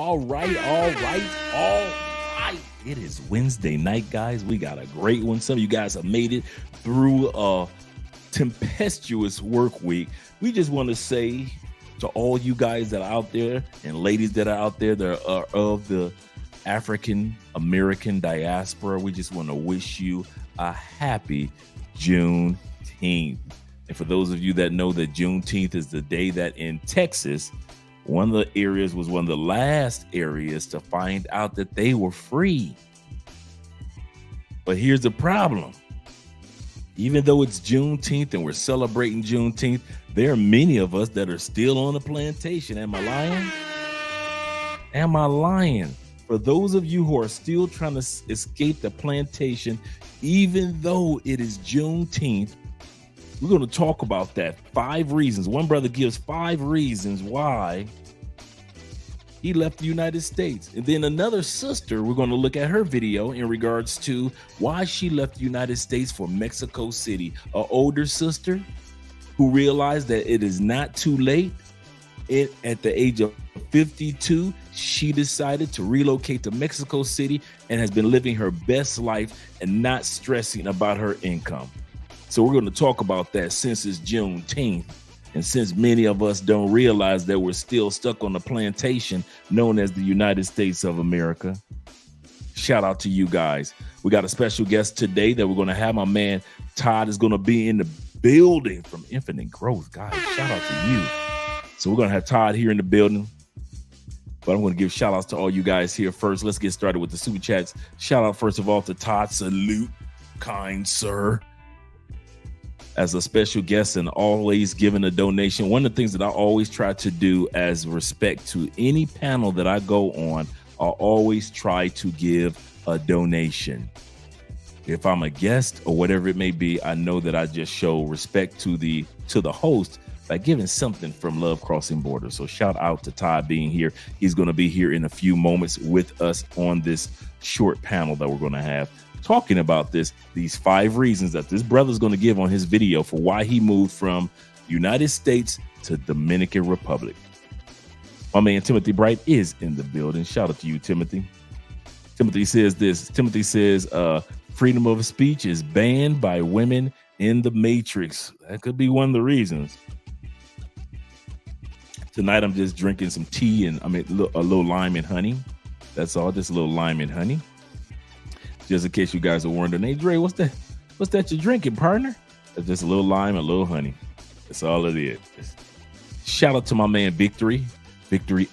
All right. It is Wednesday night, guys. We got a great one. Some of you guys have made it through a tempestuous work week. We just want to say to all you guys that are out there and ladies that are out there that are of the African American diaspora, we just want to wish you a happy Juneteenth. And for those of you that know that Juneteenth is the day that in Texas, one of the areas was one of the last areas to find out that they were free. But here's the problem. Even though it's Juneteenth and we're celebrating Juneteenth, there are many of us that are still on the plantation. Am I lying? Am I lying? For those of you who are still trying to escape the plantation, even though it is Juneteenth, we're going to talk about that. 5 reasons. One brother gives 5 reasons why he left the United States. And then another sister, we're going to look at her video in regards to why she left the United States for Mexico City. An older sister who realized that it is not too late. At the age of 52, she decided to relocate to Mexico City and has been living her best life and not stressing about her income. So we're going to talk about that since it's Juneteenth. And since many of us don't realize that we're still stuck on the plantation known as the United States of America. Shout out to you guys. We got a special guest today that we're going to have. My man Todd is going to be in the building from Infinite Growth. Guys, shout out to you. So we're going to have Todd here in the building. But I'm going to give shout outs to all you guys here first. Let's get started with the super chats. Shout out first of all to Todd. Salute, kind sir. As a special guest and always giving a donation. One of the things that I always try to do as respect to any panel that I go on, I'll always try to give a donation. If I'm a guest or whatever it may be, I know that I just show respect to the host by giving something from Love Crossing Borders. So shout out to Todd being here. He's going to be here in a few moments with us on this short panel that we're going to have, talking about these 5 reasons that this brother's going to give on his video for why he moved from United States to Dominican Republic. My man Timothy Bright is in the building. Shout out to you, Timothy. Timothy says this. Timothy says freedom of speech is banned by women in the Matrix. That could be one of the reasons. Tonight I'm just drinking some tea and a little lime and honey. That's all, just a little lime and honey. Just in case you guys are wondering, hey Dre, what's that you're drinking, partner? That's just a little lime and a little honey. That's all it is. Shout out to my man Victory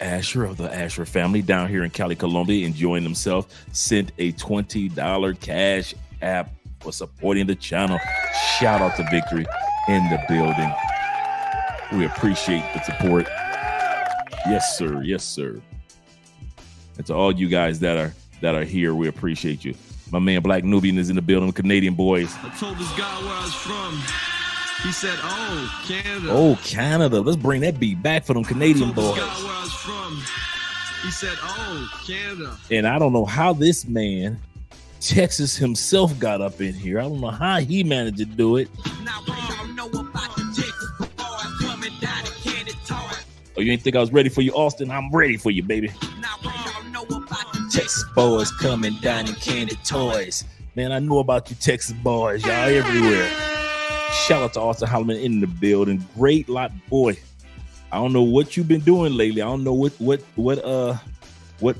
Asher of the Asher family down here in Cali, Colombia, enjoying himself. Sent a $20 cash app for supporting the channel. Shout out to Victory in the building. We appreciate the support. Yes, sir. Yes, sir. And to all you guys that are here, we appreciate you. My man Black Nubian is in the building. Canadian boys. I told this guy where I was from. He said, "Oh, Canada." Oh, Canada. Let's bring that beat back for them Canadian boys. This guy where I was from. He said, "Oh, Canada." And I don't know how this man, Texas himself, got up in here. I don't know how he managed to do it. Oh, you ain't think I was ready for you, Austin? I'm ready for you, baby. Texas boys coming down in candy toys. Man, I know about you Texas boys. Y'all everywhere. Shout out to Austin Holloman in the building. Great lot, boy. I don't know what you've been doing lately. I don't know what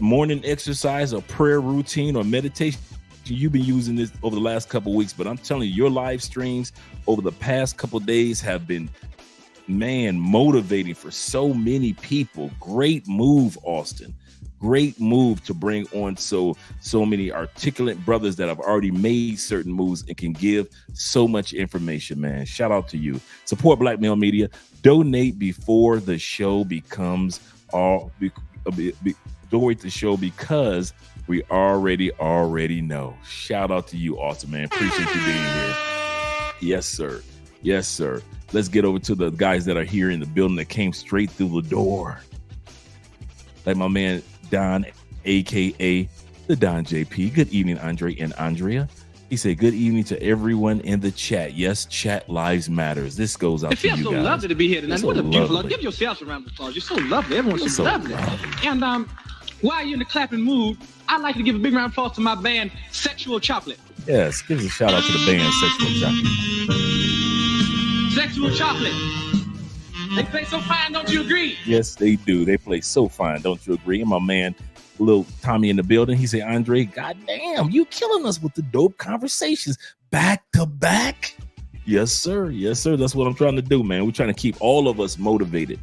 morning exercise or prayer routine or meditation you've been using this over the last couple of weeks, but I'm telling you, your live streams over the past couple of days have been, man, motivating for so many people. Great move, Austin. Great move to bring on so many articulate brothers that have already made certain moves and can give so much information, man. Shout out to you. Support Black Male Media. Donate before the show becomes donate the show because we already know. Shout out to you, Austin, man. Appreciate you being here. Yes, sir. Yes, sir. Let's get over to the guys that are here in the building that came straight through the door. Like my man Don, aka the Don JP. Good evening, Andre and Andrea. He said, good evening to everyone in the chat. Yes, chat lives matters. This goes out to you guys. It feels so lovely to be here tonight. What a beautiful, give yourselves a round of applause. You're so lovely. Everyone's so lovely. And While you're in the clapping mood, I'd like to give a big round of applause to my band, Sexual Chocolate. Yes, give us a shout out to the band, Sexual Chocolate. Sexual Chocolate. They play so fine, don't you agree? Yes, they do. They play so fine, don't you agree? And my man, little Tommy in the building, he said, Andre, goddamn, you killing us with the dope conversations back to back. Yes, sir. Yes, sir. That's what I'm trying to do, man. We're trying to keep all of us motivated.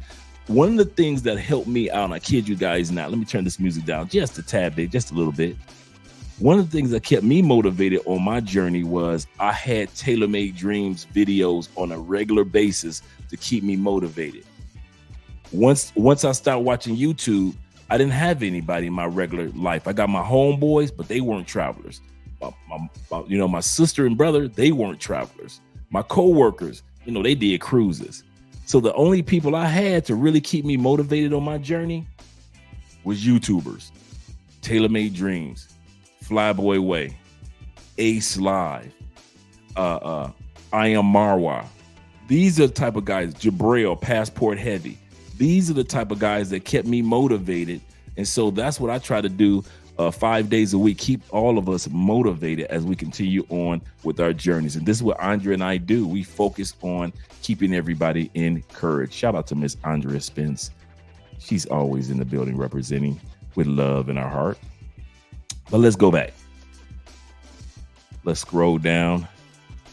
One of the things that helped me out, and I kid you guys not, let me turn this music down just a tad bit, just a little bit. One of the things that kept me motivated on my journey was I had Tailor-Made Dreams videos on a regular basis to keep me motivated. Once I started watching YouTube, I didn't have anybody in my regular life. I got my homeboys, but they weren't travelers. My sister and brother, they weren't travelers. My coworkers, they did cruises. So the only people I had to really keep me motivated on my journey was YouTubers. Tailor-Made Dreams, Flyboy Way, Ace Live, I Am Marwa. These are the type of guys, Jabril, Passport Heavy. These are the type of guys that kept me motivated. And so that's what I try to do 5 days a week, keep all of us motivated as we continue on with our journeys. And this is what Andre and I do. We focus on keeping everybody encouraged. Shout out to Miss Andrea Spence. She's always in the building representing with love in our heart. But let's go back. Let's scroll down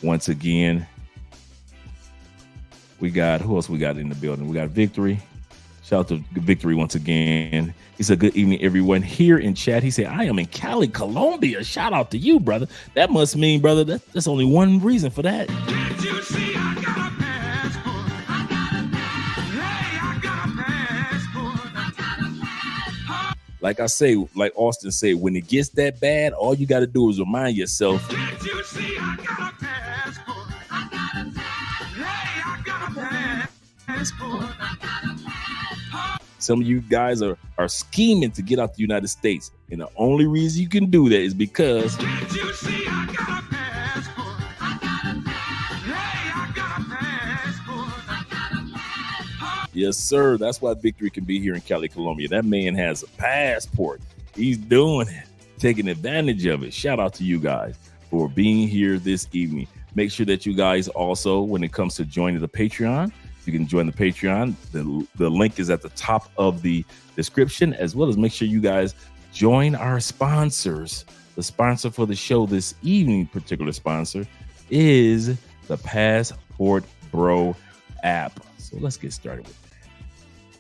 once again. We got, who else we got in the building? We got Victory. Shout out to Victory once again. He said, good evening, everyone here in chat. He said, I am in Cali, Colombia. Shout out to you, brother. That must mean, brother, that's only one reason for that. Can't you see I got a passport? I got a passport. Like I say, like Austin said, when it gets that bad, all you got to do is remind yourself. Can't you see I got a passport? I got a passport. Some of you guys are scheming to get out the United States. And the only reason you can do that is because Can't you see I got a passport? I got a passport. yes, sir. That's why Victory can be here in Cali, Colombia. That man has a passport. He's doing it, taking advantage of it. Shout out to you guys for being here this evening. Make sure that you guys also, when it comes to joining the Patreon, you can join the Patreon. The link is at the top of the description, as well as make sure you guys join our sponsors. The sponsor for the show this evening, particular sponsor, is the Passport Bro app. So let's get started with that.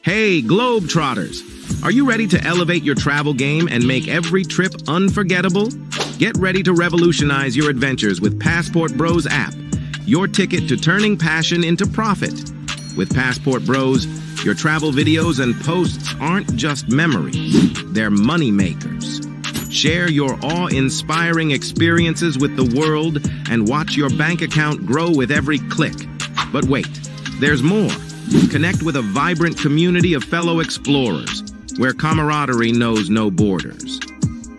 Hey, Globetrotters! Are you ready to elevate your travel game and make every trip unforgettable? Get ready to revolutionize your adventures with Passport Bros app, your ticket to turning passion into profit. With Passport Bros, your travel videos and posts aren't just memories, they're money makers. Share your awe-inspiring experiences with the world and watch your bank account grow with every click. But wait, there's more. Connect with a vibrant community of fellow explorers, where camaraderie knows no borders.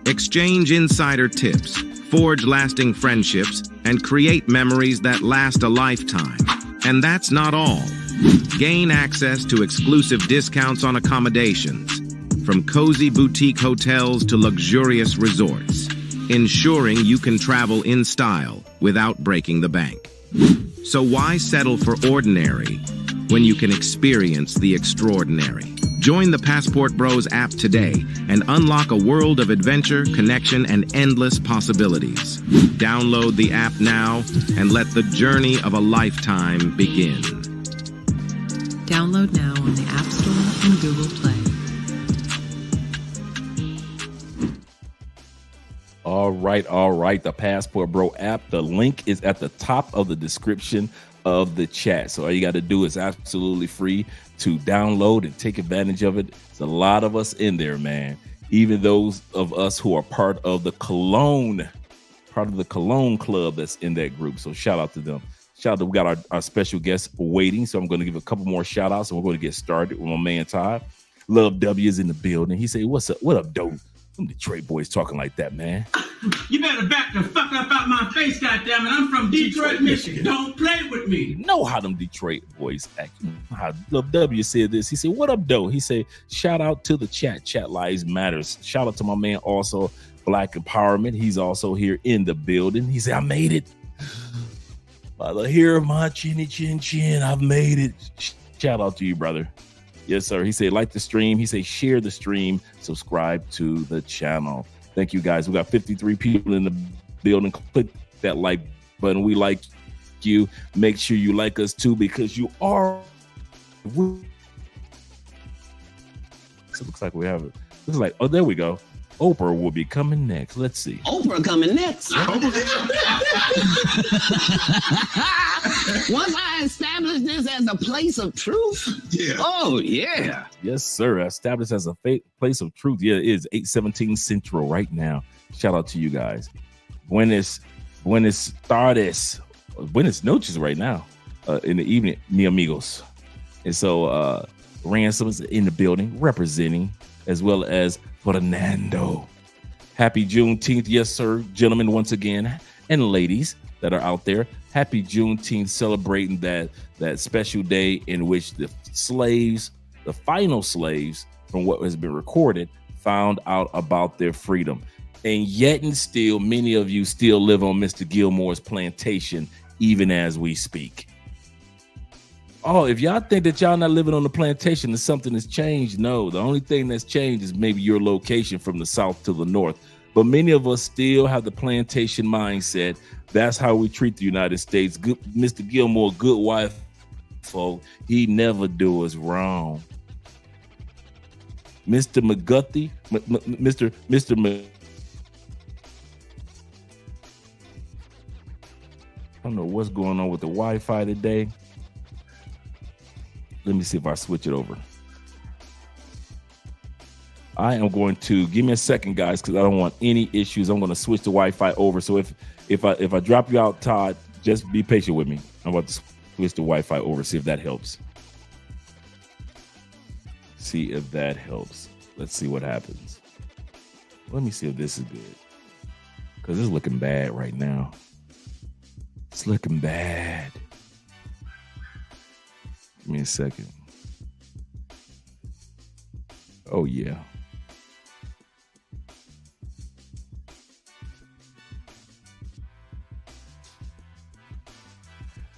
Exchange insider tips, forge lasting friendships, and create memories that last a lifetime. And that's not all. Gain access to exclusive discounts on accommodations, from cozy boutique hotels to luxurious resorts, ensuring you can travel in style without breaking the bank. So why settle for ordinary when you can experience the extraordinary? Join the Passport Bros app today and unlock a world of adventure, connection, and endless possibilities. Download the app now and let the journey of a lifetime begin. Download now on the App Store and Google Play. All right. The Passport Bro app. The link is at the top of the description of the chat. So all you got to do is absolutely free to download and take advantage of it. There's a lot of us in there, man. Even those of us who are part of the Cologne club that's in that group. So shout out to them. Shout out to, we got our special guest waiting. So I'm going to give a couple more shout outs and we're going to get started with my man Todd. Love W is in the building. He said, what's up? What up, dope? Them Detroit boys talking like that, man. You better back the fuck up out my face, goddammit. I'm from Detroit, Michigan. Don't play with me. You know how them Detroit boys act. You know how Lil W said this. He said, "What up, though?" He said, "Shout out to the chat. Chat lives matters." Shout out to my man, also Black Empowerment. He's also here in the building. He said, "I made it. By the hair of my chinny chin chin, I've made it." Shout out to you, brother. Yes, sir. He said, like the stream. He said, share the stream. Subscribe to the channel. Thank you, guys. We got 53 people in the building. Click that like button. We like you. Make sure you like us, too, because you are. So it looks like we have it. Looks like, oh, there we go. Oprah will be coming next. Let's see. Oprah coming next. Once I establish this as a place of truth. Yeah. Oh, yeah. Yes, sir. Established as a place of truth. Yeah, it is 8:17 Central right now. Shout out to you guys. Buenas tardes. Buenas noches right now in the evening, mi amigos. And so Ransom is in the building representing, as well as Fernando. Happy Juneteenth. Yes, sir. Gentlemen, once again, and ladies that are out there, happy Juneteenth, celebrating that special day in which the slaves, the final slaves, from what has been recorded, found out about their freedom. And yet and still, many of you still live on Mr. Gilmore's plantation, even as we speak. Oh, if y'all think that y'all not living on the plantation and something has changed, no. The only thing that's changed is maybe your location from the south to the north. But many of us still have the plantation mindset. That's how we treat the United States. Good, Mr. Gilmore, good wife, folk. He never do us wrong. Mr. McGuthy, Mr. I don't know what's going on with the Wi-Fi today. Let me see if I switch it over. I am going to give me a second, guys, because I don't want any issues. I'm going to switch the Wi-Fi over. So if I drop you out, Todd, just be patient with me. I'm about to switch the Wi-Fi over. See if that helps. See if that helps. Let's see what happens. Let me see if this is good, because it's looking bad right now. It's looking bad. Give me a second. Oh, yeah.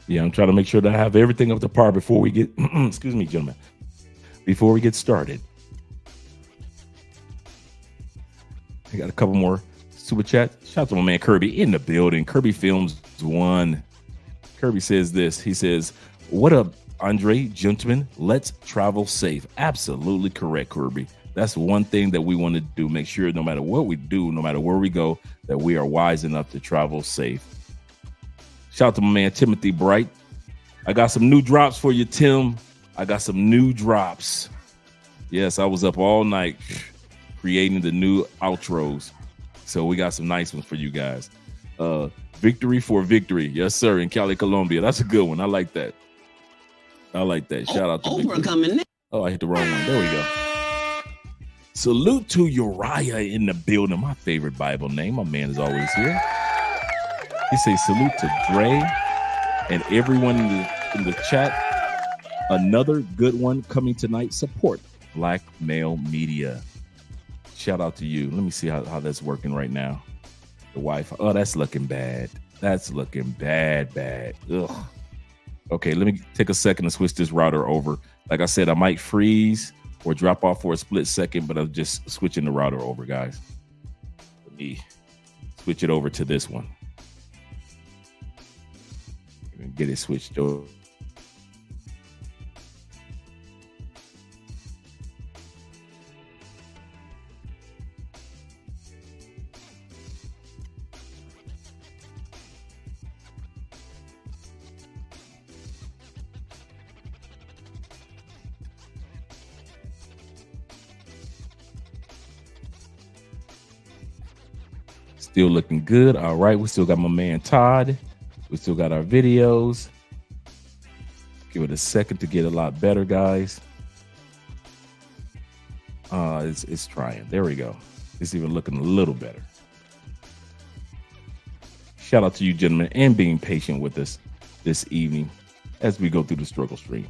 Yeah, I'm trying to make sure that I have everything up to par before we get, excuse me, gentlemen, before we get started. I got a couple more super chat. Shout out to my man Kirby in the building. Kirby Films 1. Kirby says this. He says, "What up, Andre, gentlemen, let's travel safe." Absolutely correct, Kirby. That's one thing that we want to do. Make sure no matter what we do, no matter where we go, that we are wise enough to travel safe. Shout out to my man Timothy Bright. I got some new drops for you, Tim. I got some new drops. Yes, I was up all night creating the new outros. So we got some nice ones for you guys. Victory for victory. Yes, sir, in Cali, Colombia. That's a good one. I like that. I like that. Shout out to Oprah coming next. Oh, I hit the wrong one. There we go. Salute to Uriah in the building. My favorite Bible name. My man is always here. He says salute to Dre and everyone in the chat. Another good one coming tonight. Support Black Male Media. Shout out to you. Let me see how that's working right now. The Wi-Fi. Oh, that's looking bad. That's looking bad. Ugh. Okay, let me take a second to switch this router over. Like I said, I might freeze or drop off for a split second, but I'm just switching the router over, guys. Let me switch it over to this one. Get it switched over. Still looking good. All right. We still got my man Todd. We still got our videos. Give it a second to get a lot better, guys. It's trying. There we go. It's even looking a little better. Shout out to you, gentlemen, and being patient with us this evening as we go through the struggle stream.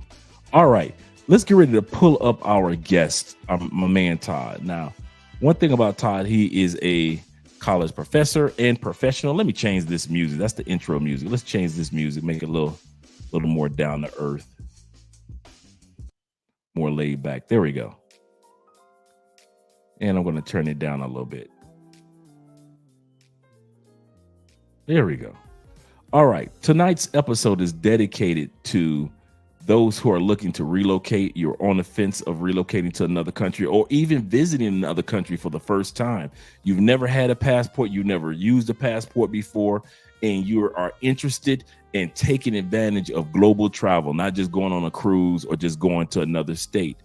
All right, let's get ready to pull up our guest, my man Todd. Now, one thing about Todd, he is a college professor and professional. Let me change this music. That's the intro music. Let's change this music, make it a little more down to earth, more laid back. There we go. And I'm going to turn it down a little bit. There we go. All right. Tonight's episode is dedicated to those who are looking to relocate. You're on the fence of relocating to another country or even visiting another country for the first time. You've never had a passport. You've never used a passport before, and you are interested in taking advantage of global travel, not just going on a cruise or just going to another state.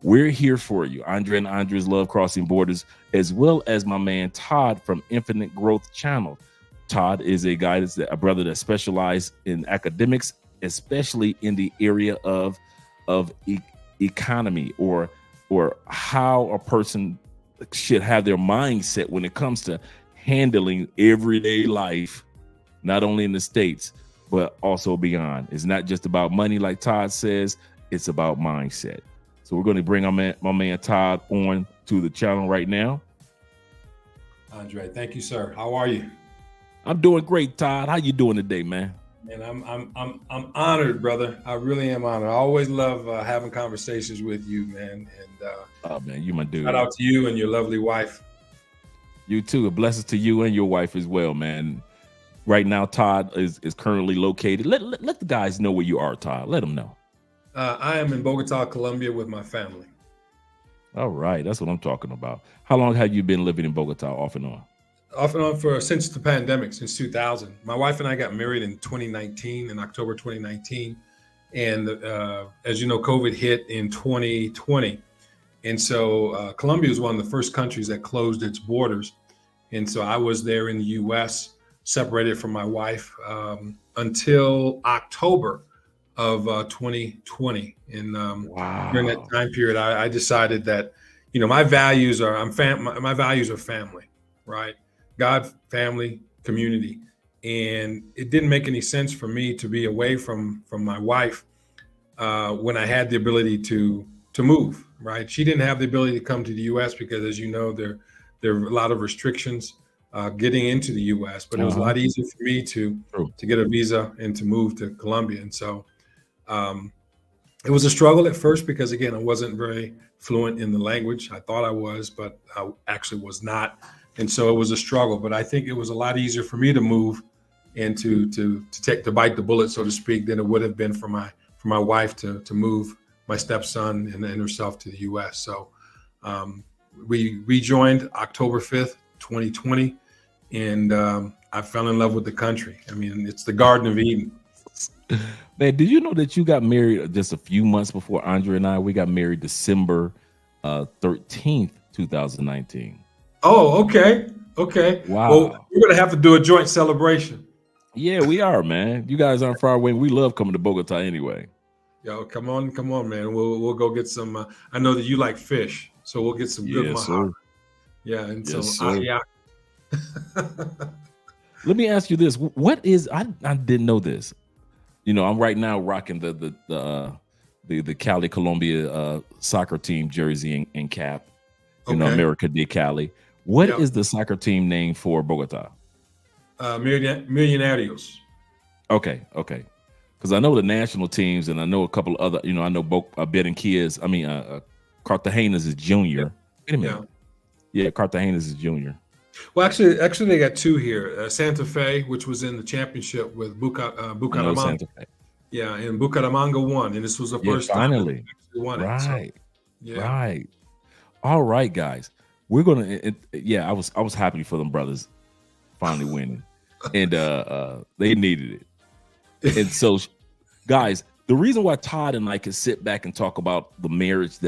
We're here for you. Andre and Andre's Love Crossing Borders, as well as my man Todd from Infinite Growth Channel. Todd is a guy that's a brother that specializes in academics, especially in the area of economy or how a person should have their mindset when it comes to handling everyday life, not only in the States, but also beyond. It's not just about money, like Todd says, it's about mindset. So we're going to bring my man Todd on to the channel right now. Andre, thank you, sir. How are you? I'm doing great, Todd. How you doing today, man? And I'm honored, brother. I really am honored. I always love having conversations with you, man. And oh man, you my dude. Shout out to you and your lovely wife. You too. Blessings to you and your wife as well, man. Right now, Todd is currently located. Let the guys know where you are, Todd. Let them know. I am in Bogota, Colombia, with my family. All right, that's what I'm talking about. How long have you been living in Bogota, off and on? Off and on since the pandemic, since 2000. My wife and I got married in 2019, in October 2019. And as you know, COVID hit in 2020. And so Colombia was one of the first countries that closed its borders. And so I was there in the U.S., separated from my wife until October of 2020. And wow. During that time period, I decided that, you know, my values are family, right? God, family, community. And it didn't make any sense for me to be away from my wife when I had the ability to move, right? She didn't have the ability to come to the U.S. because, as you know, there are a lot of restrictions getting into the U.S., but it was a lot easier for me to get a visa and to move to Colombia. And so it was a struggle at first because, again, I wasn't very fluent in the language. I thought I was, but I actually was not. And so it was a struggle, but I think it was a lot easier for me to move and to bite the bullet, so to speak, than it would have been for my wife to move my stepson and herself to the U.S. So we rejoined October 5th, 2020, and I fell in love with the country. I mean, it's the Garden of Eden. Man, did you know that you got married just a few months before Andre and I? We got married December 13th, 2019. Oh, okay. Wow. Well, we're going to have to do a joint celebration. Yeah, we are, man. You guys aren't far away. We love coming to Bogota anyway. Yo, come on, man. We'll go get some. I know that you like fish, so we'll get some good mahalo. Yeah, and yes, some ahiak. Let me ask you this: what is? I didn't know this. You know, I'm right now rocking the Cali Colombia soccer team jersey and cap. You know, America de Cali. What is the soccer team name for Bogota? Millonarios. Okay. Because I know the national teams, and I know a couple of other. You know, I know Barranquillas. I mean, Cartagena's is junior. Wait a minute. Yeah, Cartagena's is junior. Well, actually, they got two here. Santa Fe, which was in the championship with Bucaramanga. Santa Fe. Yeah, and Bucaramanga won, and this was the first finally. time they won it. Right. So, right. All right, guys. We're gonna. I was happy for them brothers finally winning, and they needed it. And so, guys, the reason why Todd and I could sit back and talk about the marriages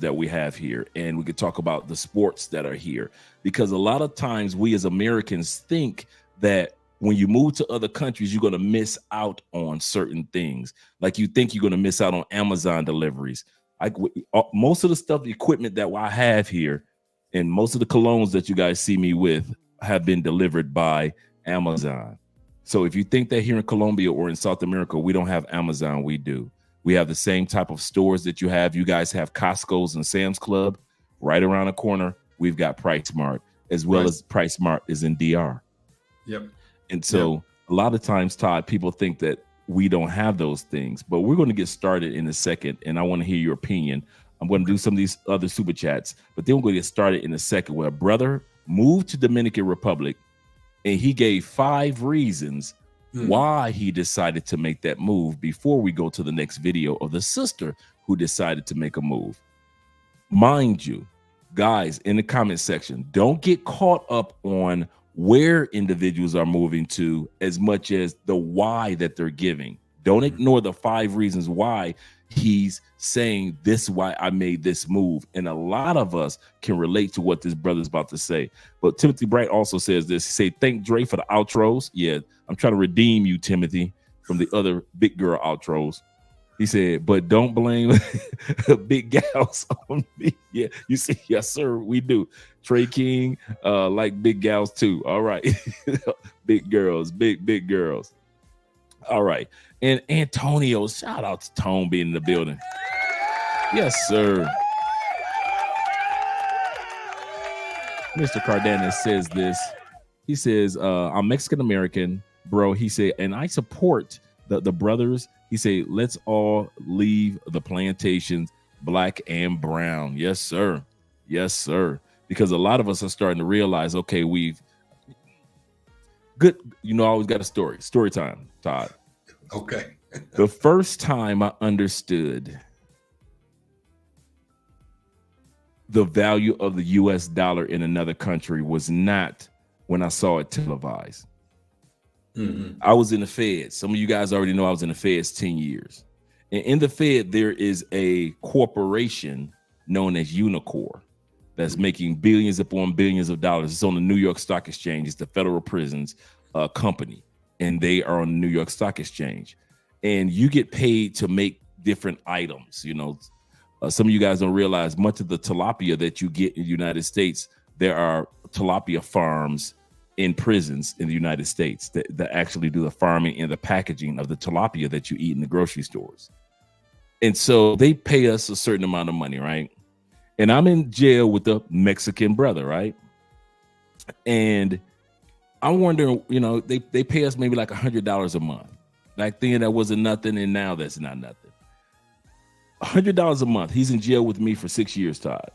that we have here, and we could talk about the sports that are here, because a lot of times we as Americans think that when you move to other countries, you're going to miss out on certain things. Like you think you're going to miss out on Amazon deliveries. Most of the stuff, the equipment that I have here, And most of the colognes that you guys see me with have been delivered by Amazon. So if you think that here in Colombia or in South America, we don't have Amazon, we do. We have the same type of stores that you have. You guys have Costco's and Sam's Club right around the corner. We've got Price Mart, as well as Price Mart is in DR. Yep. And so a lot of times, Todd, people think that we don't have those things, but we're going to get started in a second. And I want to hear your opinion. I'm going to do some of these other super chats, but then we're going to get started in a second, where a brother moved to Dominican Republic and he gave 5 reasons why he decided to make that move before we go to the next video of the sister who decided to make a move. Mind you, guys, in the comment section, don't get caught up on where individuals are moving to as much as the why that they're giving. Don't ignore the 5 reasons why he's saying this is why I made this move. And a lot of us can relate to what this brother's about to say. But Timothy Bright also says this. He say, thank Dre for the outros. Yeah, I'm trying to redeem you, Timothy, from the other big girl outros. He said, but don't blame big gals on me. Yeah, you see, yes, sir, we do. Trey King, like big gals too. All right. Big girls, big girls. All right. And Antonio, shout out to Tone being in the building. Yes, sir. Mr. Cardenas says this. He says, I'm Mexican American, bro. He said, and I support the brothers. He said, let's all leave the plantations, black and brown. Yes, sir. Yes, sir. Because a lot of us are starting to realize, okay, we've good. You know, I always got a story time, Todd. Okay. The first time I understood the value of the US dollar in another country was not when I saw it televised. I was in the Fed. Some of you guys already know I was in the Feds 10 years. And in the Fed, there is a corporation known as Unicor that's making billions upon billions of dollars. It's on the New York Stock Exchange. It's the Federal Prisons company, and they are on the New York Stock Exchange. And you get paid to make different items. You know, some of you guys don't realize much of the tilapia that you get in the United States, there are tilapia farms in prisons in the United States that actually do the farming and the packaging of the tilapia that you eat in the grocery stores. And so they pay us a certain amount of money, right? And I'm in jail with the Mexican brother, right? And I'm wondering, you know, they pay us maybe like $100 a month. Like thinking that wasn't nothing, and now that's not nothing. $100 a month. He's in jail with me for 6 years, Todd.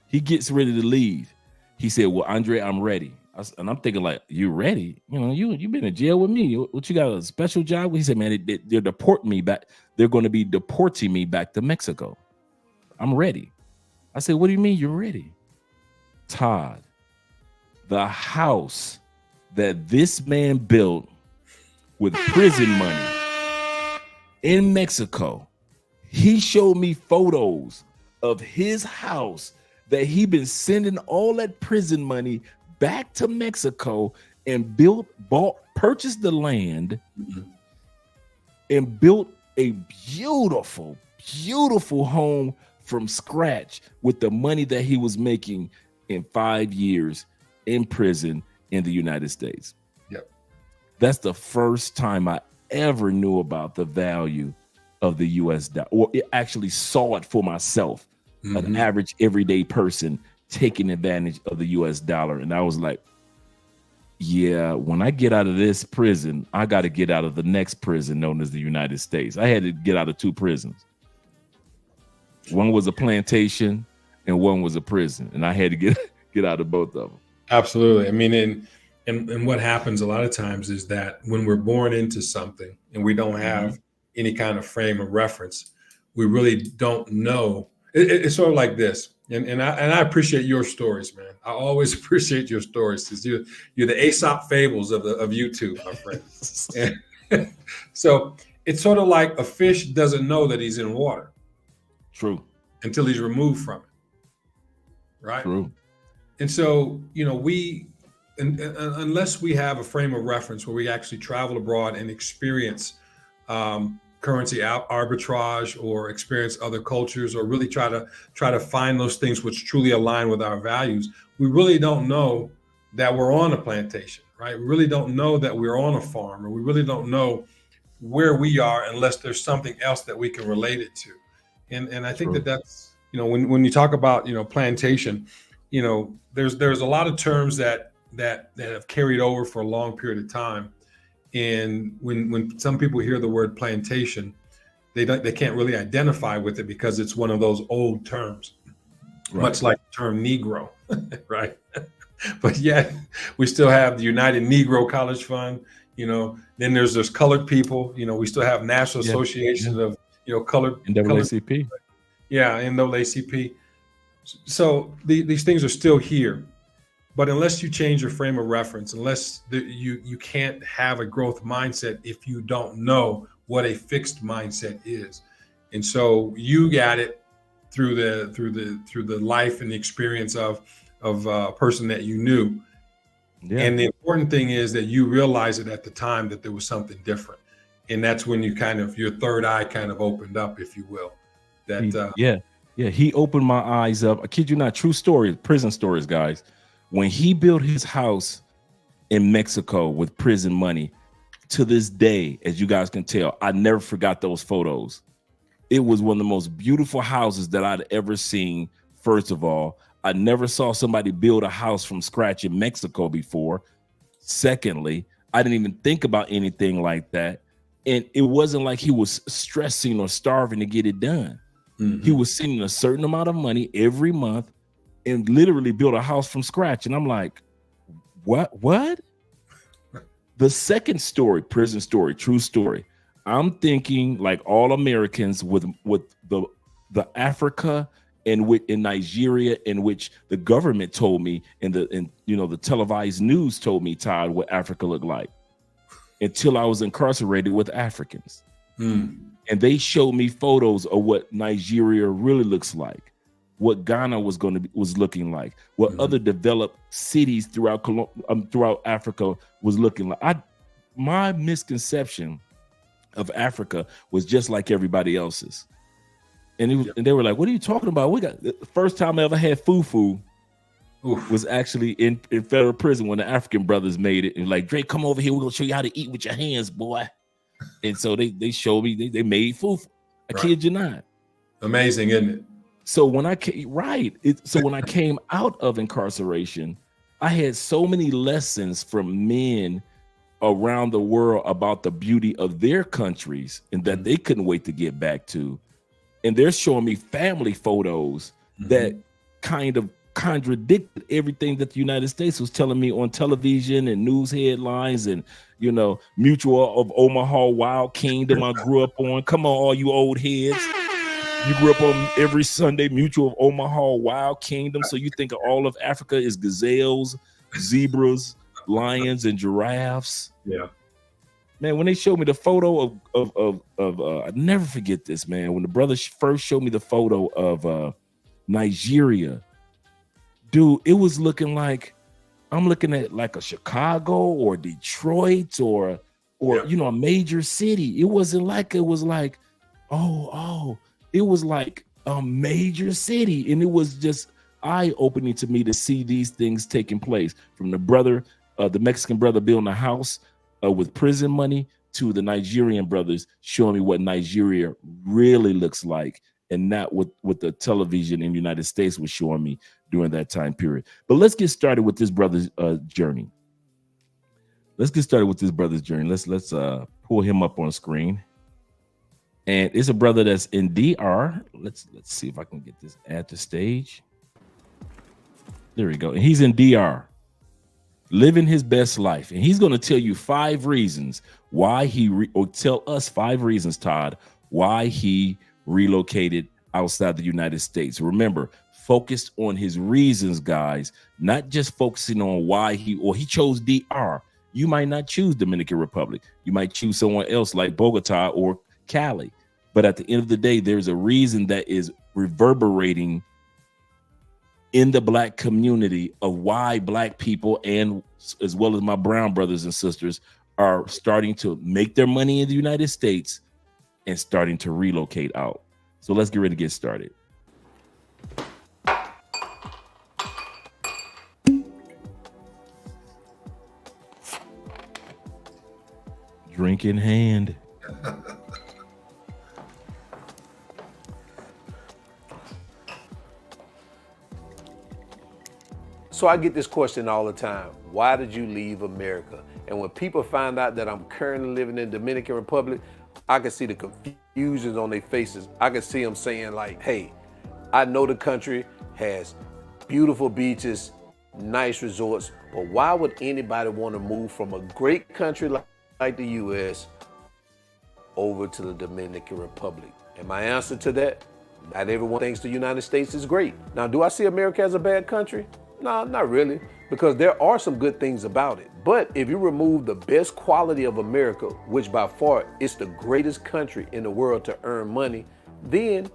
He gets ready to leave. He said, well, Andre, I'm ready. And I'm thinking, like, you ready? You know, you've been in jail with me. What, you got a special job? He said, man, they're deporting me back. They're going to be deporting me back to Mexico. I'm ready. I said, what do you mean you're ready? Todd, the house that this man built with prison money in Mexico, he showed me photos of his house that he been sending all that prison money back to Mexico and purchased the land and built a beautiful, beautiful home from scratch with the money that he was making in 5 years in prison in the United States. Yep. That's the first time I ever knew about the value of the US dollar, or actually saw it for myself, an average everyday person taking advantage of the US dollar. And I was like, yeah, when I get out of this prison, I got to get out of the next prison known as the United States. I had to get out of 2 prisons. One was a plantation and one was a prison. And I had to get out of both of them. Absolutely. I mean, and what happens a lot of times is that when we're born into something and we don't have any kind of frame of reference, we really don't know. It's sort of like this. And I appreciate your stories, man. I always appreciate your stories, because you're the Aesop fables of YouTube, my friend. And so it's sort of like a fish doesn't know that he's in water. True. Until he's removed from it. Right. True. And so, you know, unless we have a frame of reference where we actually travel abroad and experience currency arbitrage or experience other cultures or really try to find those things which truly align with our values, we really don't know that we're on a plantation, right? We really don't know that we're on a farm, or we really don't know where we are unless there's something else that we can relate it to. And I think that's, when you talk about, plantation, there's a lot of terms that have carried over for a long period of time. And when some people hear the word plantation, they can't really identify with it because it's one of those old terms, much like the term Negro, right? But yet we still have the United Negro College Fund. Then there's colored people. We still have National Association of colored NAACP. NAACP. So these things are still here. But unless you change your frame of reference, unless you can't have a growth mindset if you don't know what a fixed mindset is. And so you got it through the life and the experience of a person that you knew. Yeah. And the important thing is that you realize it at the time that there was something different. And that's when your third eye kind of opened up, if you will. He opened my eyes up. I kid you not, true story, prison stories, guys. When he built his house in Mexico with prison money, to this day, as you guys can tell, I never forgot those photos. It was one of the most beautiful houses that I'd ever seen. First of all, I never saw somebody build a house from scratch in Mexico before. Secondly, I didn't even think about anything like that. And it wasn't like he was stressing or starving to get it done. Mm-hmm. He was sending a certain amount of money every month and literally built a house from scratch. And I'm like, what? The second story, prison story, true story. I'm thinking like all Americans with the Africa and in Nigeria, in which the government told me and the televised news told me, Todd, what Africa looked like, until I was incarcerated with Africans. And they showed me photos of what Nigeria really looks like, what Ghana was looking like, what other developed cities throughout Africa was looking like. My misconception of Africa was just like everybody else's. And they were like, what are you talking about? The first time I ever had fufu was actually in federal prison when the African brothers made it. And like, Drake, come over here. We're going to show you how to eat with your hands, boy. And so they showed me, they made fufu. I kid you not. Amazing, isn't it? So when I came out of incarceration, I had so many lessons from men around the world about the beauty of their countries and that they couldn't wait to get back to. And they're showing me family photos that kind of contradicted everything that the United States was telling me on television and news headlines and, Mutual of Omaha, Wild Kingdom I grew up on. Come on, all you old heads. You grew up on every Sunday, Mutual of Omaha, Wild Kingdom. So you think of all of Africa is gazelles, zebras, lions, and giraffes. Yeah. Man, when they showed me the photo of I never forget this, man. When the brothers first showed me the photo of Nigeria, dude, it was looking like I'm looking at like a Chicago or Detroit or a major city. It was like it was like a major city, and it was just eye-opening to me to see these things taking place. From the Mexican brother building a house with prison money to the Nigerian brothers showing me what Nigeria really looks like, and not what the television in the United States was showing me during that time period. But let's get started with this brother's journey. Let's pull him up on screen. And it's a brother that's in DR. Let's see if I can get this at the stage. There we go. And he's in DR, living his best life. And he's going to tell you 5 reasons why tell us 5 reasons, Todd, why he relocated outside the United States. Remember, focused on his reasons, guys, not just focusing on why he chose DR. You might not choose Dominican Republic. You might choose someone else like Bogota or Cali. But at the end of the day, there's a reason that is reverberating in the Black community of why Black people, and as well as my brown brothers and sisters, are starting to make their money in the United States and starting to relocate out. So let's get ready to get started. Drink in hand. So I get this question all the time. Why did you leave America? And when people find out that I'm currently living in Dominican Republic, I can see the confusions on their faces. I can see them saying like, hey, I know the country has beautiful beaches, nice resorts, but why would anybody want to move from a great country like the US over to the Dominican Republic? And my answer to that, not everyone thinks the United States is great. Now, do I see America as a bad country? No, not really, because there are some good things about it. But if you remove the best quality of America, which by far is the greatest country in the world to earn money, then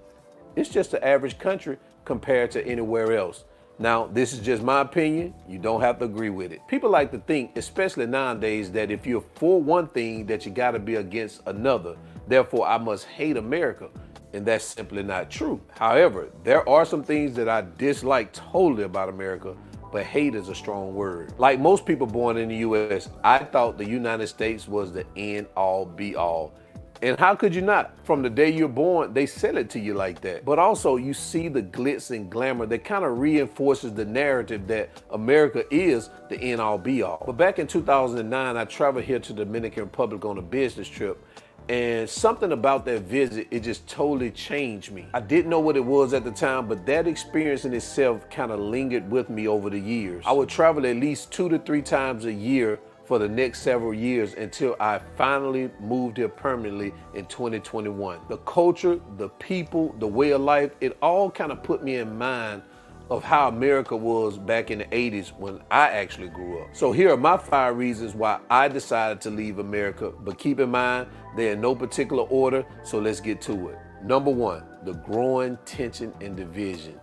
it's just an average country compared to anywhere else. Now, this is just my opinion. You don't have to agree with it. People like to think, especially nowadays, that if you're for one thing, that you gotta be against another. Therefore, I must hate America. And that's simply not true. However, there are some things that I dislike totally about America, but hate is a strong word. Like most people born in the US, I thought the United States was the end all be all. And how could you not? From the day you're born, they sell it to you like that. But also you see the glitz and glamour that kind of reinforces the narrative that America is the end all be all. But back in 2009, I traveled here to the Dominican Republic on a business trip. And something about that visit, it just totally changed me. I didn't know what it was at the time, but that experience in itself kind of lingered with me over the years. I would travel at least 2 to 3 times a year for the next several years until I finally moved here permanently in 2021. The culture, the people, the way of life, it all kind of put me in mind of how America was back in the 80s when I actually grew up. So here are my 5 reasons why I decided to leave America, but keep in mind, they're in no particular order, so let's get to it. Number 1, the growing tension and division.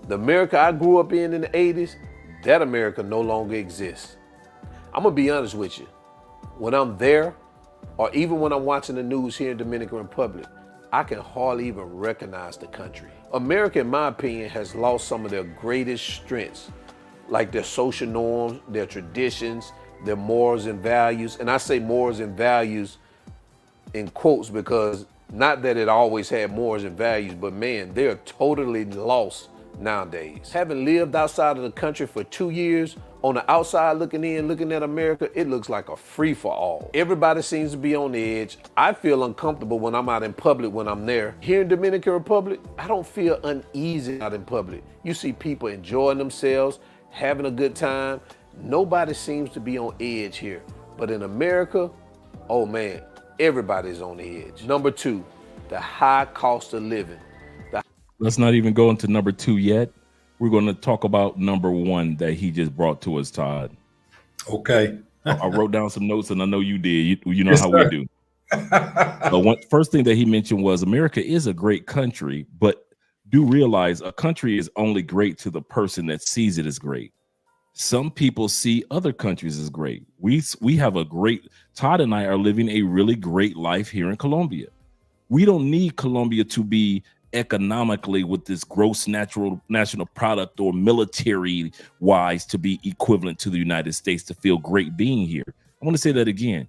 The America I grew up in the 80s, that America no longer exists. I'm gonna be honest with you. When I'm there, or even when I'm watching the news here in Dominican Republic, I can hardly even recognize the country. America, in my opinion, has lost some of their greatest strengths, like their social norms, their traditions, their morals and values. And I say morals and values in quotes because not that it always had morals and values, but man, they're totally lost nowadays. Having lived outside of the country for 2 years, on the outside looking in, looking at America, it looks like a free-for-all. Everybody seems to be on the edge. I feel uncomfortable when I'm out in public when I'm there. Here in Dominican Republic, I don't feel uneasy out in public. You see people enjoying themselves, having a good time. Nobody seems to be on edge here. But in America, oh man, everybody's on the edge. Number 2, the high cost of living. Let's not even go into number 2 yet. We're going to talk about number 1 that he just brought to us, Todd. Okay. I wrote down some notes, and I know you did. You know Yes, how sir. we do. But first thing that he mentioned was America is a great country, but do realize a country is only great to the person that sees it as great. Some people see other countries as great. We have a great, Todd and I are living a really great life here in Colombia. We don't need Colombia to be economically with this gross national product or military wise to be equivalent to the United States to feel great being here. I want to say that again.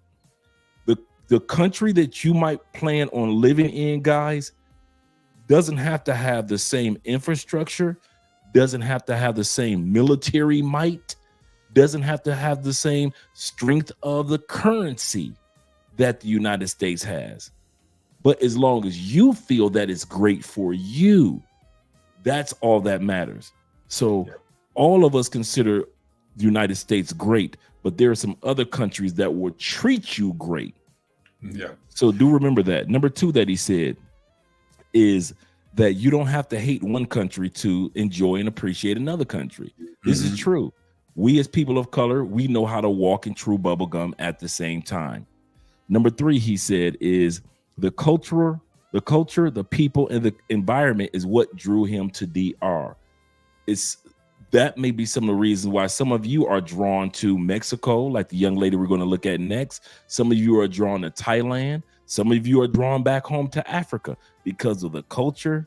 The country that you might plan on living in, guys, doesn't have to have the same infrastructure, doesn't have to have the same military might, doesn't have to have the same strength of the currency that the United States has. But as long as you feel that it's great for you, that's all that matters. So all of us consider the United States great, but there are some other countries that will treat you great. Yeah. So do remember that. Number 2 that he said is that you don't have to hate one country to enjoy and appreciate another country. This is true. We as people of color, we know how to walk in true bubblegum at the same time. Number 3, he said, is the culture, the people, and the environment is what drew him to DR. That may be some of the reasons why some of you are drawn to Mexico, like the young lady we're going to look at next. Some of you are drawn to Thailand. Some of you are drawn back home to Africa because of the culture,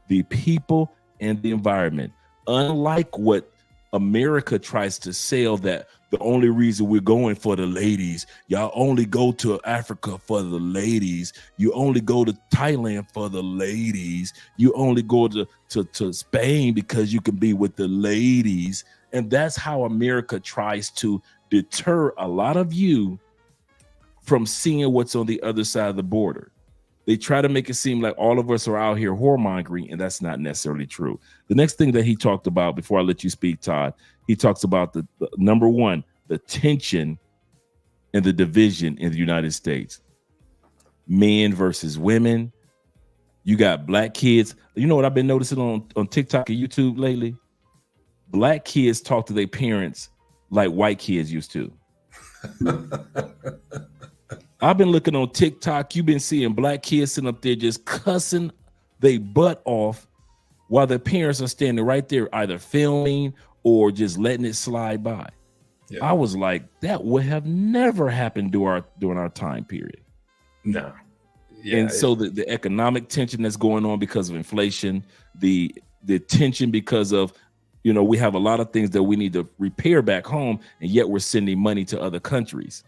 the people, and the environment. Unlike what America tries to sell, that the only reason we're going for the ladies, y'all only go to Africa for the ladies, you only go to Thailand for the ladies, you only go to Spain because you can be with the ladies. And that's how America tries to deter a lot of you from seeing what's on the other side of the border. They try to make it seem like all of us are out here whoremongering, and that's not necessarily true. The next thing that he talked about, before I let you speak, Todd, he talks about the number one, the tension and the division in the United States. Men versus women. You got black kids. You know what I've been noticing on TikTok and YouTube lately? Black kids talk to their parents like white kids used to. I've been looking on TikTok. You've been seeing black kids sitting up there just cussing they butt off while their parents are standing right there, either filming or just letting it slide by. Yeah. I was like, that would have never happened during our time period. No. Yeah, and so the economic tension that's going on because of inflation, the tension because of, we have a lot of things that we need to repair back home, and yet we're sending money to other countries.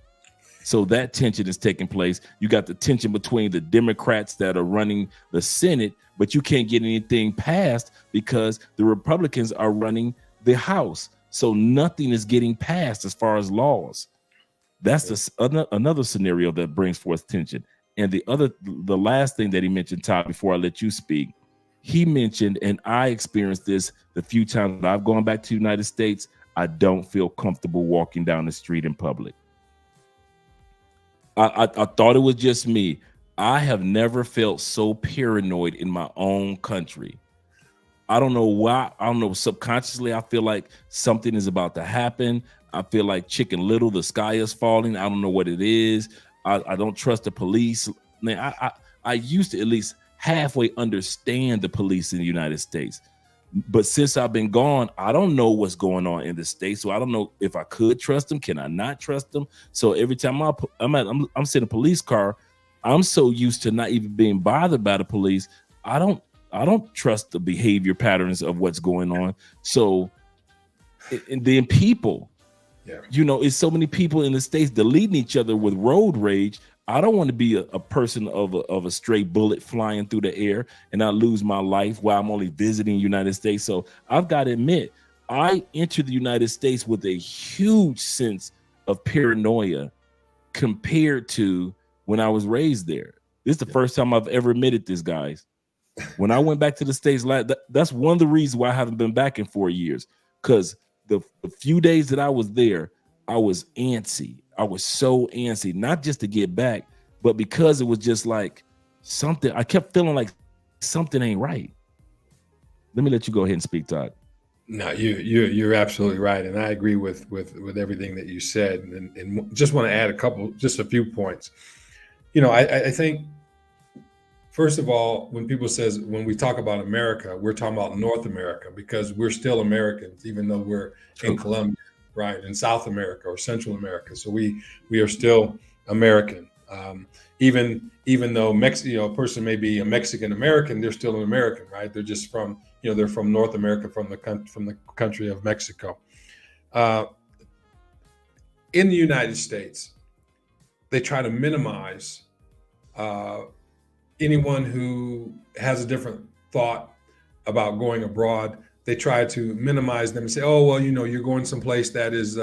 So that tension is taking place. You got the tension between the Democrats that are running the Senate, but you can't get anything passed because the Republicans are running the House. So nothing is getting passed as far as laws. That's another scenario that brings forth tension. And the last thing that he mentioned, Todd, before I let you speak, he mentioned, and I experienced this the few times that I've gone back to the United States, I don't feel comfortable walking down the street in public. I thought it was just me. I have never felt so paranoid in my own country. I don't know why. I don't know. Subconsciously, I feel like something is about to happen. I feel like Chicken Little, the sky is falling. I don't know what it is. I don't trust the police. Man, I used to at least halfway understand the police in the United States. But since I've been gone, I don't know what's going on in the States. So I don't know if I could trust them. Can I not trust them? So every time I'm sitting in a police car, I'm so used to not even being bothered by the police. I don't trust the behavior patterns of what's going on. So, and then people, it's so many people in the States deleting each other with road rage. I don't want to be a person of a stray bullet flying through the air and I lose my life while I'm only visiting the United States. So I've got to admit, I entered the United States with a huge sense of paranoia compared to when I was raised there. This is the first time I've ever admitted this, guys. When I went back to the States, that's one of the reasons why I haven't been back in 4 years, because the few days that I was there, I was antsy. I was so antsy, not just to get back, but because it was just like something. I kept feeling like something ain't right. Let me let you go ahead and speak, Todd. No, you're absolutely right, and I agree with everything that you said, and just want to add a few points. I think first of all, when we talk about America, we're talking about North America because we're still Americans, even though we're in Colombia. Right, in South America or Central America, so we are still American. Even though a person may be a Mexican American, they're still an American, right? They're just from they're from North America, from the country of Mexico. In the United States, they try to minimize anyone who has a different thought about going abroad. They try to minimize them and say, oh, well, you're going someplace that is,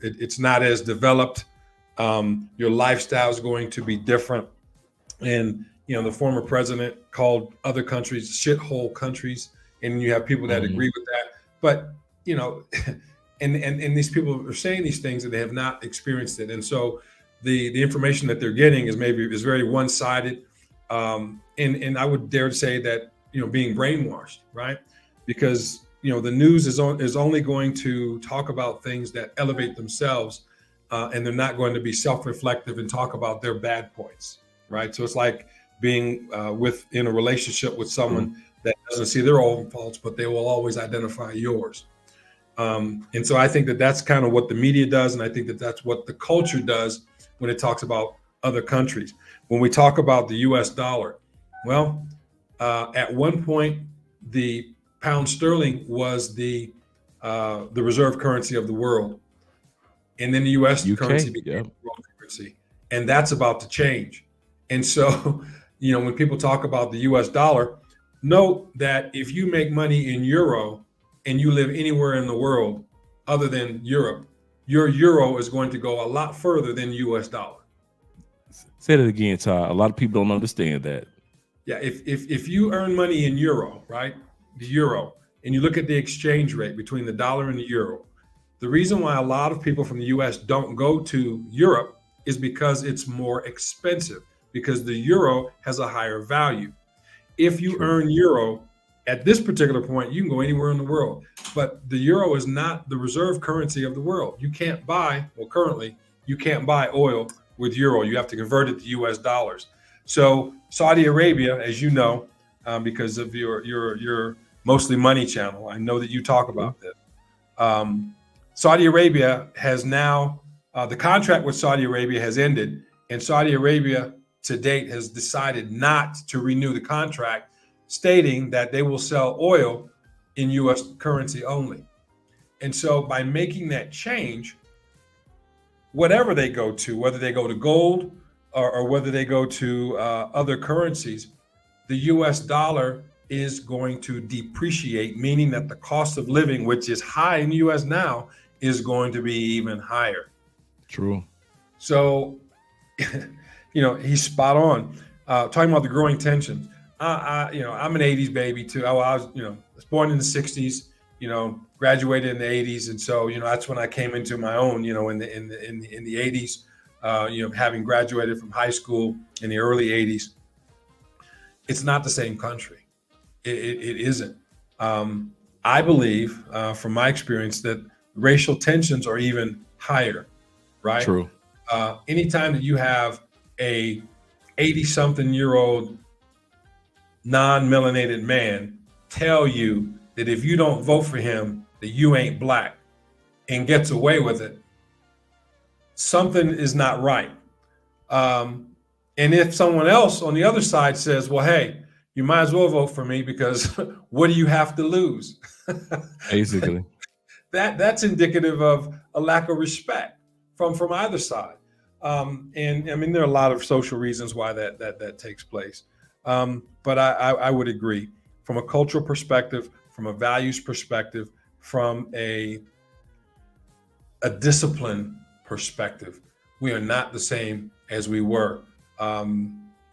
it's not as developed. Your lifestyle is going to be different. And, the former president called other countries shithole countries. And you have people that agree with that. But, and these people are saying these things and they have not experienced it. And so the information that they're getting is very one-sided. And I would dare to say that, being brainwashed, right? Because the news is only going to talk about things that elevate themselves, and they're not going to be self-reflective and talk about their bad points, right? So it's like being in a relationship with someone that doesn't see their own faults, but they will always identify yours. And so I think that that's kind of what the media does, and I think that that's what the culture does when it talks about other countries. When we talk about the U.S. dollar, well, at one point, the pound sterling was the reserve currency of the world, and then the U.S. currency UK, became yeah. the world currency, and that's about to change. And so, when people talk about the U.S. dollar, note that if you make money in euro and you live anywhere in the world other than Europe, your euro is going to go a lot further than U.S. dollar. Say that again, Todd. A lot of people don't understand that. Yeah, if you earn money in euro, right, the euro, and you look at the exchange rate between the dollar and the euro, the reason why a lot of people from the U.S. don't go to Europe is because it's more expensive, because the euro has a higher value. If you earn euro at this particular point, you can go anywhere in the world, but the euro is not the reserve currency of the world. You can't buy, well, currently, you can't buy oil with euro. You have to convert it to U.S. dollars. So Saudi Arabia, as you know, because of your Mostly Money channel, I know that you talk about this. Saudi Arabia has now, the contract with Saudi Arabia has ended, and Saudi Arabia to date has decided not to renew the contract, stating that they will sell oil in U.S. currency only. And so by making that change, whatever they go to, whether they go to gold or whether they go to other currencies, the U.S. dollar is going to depreciate, meaning that the cost of living, which is high in the U.S. now, is going to be even higher. True. So, he's spot on. Talking about the growing tensions. I'm an 80s baby too. I was born in the 60s, graduated in the 80s. And so, that's when I came into my own, in the 80s, having graduated from high school in the early 80s. It's not the same country. It isn't. I believe, from my experience, that racial tensions are even higher, right? True. Anytime that you have a 80-something-year-old non-melanated man tell you that if you don't vote for him, that you ain't black, and gets away with it, something is not right. And if someone else on the other side says, well, hey, you might as well vote for me because what do you have to lose? Basically. That's indicative of a lack of respect from either side. And I mean, there are a lot of social reasons why that takes place. But I would agree, from a cultural perspective, from a values perspective, from a discipline perspective, we are not the same as we were.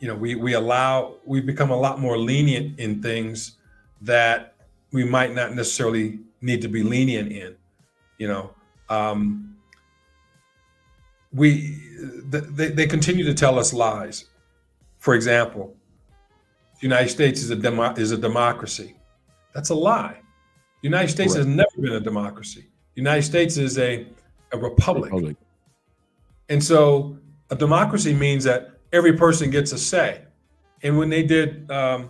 We've become a lot more lenient in things that we might not necessarily need to be lenient in. They continue to tell us lies. For example, the United States is a democracy. That's a lie. The United States has never been a democracy. The United States is a republic. And so a democracy means that every person gets a say. And when they did, the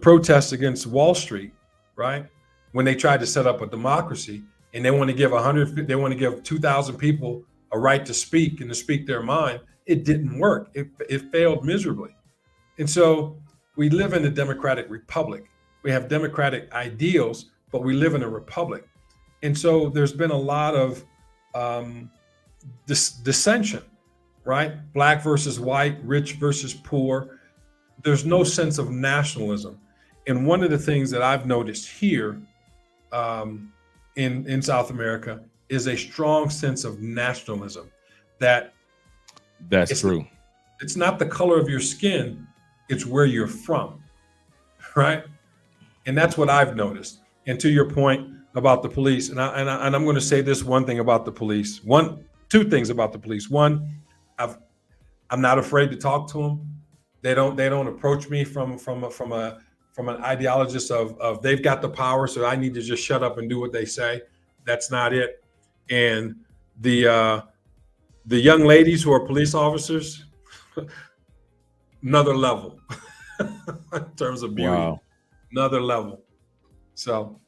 protests against Wall Street, right? When they tried to set up a democracy and they want to give 2,000 people a right to speak and to speak their mind, it didn't work. It failed miserably. And so we live in a democratic republic. We have democratic ideals, but we live in a republic. And so there's been a lot of dissension, right? Black versus white, rich versus poor. There's no sense of nationalism. And one of the things that I've noticed here in South America is a strong sense of nationalism. That's true. It's not the color of your skin, it's where you're from, right? And that's what I've noticed. And to your point about the police, and I'm going to say this one thing about the police. Two things about the police. One, I'm not afraid to talk to them. They don't approach me from an ideologist of they've got the power, so I need to just shut up and do what they say. That's not it. And the young ladies who are police officers, another level in terms of beauty. Wow. Another level. So,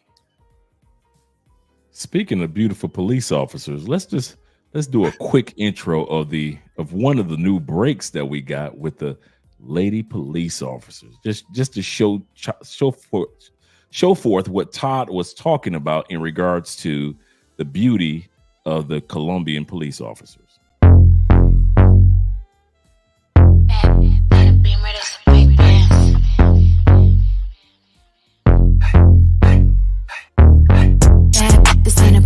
speaking of beautiful police officers, let's let's do a quick intro of one of the new breaks that we got with the lady police officers. Just to show forth what Todd was talking about in regards to the beauty of the Colombian police officers.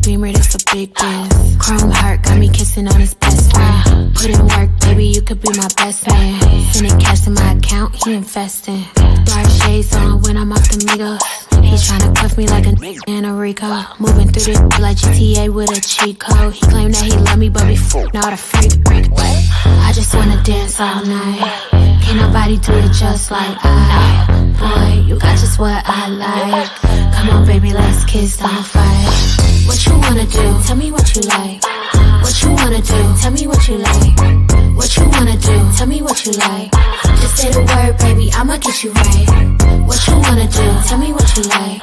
Beamer, that's a big deal. Chrome heart got me kissing on his best friend. Put in work, baby, you could be my best man. Sending cash to my account, he investing. Dark shades on when I'm off the Migos. He tryna cuff me like a Anna Rico. Moving through this like GTA with a cheat code. He claimed that he love me, but before not a freak. I just wanna dance all night. Can't nobody do it just like I. Boy, you got just what I like. Come on, baby, let's kiss, don't fight. What you wanna do? Tell me what you like. What you wanna do? Tell me what you like. What you wanna do? Tell me what you like. Just say the word, baby, I'ma get you right. What you wanna do? Tell me what you like.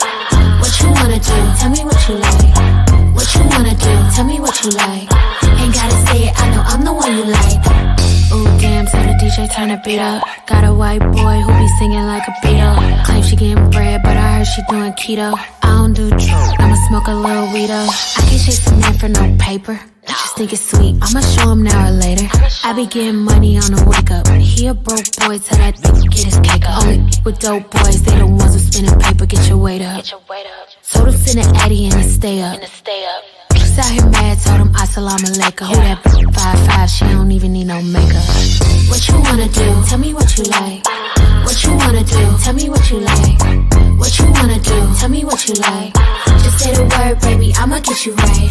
What you wanna do? Tell me what you like. What you wanna do? Tell me what you like. Ain't gotta say it, I know I'm the one you like. Ooh, damn, so the DJ turn the beat up. Got a white boy who be singing like a Beatle. Claim she getting bread, but I heard she doing keto. I don't do drugs, I'ma smoke a little weedo. I can't chase a man for no paper. I just think it's sweet, I'ma show him now or later. I be getting money on the wake up. He a broke boy, tell that bitch get his cake up. Only with dope boys, they the ones who spinning paper, get your weight up. Told him send an Addy and to stay up. She's out here mad, told him assalamu alaikum. Who that 5'5", she don't even need no makeup. What you wanna do? Tell me what you like. What you wanna do? Tell me what you like. What you wanna do? Tell me what you like. Just say the word, baby, I'ma get you right.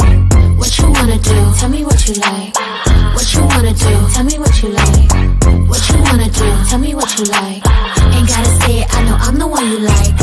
What you wanna do? Tell me what you like. What you wanna do? Tell me what you like. What you wanna do? Tell me what you like. Ain't gotta say it, I know I'm the one you like.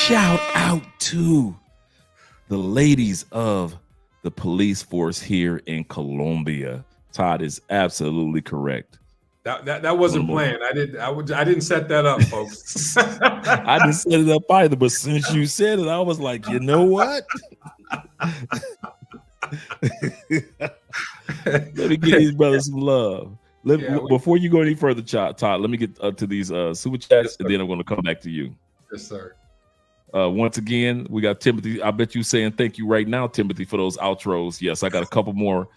Shout out to the ladies of the police force here in Colombia. Todd is absolutely correct. That wasn't planned. I didn't set that up, folks. I didn't set it up either, but since you said it, I was like, you know what? Let me give these brothers some love. Before you go any further, Todd, let me get to these super chats, and then I'm going to come back to you. Yes, sir. Once again, we got Timothy. I bet you saying thank you right now, Timothy, for those outros. Yes, I got a couple more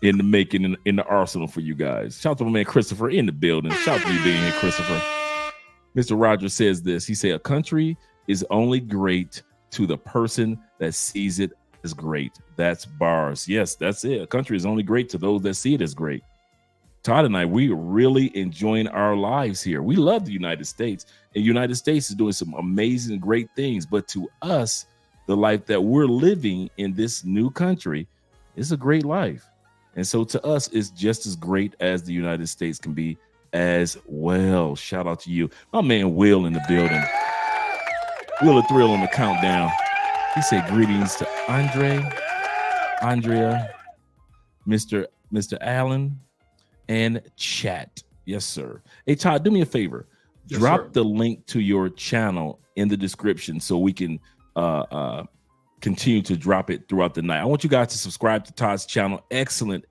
in the making, in the arsenal for you guys. Shout out to my man Christopher in the building. Shout out to you being here, Christopher. Mr. Rogers says this. He said, a country is only great to the person that sees it as great. That's bars. Yes, that's it. A country is only great to those that see it as great. Todd and I, we are really enjoying our lives here. We love the United States, and the United States is doing some amazing, great things. But to us, the life that we're living in this new country is a great life. And so to us, it's just as great as the United States can be as well. Shout out to you. My man Will in the building. Will of Thrill on the countdown. He said greetings to Andrea, Mr. Allen, and chat. Yes, sir. Hey, Todd, do me a favor. Yes, Drop sir. the link to your channel in the description so we can continue to drop it throughout the night. I want you guys to subscribe to Todd's channel. Excellent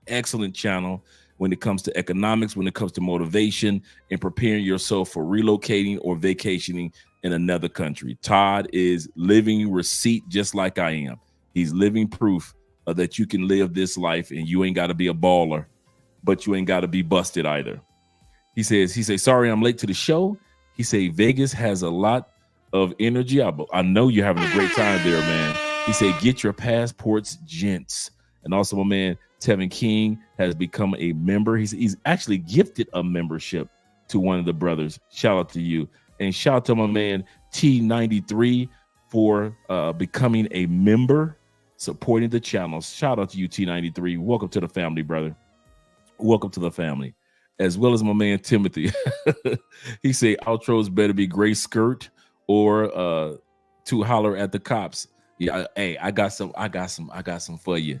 channel when it comes to economics, when it comes to motivation and preparing yourself for relocating or vacationing in another country. Todd is living receipt just like I am. He's living proof that you can live this life and you ain't got to be a baller, but you ain't got to be busted either. He says, sorry, I'm late to the show. He say Vegas has a lot of energy. I know you're having a great time there, man. He said, get your passports, gents. And also my man, Tevin King has become a member. He's actually gifted a membership to one of the brothers. Shout out to you. And shout out to my man T93 for becoming a member, supporting the channel. Shout out to you, T93. Welcome to the family, brother. Welcome to the family. As well as my man Timothy. He say outros better be gray skirt or to holler at the cops. Yeah, hey, I got some for you.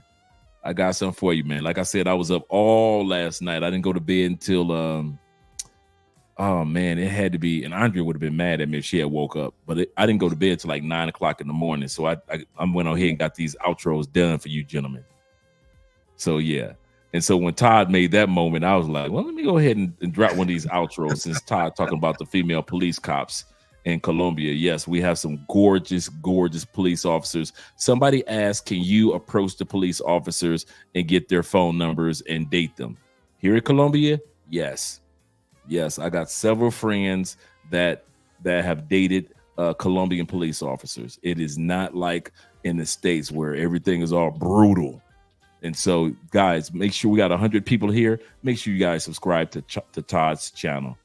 I got something for you, man. Like I said, I was up all last night. I didn't go to bed until oh man, it had to be, and Andrea would have been mad at me if she had woke up, but I didn't go to bed till like 9 o'clock in the morning. So I went on ahead and got these outros done for you gentlemen. So yeah. And so when Todd made that moment, I was like, well, let me go ahead and drop one of these outros since Todd talking about the female police cops in Colombia. Yes, we have some gorgeous, gorgeous police officers. Somebody asked, can you approach the police officers and get their phone numbers and date them? Here in Colombia, yes. Yes, I got several friends that have dated Colombian police officers. It is not like in the States where everything is all brutal. And so, guys, make sure we got 100 people here. Make sure you guys subscribe to Todd's channel.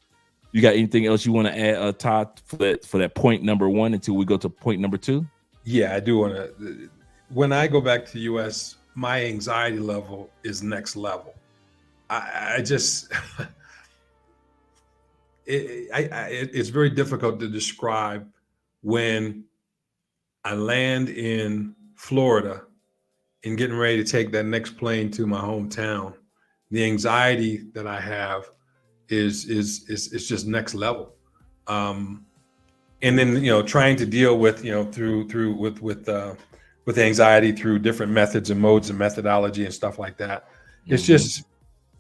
You got anything else you want to add, Todd, for that point number one until we go to point number two? Yeah, I do want to. When I go back to the U.S., my anxiety level is next level. I just, it's very difficult to describe when I land in Florida and getting ready to take that next plane to my hometown. The anxiety that I have is just next level. And then, trying to deal with, with anxiety through different methods and modes and methodology and stuff like that. It's just,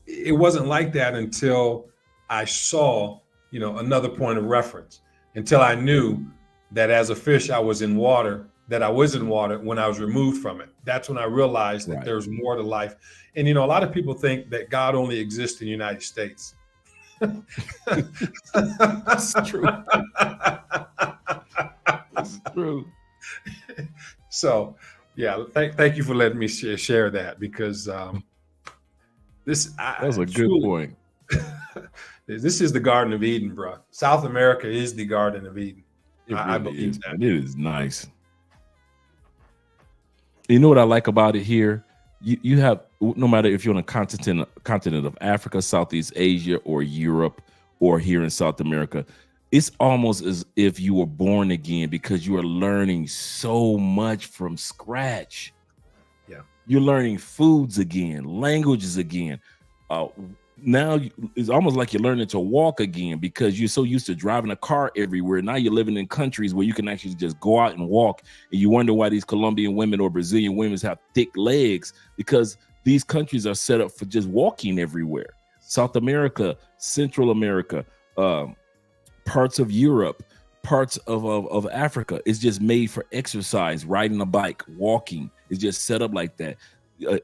it wasn't like that until I saw, another point of reference, until I knew that as a fish, I was in water, that I was in water when I was removed from it. That's when I realized that there's more to life. And, a lot of people think that God only exists in the United States. That's true. That's true. So, yeah, thank you for letting me share that, because that's a good point. This is the Garden of Eden, bro. South America is the Garden of Eden. I believe that. It is nice. You know what I like about it here? You have, no matter if you're on a continent of Africa, Southeast Asia, or Europe, or here in South America, it's almost as if you were born again, because you are learning so much from scratch. Yeah. You're learning foods again, languages again. Now it's almost like you're learning to walk again, because you're so used to driving a car everywhere. Now you're living in countries where you can actually just go out and walk, and you wonder why these Colombian women or Brazilian women have thick legs, because these countries are set up for just walking everywhere. South America, Central America, parts of Europe, parts of Africa is just made for exercise, riding a bike, walking. It's just set up like that.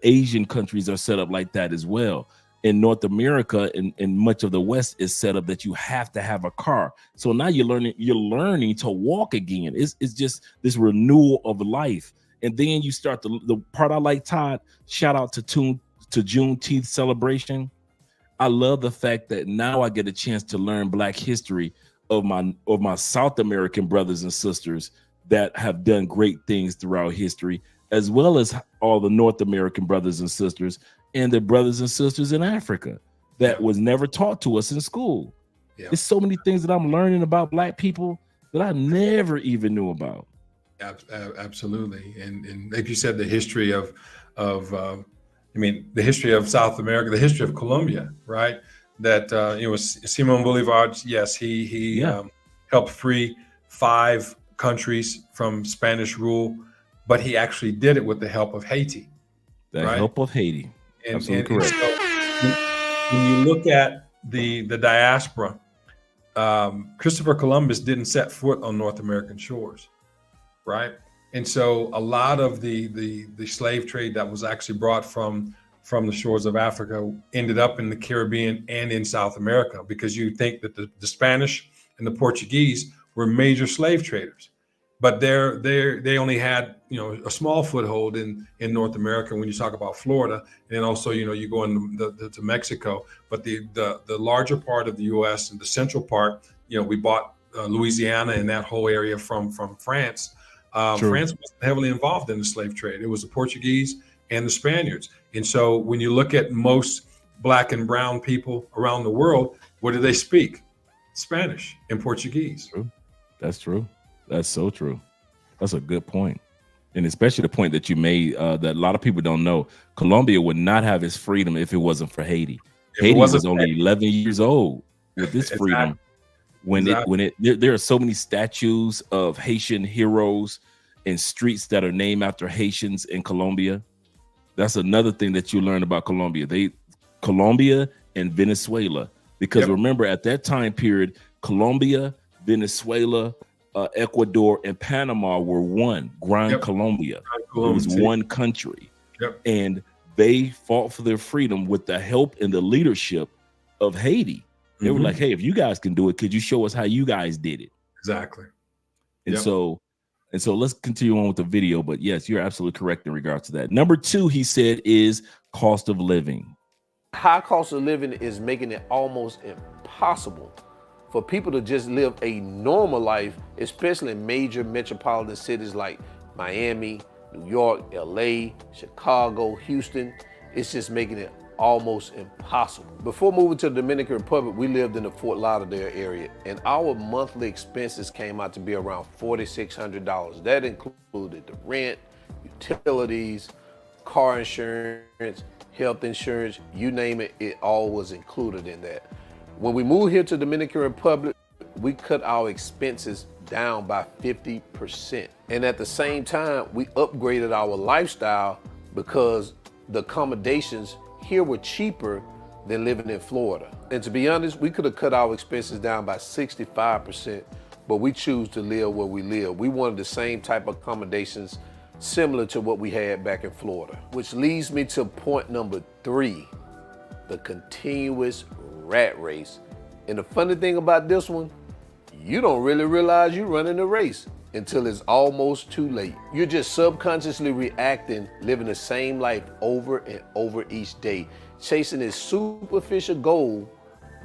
Asian countries are set up like that as well. In North America and much of the West is set up that you have to have a car. So now you're learning to walk again. It's just this renewal of life. And then you start the part I like, Todd, shout out to Juneteenth celebration. I love the fact that now I get a chance to learn Black history of my South American brothers and sisters that have done great things throughout history, as well as all the North American brothers and sisters and their brothers and sisters in Africa that was never taught to us in school. Yeah. There's so many things that I'm learning about Black people that I never even knew about. Absolutely. And like you said, the history of the history of South America, the history of Colombia, right? That, Simon Bolivar, yes, he helped free 5 countries from Spanish rule, but he actually did it with the help of Haiti. The help of Haiti. And correct. So when you look at the diaspora, Christopher Columbus didn't set foot on North American shores, right? And so a lot of the slave trade that was actually brought from the shores of Africa ended up in the Caribbean and in South America, because you think that the Spanish and the Portuguese were major slave traders. but they only had, you know, a small foothold in North America when you talk about Florida, and then also, you know, you go to Mexico, but the larger part of the U.S. and the central part, you know, we bought Louisiana and that whole area from France. France was heavily involved in the slave trade. It was the Portuguese and the Spaniards, and so when you look at most Black and brown people around the world, what do they speak? Spanish and Portuguese. True. That's true. That's so true. That's a good point. And especially the point that you made that a lot of people don't know. Colombia would not have its freedom if it wasn't for Haiti. Haiti was only 11 years old with its freedom. There are so many statues of Haitian heroes and streets that are named after Haitians in Colombia. That's another thing that you learn about Colombia. Colombia and Venezuela, because remember at that time period, Colombia, Venezuela, Ecuador, and Panama were one Gran Colombia. It was one country, and they fought for their freedom with the help and the leadership of Haiti. They were like, "Hey, if you guys can do it, could you show us how you guys did it?" Exactly. And so let's continue on with the video. But yes, you're absolutely correct in regards to that. Number 2, he said, is cost of living. High cost of living is making it almost impossible for people to just live a normal life, especially in major metropolitan cities like Miami, New York, LA, Chicago, Houston. It's just making it almost impossible. Before moving to the Dominican Republic, we lived in the Fort Lauderdale area, and our monthly expenses came out to be around $4,600. That included the rent, utilities, car insurance, health insurance, you name it, it all was included in that. When we moved here to Dominican Republic, we cut our expenses down by 50%. And at the same time, we upgraded our lifestyle because the accommodations here were cheaper than living in Florida. And to be honest, we could have cut our expenses down by 65%, but we choose to live where we live. We wanted the same type of accommodations similar to what we had back in Florida. Which leads me to point number 3, the continuous rat race. And the funny thing about this one, you don't really realize you're running a race until it's almost too late. You're just subconsciously reacting, living the same life over and over each day, chasing this superficial goal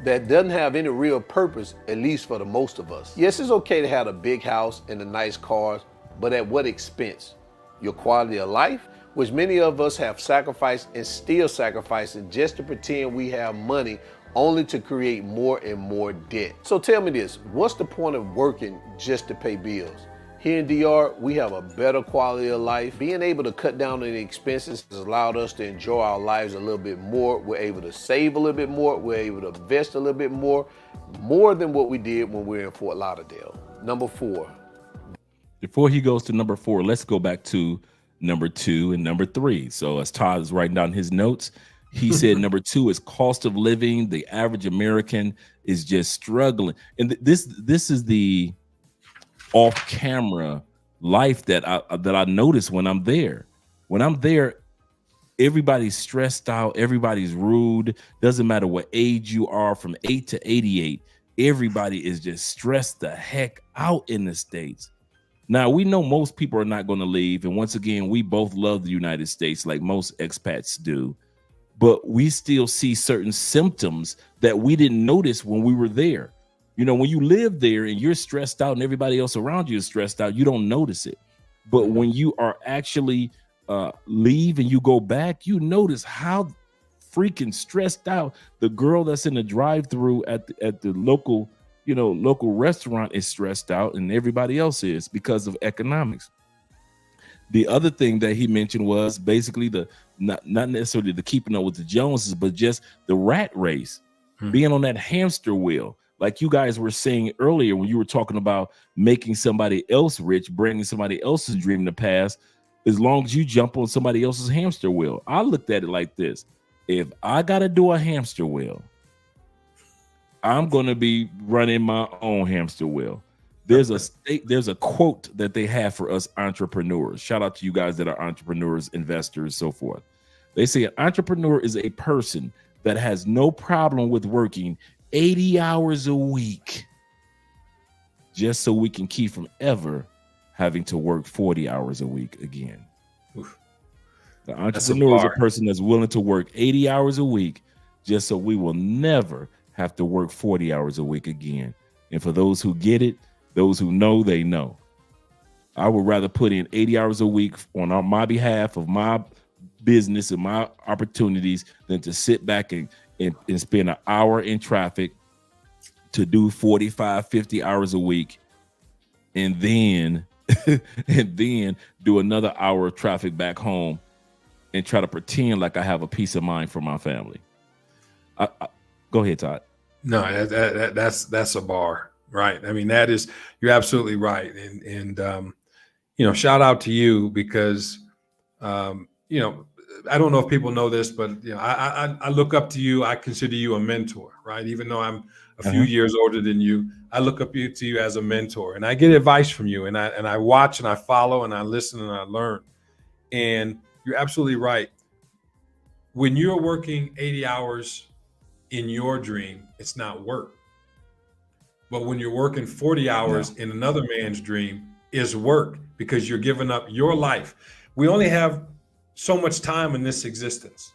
that doesn't have any real purpose, at least for the most of us. Yes, it's okay to have a big house and a nice cars, but at what expense? Your quality of life, which many of us have sacrificed and still sacrificing just to pretend we have money, only to create more and more debt. So tell me this, what's the point of working just to pay bills? Here in DR, we have a better quality of life. Being able to cut down on the expenses has allowed us to enjoy our lives a little bit more. We're able to save a little bit more. We're able to invest a little bit more than what we did when we were in Fort Lauderdale. Number 4. Before he goes to number 4, let's go back to number 2 and number 3. So as Todd is writing down his notes, he said number 2 is cost of living. The average American is just struggling. And this is the off-camera life that I notice when I'm there. When I'm there, everybody's stressed out. Everybody's rude. Doesn't matter what age you are, from 8 to 88. Everybody is just stressed the heck out in the States. Now, we know most people are not going to leave. And once again, we both love the United States like most expats do. But we still see certain symptoms that we didn't notice when we were there. You know, when you live there and you're stressed out and everybody else around you is stressed out, you don't notice it. But when you are actually leave and you go back, you notice how freaking stressed out the girl that's in the drive-through at the local restaurant is stressed out, and everybody else is because of economics. The other thing that he mentioned was basically not necessarily the keeping up with the Joneses, but just the rat race, being on that hamster wheel. Like you guys were saying earlier when you were talking about making somebody else rich, bringing somebody else's dream to pass, as long as you jump on somebody else's hamster wheel. I looked at it like this. If I got to do a hamster wheel, I'm going to be running my own hamster wheel. There's a quote that they have for us entrepreneurs. Shout out to you guys that are entrepreneurs, investors, so forth. They say an entrepreneur is a person that has no problem with working 80 hours a week just so we can keep from ever having to work 40 hours a week again. Oof. The entrepreneur is a person that's willing to work 80 hours a week just so we will never have to work 40 hours a week again. And for those who get it, those who know, they know. I would rather put in 80 hours a week on my behalf of my business and my opportunities than to sit back and spend an hour in traffic to do 45, 50 hours a week and then do another hour of traffic back home and try to pretend like I have a peace of mind for my family. Go ahead, Todd. No, that's a bar, right? I mean, you're absolutely right. And shout out to you because, I don't know if people know this, but I look up to you. I consider you a mentor, right? Even though I'm a few years older than you, I look up to you as a mentor, and I get advice from you, and I watch and I follow and I listen and I learn. And you're absolutely right. When you're working 80 hours in your dream, it's not work. But when you're working 40 hours in another man's dream, is work because you're giving up your life. We only have so much time in this existence.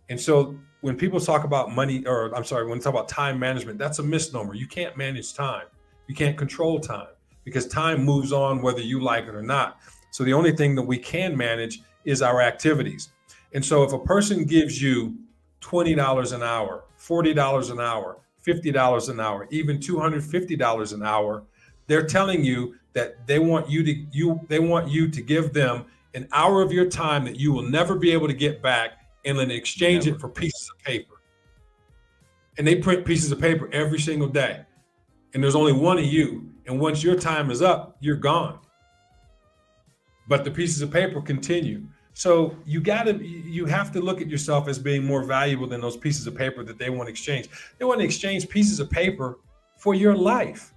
And so when people talk about when they talk about time management, that's a misnomer. You can't manage time. You can't control time because time moves on whether you like it or not. So the only thing that we can manage is our activities. And so if a person gives you $20 an hour, $40 an hour, $50 an hour, even $250 an hour, they're telling you that they want you to give them an hour of your time that you will never be able to get back and then exchange it for pieces of paper. And they print pieces of paper every single day. And there's only one of you. And once your time is up, you're gone. But the pieces of paper continue. So you have to look at yourself as being more valuable than those pieces of paper that they want to exchange. They want to exchange pieces of paper for your life.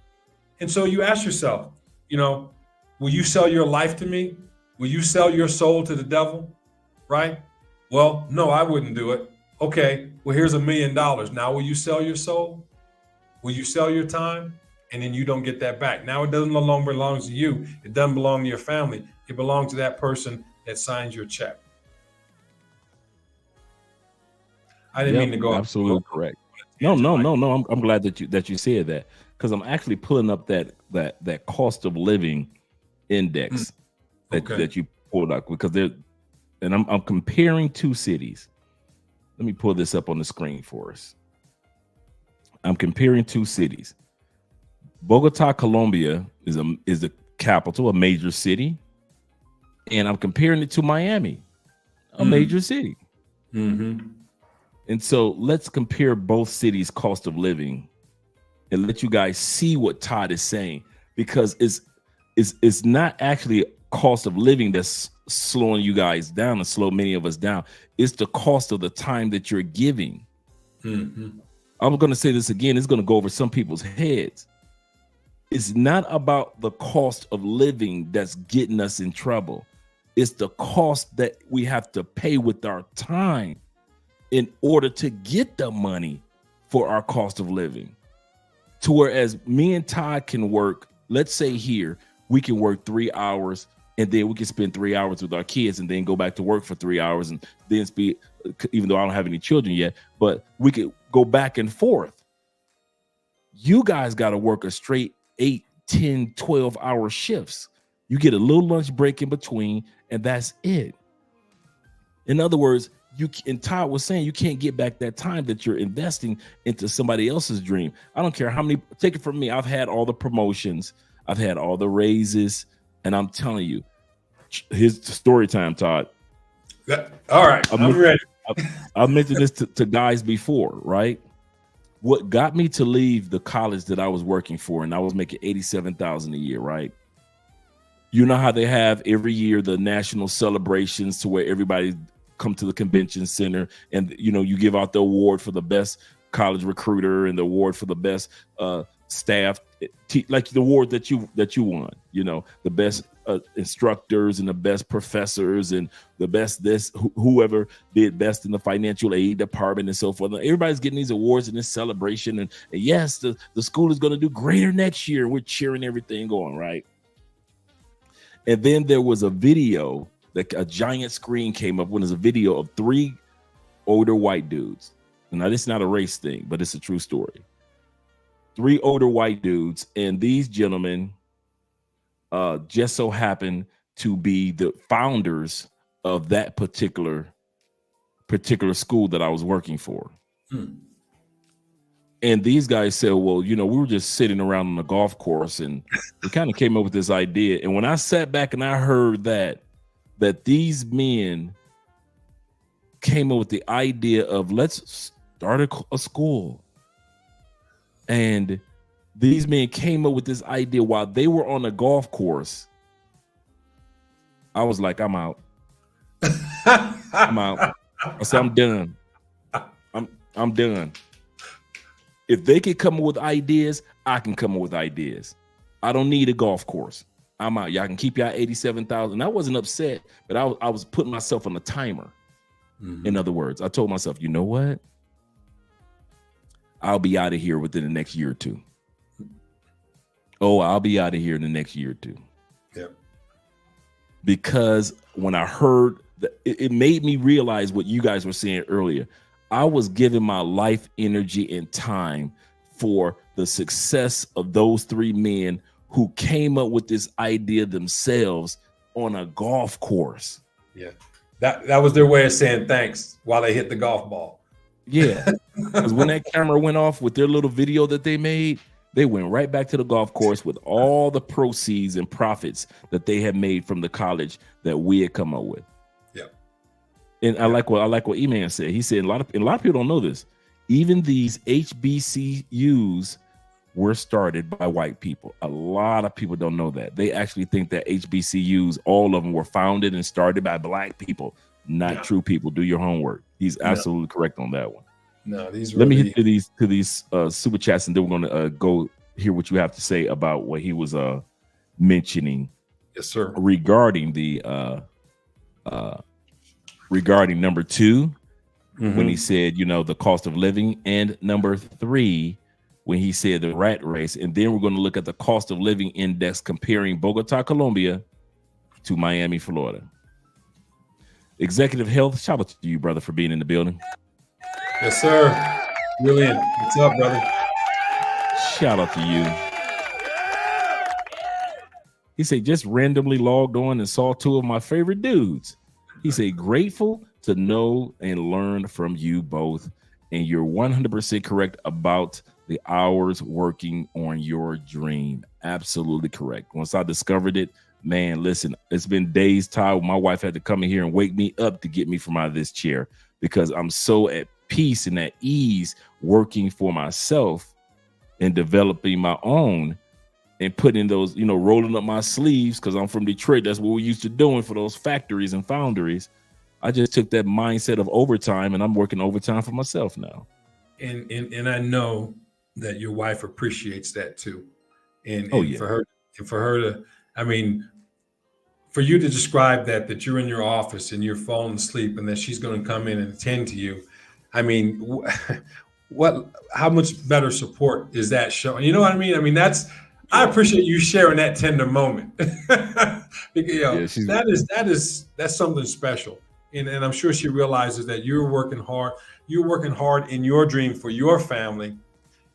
And so you ask yourself, will you sell your life to me? Will you sell your soul to the devil? Right? Well, no, I wouldn't do it. Okay, well, here's $1 million. Now, will you sell your soul? Will you sell your time? And then you don't get that back. Now it doesn't no longer belong to you. It doesn't belong to your family. It belongs to that person that signs your check. I didn't mean to go. Absolutely correct. No. I'm glad that you said that because I'm actually pulling up that cost of living index that you pulled up because I'm comparing two cities. Let me pull this up on the screen for us. I'm comparing two cities. Bogota, Colombia is the capital, a major city, and I'm comparing it to Miami, a major city. Mm-hmm. And so let's compare both cities' cost of living and let you guys see what Todd is saying, because it's not actually cost of living that's slowing you guys down and slow many of us down. It's the cost of the time that you're giving. Mm-hmm. I'm going to say this again. It's going to go over some people's heads. It's not about the cost of living that's getting us in trouble. It's the cost that we have to pay with our time in order to get the money for our cost of living. To whereas me and Todd can work, let's say here, we can work 3 hours and then we can spend 3 hours with our kids and then go back to work for 3 hours and then speak, even though I don't have any children yet, but we could go back and forth. You guys got to work a straight 8, 10, 12-hour shifts. You get a little lunch break in between, and that's it. In other words, and Todd was saying you can't get back that time that you're investing into somebody else's dream. I don't care how many, take it from me. I've had all the promotions. I've had all the raises, and I'm telling you, here's story time, Todd. All right, I'm ready. I've mentioned this to guys before, right? What got me to leave the college that I was working for, and I was making $87,000 a year, right? You know how they have every year the national celebrations to where everybody come to the convention center, and you give out the award for the best college recruiter and the award for the best staff, like the award that you won. The best instructors and the best professors and the best whoever did best in the financial aid department and so forth. Everybody's getting these awards in this celebration, and yes, the school is going to do greater next year. We're cheering everything going, right? And then there was a video that a giant screen came up when there's a video of 3 older white dudes. Now, this is not a race thing, but it's a true story. 3 older white dudes, and these gentlemen just so happened to be the founders of that particular school that I was working for. And these guys said, well, you know, we were just sitting around on the golf course and we kind of came up with this idea. And when I sat back and I heard that these men came up with the idea of let's start a school. And these men came up with this idea while they were on a golf course. I was like, I'm out. I'm out. I said, I'm done. I'm done. If they can come up with ideas, I can come up with ideas. I don't need a golf course. I'm out. Y'all can keep y'all 87,000. I wasn't upset, but I was putting myself on a timer. In other words, I told myself, you know what? I'll be out of here within the next year or two. Oh, I'll be out of here in the next year or two. Yep. Because when I heard that, it made me realize what you guys were saying earlier. I was giving my life, energy, and time for the success of those 3 men who came up with this idea themselves on a golf course. Yeah. That was their way of saying thanks while they hit the golf ball. Yeah. Because when that camera went off with their little video that they made, they went right back to the golf course with all the proceeds and profits that they had made from the college that we had come up with. And I like what E-Man said. He said a lot of people don't know this. Even these HBCUs were started by white people. A lot of people don't know that. They actually think that HBCUs, all of them, were founded and started by black people. Not true, people. Do your homework. He's absolutely correct on that one. No, these. Let me hit to these super chats, and then we're going to go hear what you have to say about what he was mentioning. Yes, sir. Regarding the regarding number 2, when he said, you know, the cost of living, and number 3, when he said the rat race. And then we're going to look at the cost of living index comparing Bogota, Colombia to Miami, Florida. Executive Health, shout out to you, brother, for being in the building. Yes, sir. William, what's up, brother? Shout out to you. He said, just randomly logged on and saw 2 of my favorite dudes. He said, grateful to know and learn from you both. And you're 100% correct about the hours working on your dream. Absolutely correct. Once I discovered it, man, listen, it's been days, Ty. My wife had to come in here and wake me up to get me from out of this chair because I'm so at peace and at ease working for myself and developing my own and putting those, you know, rolling up my sleeves because I'm from Detroit. That's what we're used to doing for those factories and foundries. I just took that mindset of overtime and I'm working overtime for myself now. And I know that your wife appreciates that too. And yeah. for her to, I mean, for you to describe that you're in your office and you're falling asleep and that she's going to come in and attend to you. I mean, how much better support is that showing? You know what I mean? I mean, I appreciate you sharing that tender moment. Because, you know, that's something special. And I'm sure she realizes that you're working hard. You're working hard in your dream for your family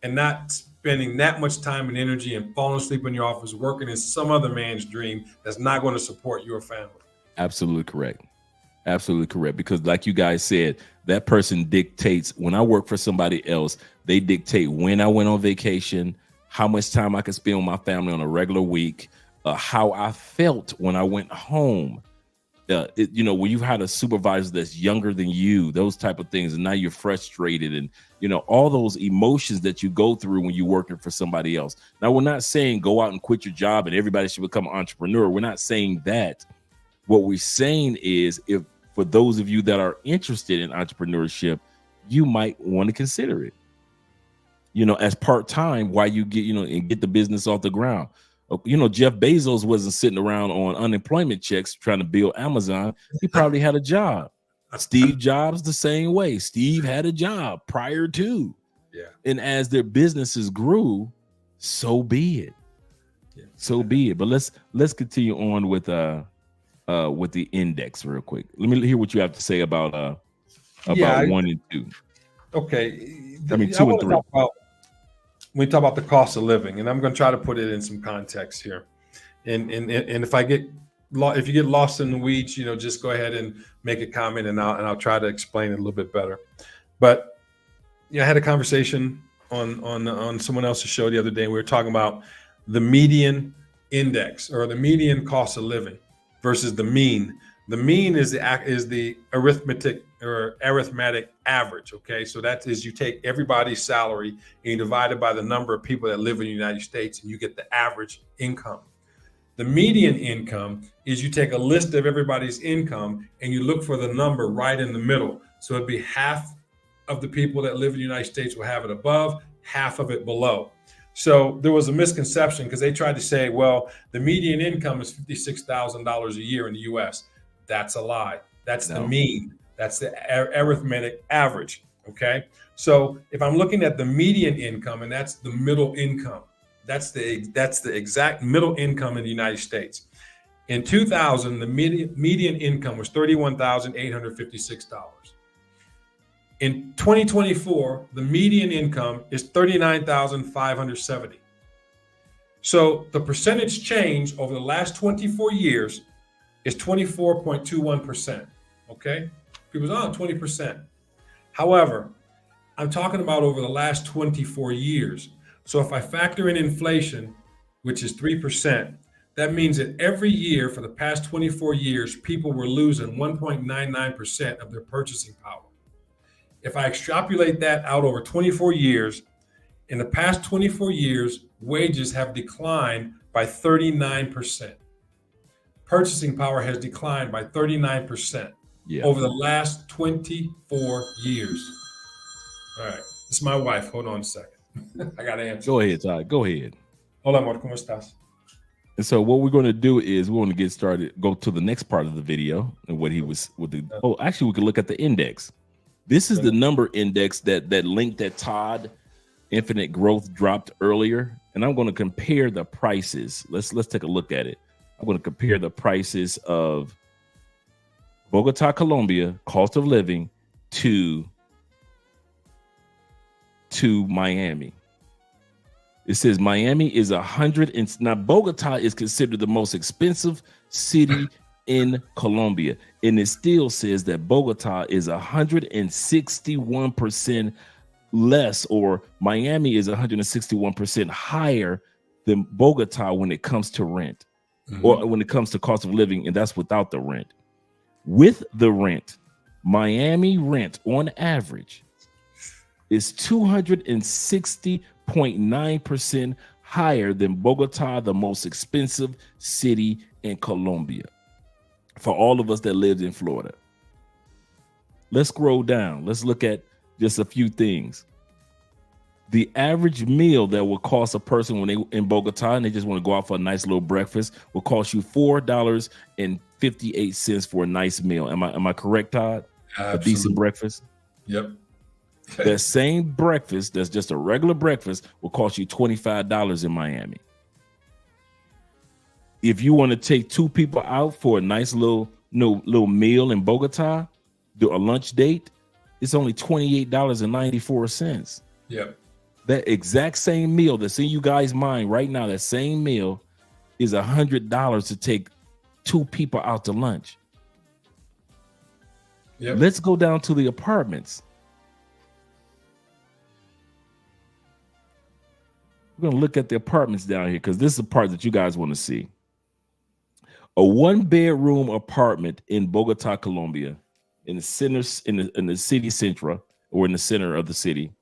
and not spending that much time and energy and falling asleep in your office working in some other man's dream that's not going to support your family. Absolutely correct. Absolutely correct. Because like you guys said, that person dictates. When I work for somebody else, they dictate when I went on vacation, how much time I could spend with my family on a regular week, how I felt when I went home. You know, when you've had a supervisor that's younger than you, those type of things, and now you're frustrated, and you know all those emotions that you go through when you're working for somebody else. Now, we're not saying go out and quit your job and everybody should become an entrepreneur. We're not saying that. What we're saying is, if for those of you that are interested in entrepreneurship, you might want to consider it. You know, as part-time while you get, you know, and get the business off the ground. You know, Jeff Bezos wasn't sitting around on unemployment checks trying to build Amazon. He probably had a job. Steve Jobs the same way. Steve had a job prior to. Yeah. And as their businesses grew, so be it. Yeah. So be it. But let's continue on with the index real quick. Let me hear what you have to say about 1 and 2. Okay. I mean 2 and 3. We talk about the cost of living, and I'm going to try to put it in some context here. And if you get lost in the weeds, just go ahead and make a comment, and I'll try to explain it a little bit better. But I had a conversation on someone else's show the other day. We were talking about the median index, or the median cost of living, versus the mean. The mean is the arithmetic average. Okay, so that is, you take everybody's salary and you divide it by the number of people that live in the United States, and you get the average income. The median income is you take a list of everybody's income and you look for the number right in the middle. So it'd be half of the people that live in the United States will have it above, half of it below. So there was a misconception because they tried to say, well, the median income is $56,000 a year in the US. That's a lie. That's the mean. That's the arithmetic average. Okay. So if I'm looking at the median income, and that's the middle income, that's the exact middle income in the United States. In 2000, the median income was $31,856. In 2024, the median income is $39,570. So the percentage change over the last 24 years is 24.21%. Okay? People say, 20%. However, I'm talking about over the last 24 years. So if I factor in inflation, which is 3%, that means that every year for the past 24 years, people were losing 1.99% of their purchasing power. If I extrapolate that out over 24 years, in the past 24 years, wages have declined by 39%. Purchasing power has declined by 39% over the last 24 years. All right, this is my wife. Hold on a second. I got to answer. Go ahead, Todd. Go ahead. Hola, amor. ¿Cómo estás? And so what we're going to do is we're going to get started, go to the next part of the video, and what he was with the, actually we can look at the index. This is the number index that link that Todd Infinite Growth dropped earlier. And I'm going to compare the prices. Let's take a look at it. I'm going to compare the prices of Bogota, Colombia, cost of living to Miami. It says Miami is 100, and now Bogota is considered the most expensive city in Colombia, and it still says that Bogota is 161% less, or Miami is 161% higher than Bogota when it comes to rent, or when it comes to cost of living, and that's without the rent. With the rent, Miami rent on average is 260.9% higher than Bogota, the most expensive city in Colombia, for all of us that lived in Florida. Let's scroll down. Let's look at just a few things. The average meal that will cost a person when they in Bogota and they just want to go out for a nice little breakfast will cost you $4.58 for a nice meal. Am I correct, Todd? Absolutely. A decent breakfast? Yep. That same breakfast, that's just a regular breakfast, will cost you $25 in Miami. If you want to take two people out for a nice little meal in Bogota, do a lunch date, it's only $28.94. Yep. That exact same meal that's in you guys' mind right now, that same meal is $100 to take two people out to lunch. Yep. Let's go down to the apartments. We're going to look at the apartments down here because this is the part that you guys want to see. A one-bedroom apartment in Bogota, Colombia, in the center, in the city centra, or in the center of the city,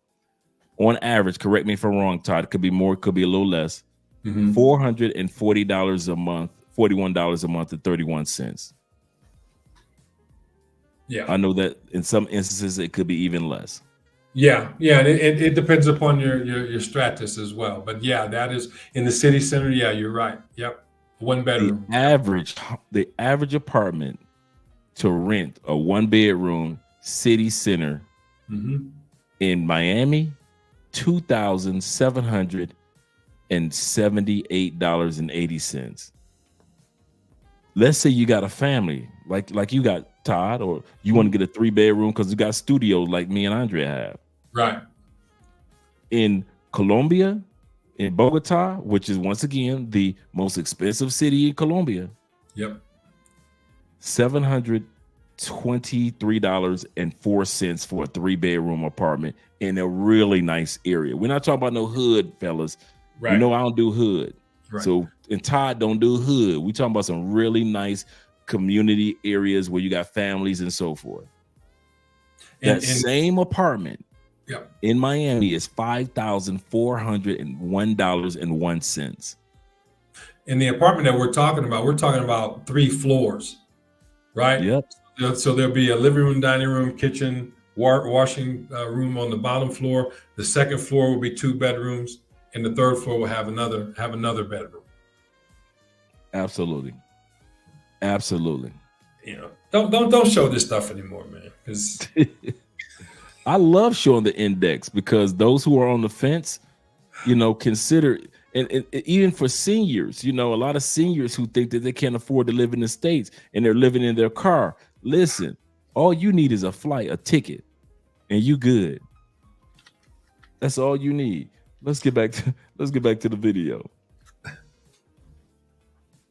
on average, correct me if I'm wrong, Todd, it could be more, it could be a little less, $440 a month, $41 a month and 31 cents. Yeah. I know that in some instances it could be even less. Yeah. It depends upon your stratus as well. But yeah, that is in the city center. Yeah, you're right. Yep. One bedroom. The average apartment to rent, a one bedroom city center in Miami, $2,780. $178.80. Let's say you got a family like you got, Todd, or you want to get a 3-bedroom because you got studios like me and Andrea have. Right. In Colombia, in Bogota, which is once again the most expensive city in Colombia. Yep. $723.04 for a 3-bedroom apartment in a really nice area. We're not talking about no hood, fellas. Right. You know I don't do hood. Right. So, and Todd don't do hood. We talking about some really nice community areas where you got families and so forth. That same apartment in Miami is $5,401.01. In the apartment that we're talking about 3 floors, right? Yep. So there'll be a living room, dining room, kitchen, washing room on the bottom floor. The second floor will be 2 bedrooms, and the third floor will have another bedroom. Absolutely. You know, don't show this stuff anymore, man. Because I love showing the index because those who are on the fence, you know, consider, and even for seniors, you know, a lot of seniors who think that they can't afford to live in the States and they're living in their car. Listen, all you need is a flight, a ticket, and you good. That's all you need. Let's get back to the video.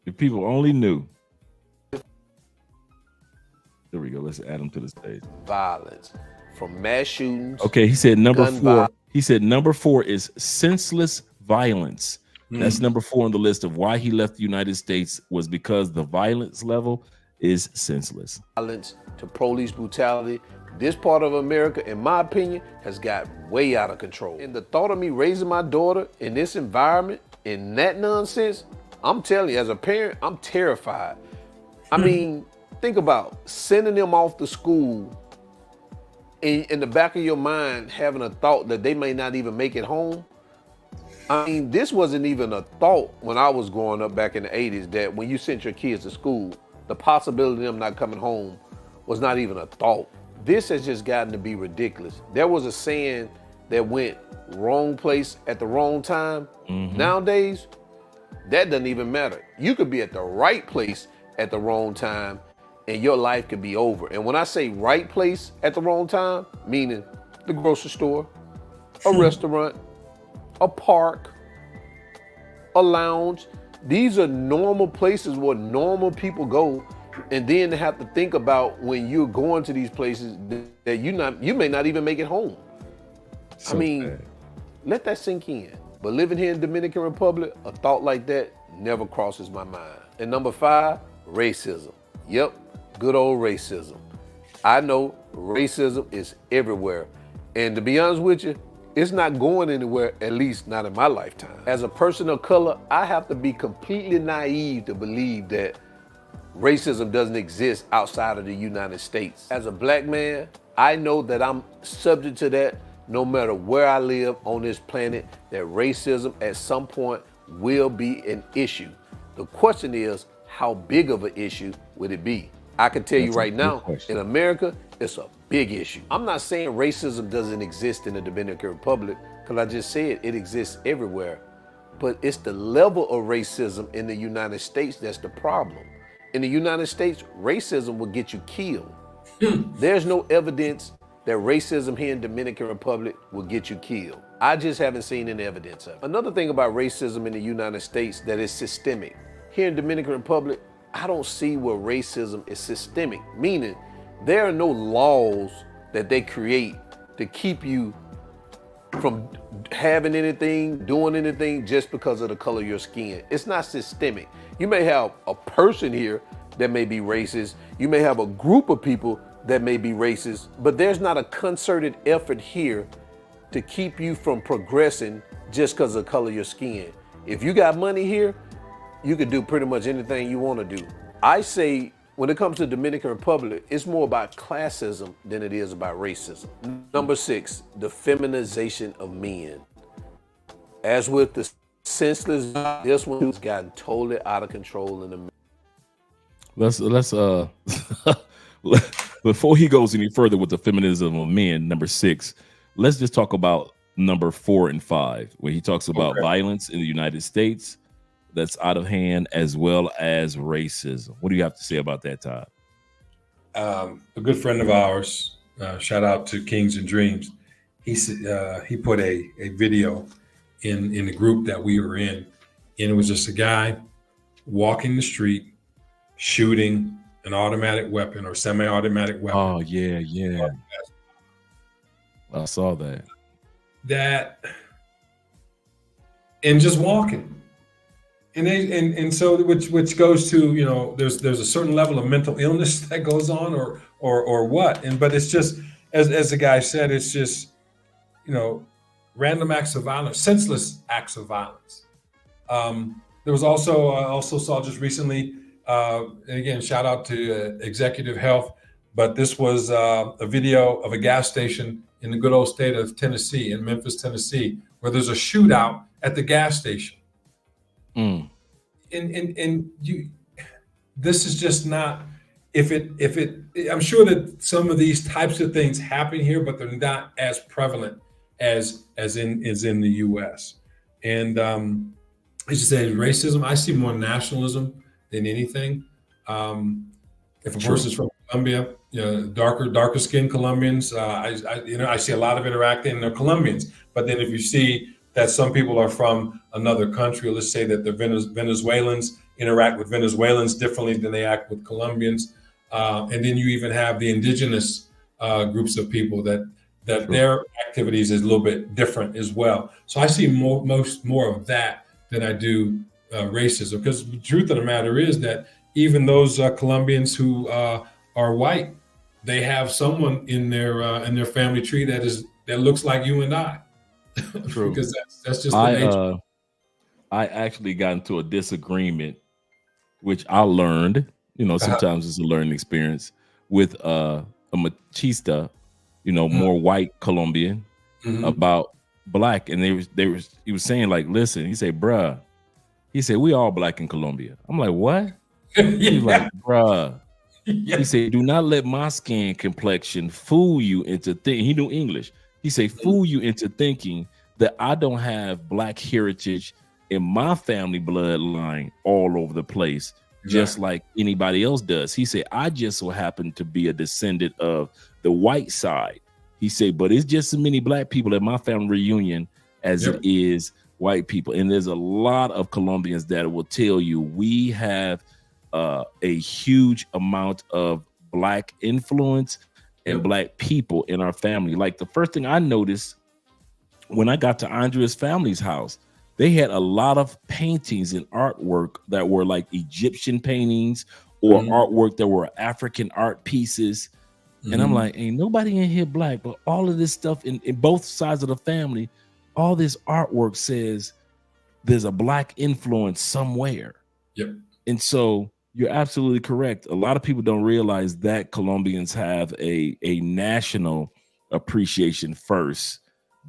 If people only knew. There we go. Let's add them to the stage. Violence, from mass shootings. Okay, he said number 4. violence. He said number 4 is senseless violence. That's number 4 on the list of why he left the United States, was because the violence level is senseless. Violence to police brutality. This part of America, in my opinion, has got way out of control. And the thought of me raising my daughter in this environment, in that nonsense, I'm telling you, as a parent, I'm terrified. I mean, think about sending them off to school, in the back of your mind, having a thought that they may not even make it home. I mean, this wasn't even a thought when I was growing up back in the 80s, that when you sent your kids to school, the possibility of them not coming home was not even a thought. This has just gotten to be ridiculous. There was a saying that went wrong place at the wrong time. Nowadays, that doesn't even matter. You could be at the right place at the wrong time and your life could be over. And when I say right place at the wrong time, meaning the grocery store, a restaurant, a park, a lounge. These are normal places where normal people go. And then to have to think about when you're going to these places that you may not even make it home. So I mean, bad. Let that sink in. But living here in Dominican Republic, a thought like that never crosses my mind. And number 5, racism. Yep, good old racism. I know racism is everywhere. And to be honest with you, it's not going anywhere, at least not in my lifetime. As a person of color, I have to be completely naive to believe that racism doesn't exist outside of the United States. As a black man, I know that I'm subject to that no matter where I live on this planet, that racism at some point will be an issue. The question is, how big of an issue would it be? I can tell you right now, in America, it's a big issue. I'm not saying racism doesn't exist in the Dominican Republic, because I just said it exists everywhere. But it's the level of racism in the United States that's the problem. In the United States, racism will get you killed. There's no evidence that racism here in Dominican Republic will get you killed. I just haven't seen any evidence of it. Another thing about racism in the United States that is systemic. Here in Dominican Republic, I don't see where racism is systemic, meaning there are no laws that they create to keep you from having anything, doing anything just because of the color of your skin. It's not systemic. You may have a person here that may be racist. You may have a group of people that may be racist, but there's not a concerted effort here to keep you from progressing just because of the color of your skin. If you got money here, you can do pretty much anything you want to do. I say when it comes to Dominican Republic, it's more about classism than it is about racism. Number 6, the feminization of men. As with the senseless, this one has gotten totally out of control in the. Let's before he goes any further with the feminism of men, number 6, let's just talk about number 4 and 5, where he talks about Okay. violence in the United States that's out of hand, as well as racism. What do you have to say about that, Todd? A good friend of ours, shout out to Kings and Dreams. He put a video in the group that we were in, and it was just a guy walking the street, shooting an automatic weapon or semi-automatic weapon. Oh yeah. I saw that. And just walking. And so which goes to, you know, there's a certain level of mental illness that goes on or what. But it's just as the guy said, it's just, you know, random acts of violence, senseless acts of violence. There was also I also saw just recently, and again, shout out to Executive Health, but this was a video of a gas station in the good old state of Tennessee, in Memphis, Tennessee, where there's a shootout at the gas station. And you, this is just not. If it, I'm sure that some of these types of things happen here, but they're not as prevalent as in the U.S. And as you say, racism. I see more nationalism than anything. If a person's from Colombia, you know, darker skinned Colombians, I see a lot of interacting, and they're Colombians. But then if you see that some people are from another country, or let's say that the Venezuelans interact with Venezuelans differently than they act with Colombians. And then you even have the indigenous groups of people that their activities is a little bit different as well. So I see more of that than I do racism, because the truth of the matter is that even those Colombians who are white, they have someone in their family tree that looks like you and I. True. Because that's just the nature. I actually got into a disagreement, which I learned, you know, sometimes it's a learning experience, with a machista, you know, more white Colombian about black. And he was saying, like, listen, he said, bruh, he said, we all black in Colombia. I'm like, what? He's like, bruh. He said, do not let my skin complexion fool you into thinking. He knew English. He said, fool you into thinking that I don't have black heritage in my family bloodline all over the place, just like anybody else does. He said, I just so happen to be a descendant of the white side. He said, but it's just as many black people at my family reunion as it is white people. And there's a lot of Colombians that will tell you we have a huge amount of black influence and black people in our family. Like the first thing I noticed when I got to Andrea's family's house, they had a lot of paintings and artwork that were like Egyptian paintings or artwork that were African art pieces. And I'm like, ain't nobody in here black, but all of this stuff in both sides of the family, all this artwork says there's a black influence somewhere. And so you're absolutely correct. A lot of people don't realize that Colombians have a national appreciation first,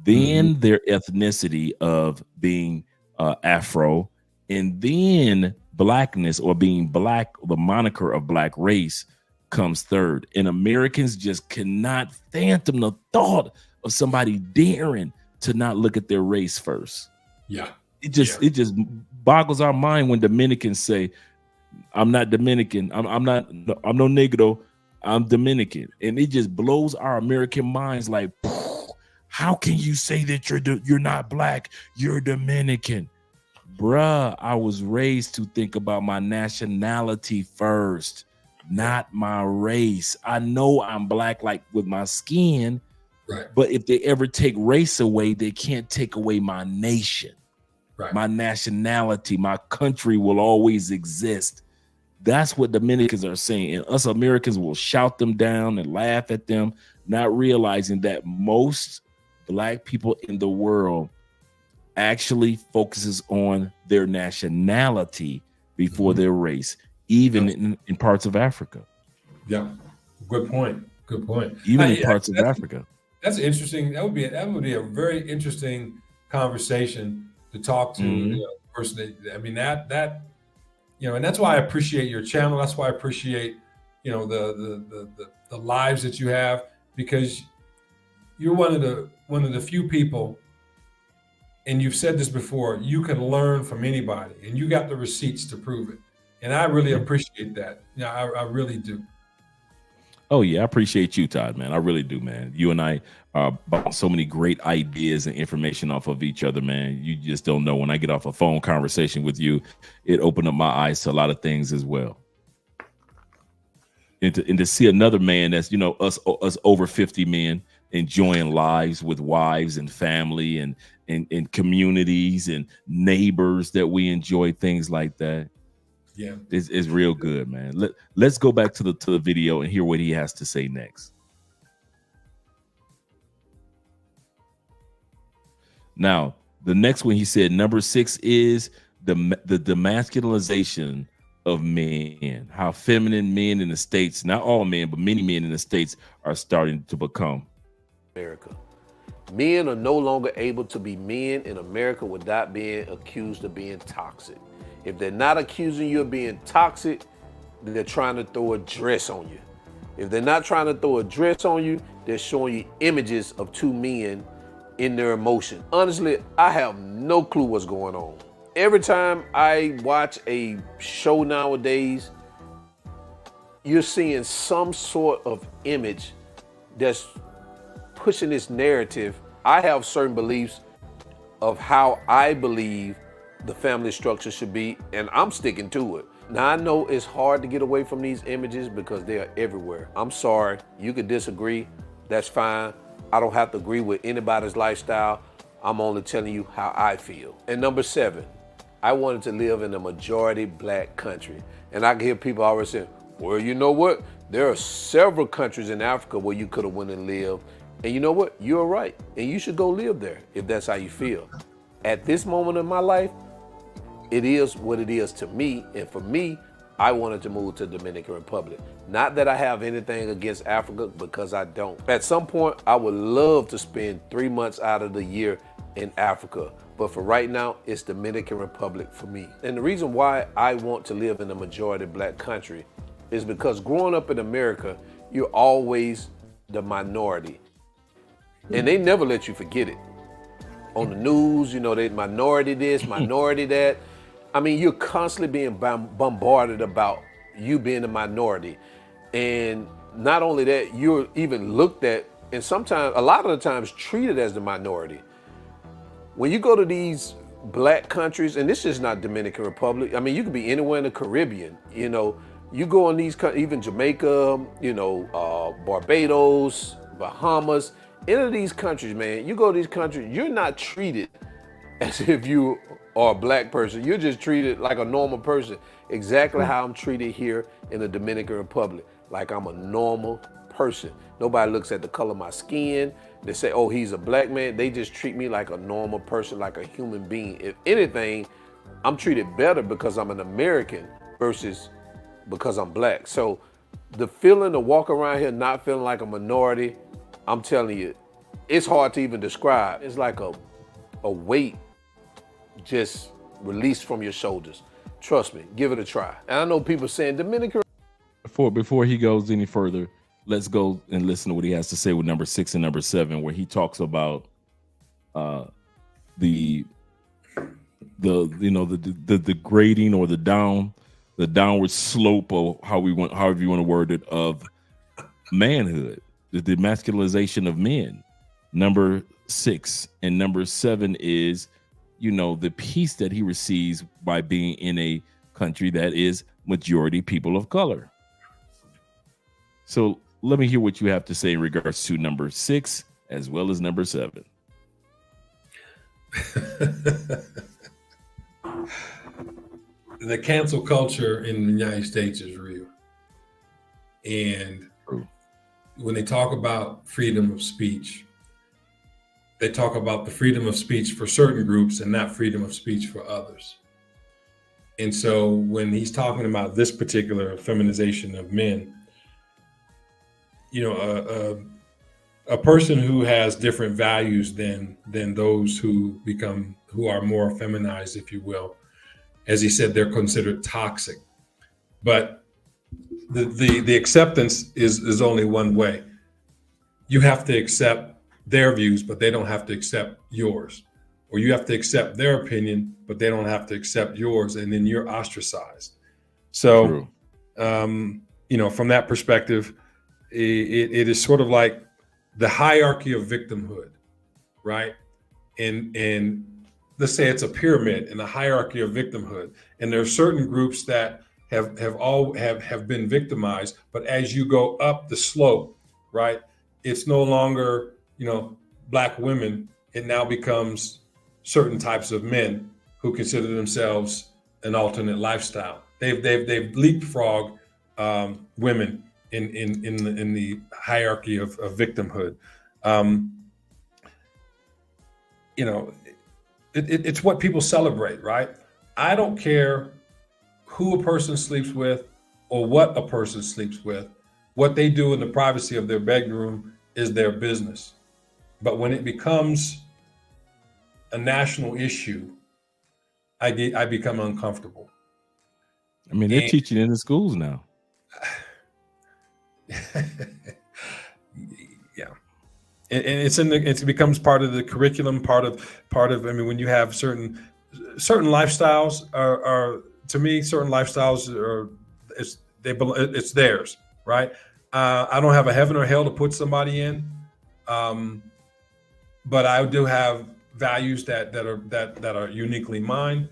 then their ethnicity of being Afro, and then blackness or being black, the moniker of black race comes third. And Americans just cannot fathom the thought of somebody daring to not look at their race first. It just boggles our mind when Dominicans say, I'm not Dominican. I'm no Negro. I'm Dominican. And it just blows our American minds like, how can you say that you're not black? You're Dominican. Bruh, I was raised to think about my nationality first, not my race. I know I'm black, like with my skin, but if they ever take race away, they can't take away my nation, my nationality. My country will always exist. That's what Dominicans are saying. And us Americans will shout them down and laugh at them, not realizing that most black people in the world actually focuses on their nationality before their race, even in parts of Africa. Good point. Even in parts of Africa. That's interesting. That would be a very interesting conversation to talk to a person. I mean, that you know, and that's why I appreciate your channel. That's why I appreciate, you know, the lives that you have, because you're one of the few people and you've said this before, you can learn from anybody, and you got the receipts to prove it. And I really appreciate that. Yeah, I really do. Oh yeah, I appreciate you, Todd, man. I really do, man. You and I are about so many great ideas and information off of each other, man. You just don't know. When I get off a phone conversation with you, it opened up my eyes to a lot of things as well. And to see another man that's, you know, us over 50 men enjoying lives with wives and family and communities and neighbors that we enjoy, things like that. Yeah, it's real good, man. Let's go back to the video and hear what he has to say next. Now, the next one he said, number 6 is the demasculinization of men. How feminine men in the States, not all men, but many men in the States, are starting to become. America. Men are no longer able to be men in America without being accused of being toxic. If they're not accusing you of being toxic, they're trying to throw a dress on you. If they're not trying to throw a dress on you, they're showing you images of two men in their emotion. Honestly, I have no clue what's going on. Every time I watch a show nowadays, you're seeing some sort of image that's pushing this narrative. I have certain beliefs of how I believe the family structure should be, and I'm sticking to it. Now, I know it's hard to get away from these images because they are everywhere. I'm sorry, you could disagree, that's fine. I don't have to agree with anybody's lifestyle. I'm only telling you how I feel. And number 7, I wanted to live in a majority black country. And I can hear people always saying, well, you know what? There are several countries in Africa where you could have went and lived. And you know what? You're right. And you should go live there if that's how you feel. At this moment in my life, it is what it is to me. And for me, I wanted to move to Dominican Republic. Not that I have anything against Africa, because I don't. At some point, I would love to spend 3 months out of the year in Africa. But for right now, it's Dominican Republic for me. And the reason why I want to live in a majority black country is because growing up in America, you're always the minority. And they never let you forget it. On the news, you know, they minority this, minority that. I mean, you're constantly being bombarded about you being a minority. And not only that, you're even looked at, and sometimes, a lot of the times, treated as the minority. When you go to these black countries, and this is not Dominican Republic, I mean, you could be anywhere in the Caribbean, you know, you go in these, even Jamaica, you know, Barbados, Bahamas, any of these countries, man, you go to these countries, you're not treated as if you are a black person. You're just treated like a normal person, exactly how I'm treated here in the Dominican Republic, like I'm a normal person. Nobody looks at the color of my skin. They say, oh, he's a black man. They just treat me like a normal person, like a human being. If anything, I'm treated better because I'm an American versus because I'm black. So the feeling to walk around here not feeling like a minority, I'm telling you, it's hard to even describe. It's like a weight just released from your shoulders. Trust me, give it a try. And I know people saying Dominican. Before he goes any further, let's go and listen to what he has to say with number 6 and number 7, where he talks about the degrading or the downward slope, or however you want to word it, of manhood, the demasculization of men. Number 6 and number 7 is, you know, the peace that he receives by being in a country that is majority people of color. So let me hear what you have to say in regards to number 6 as well as number 7. The cancel culture in the United States is real. And when they talk about freedom of speech, they talk about the freedom of speech for certain groups and not freedom of speech for others. And so when he's talking about this particular feminization of men, you know, a person who has different values than those who are more feminized, if you will, as he said, they're considered toxic. But the acceptance is only one way. You have to accept their views, but they don't have to accept yours or you have to accept their opinion, but they don't have to accept yours, and then you're ostracized. So, from that perspective, it is sort of like the hierarchy of victimhood, right? And let's say it's a pyramid in the hierarchy of victimhood, and there are certain groups that have been victimized, but as you go up the slope, right, it's no longer Black women. It now becomes certain types of men who consider themselves an alternate lifestyle. They've leapfrogged women in the hierarchy of victimhood. It's what people celebrate, right? I don't care who a person sleeps with or what a person sleeps with. What they do in the privacy of their bedroom is their business. But when it becomes a national issue, I become uncomfortable. I mean, they're teaching in the schools now. Yeah, and it becomes part of the curriculum. Part of. I mean, when you have certain lifestyles are to me, certain lifestyles it's theirs, right? I don't have a heaven or hell to put somebody in, but I do have values that are uniquely mine.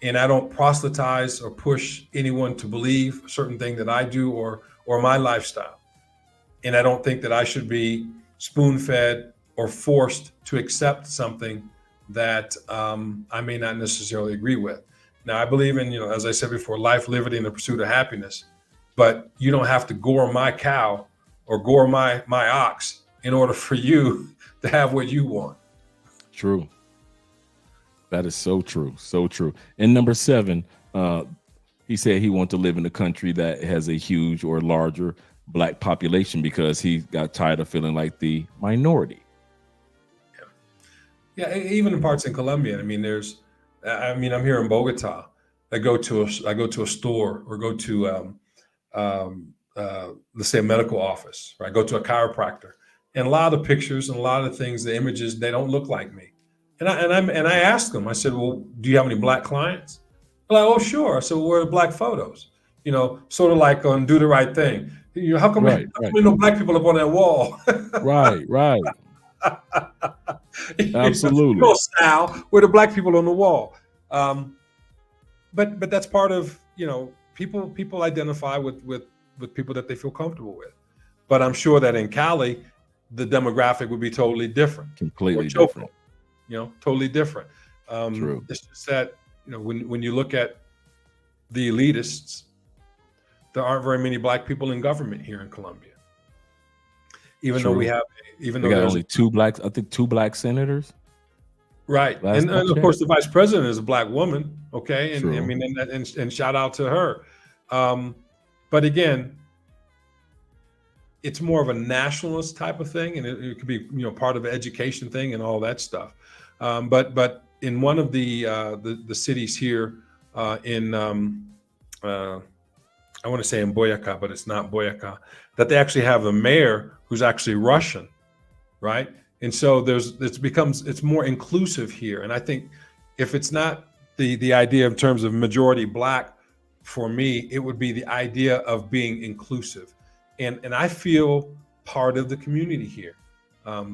And I don't proselytize or push anyone to believe a certain thing that I do or my lifestyle. And I don't think that I should be spoon-fed or forced to accept something that I may not necessarily agree with. Now, I believe in, as I said before, life, liberty, and the pursuit of happiness. But you don't have to gore my cow or gore my ox in order for you to have what you want. True. That is so true. So true. And number 7, he said he wants to live in a country that has a huge or larger Black population because he got tired of feeling like the minority. Yeah, even in parts in Colombia. I mean, I'm here in Bogota. I go to a store or go to let's say a medical office, right? I go to a chiropractor, and a lot of the pictures and a lot of things, the images, they don't look like me. And I asked them. I said, "Well, do you have any Black clients?" They're like, "Oh, sure." I said, "Well, where are the Black photos?" Sort of like on Do the Right Thing. How come no Black people up on that wall? Right. Absolutely. Style where the Black people on the wall. But that's part of people identify with people that they feel comfortable with. But I'm sure that in Cali, the demographic would be totally different. Completely different. Totally different. True. It's just that when you look at the elitists, there aren't very many Black people in government here in Colombia. Even though we got only 2 Blacks, I think 2 Black senators. Right. And of course, the vice president is a Black woman. Okay. And True. I mean, and shout out to her. But again, it's more of a nationalist type of thing. And it could be, part of an education thing and all that stuff. But in one of the cities here I want to say in Boyacá, but it's not Boyacá, that they actually have a mayor who's actually Russian, right? And so it's more inclusive here. And I think if it's not the idea in terms of majority Black, for me, it would be the idea of being inclusive. And I feel part of the community here. I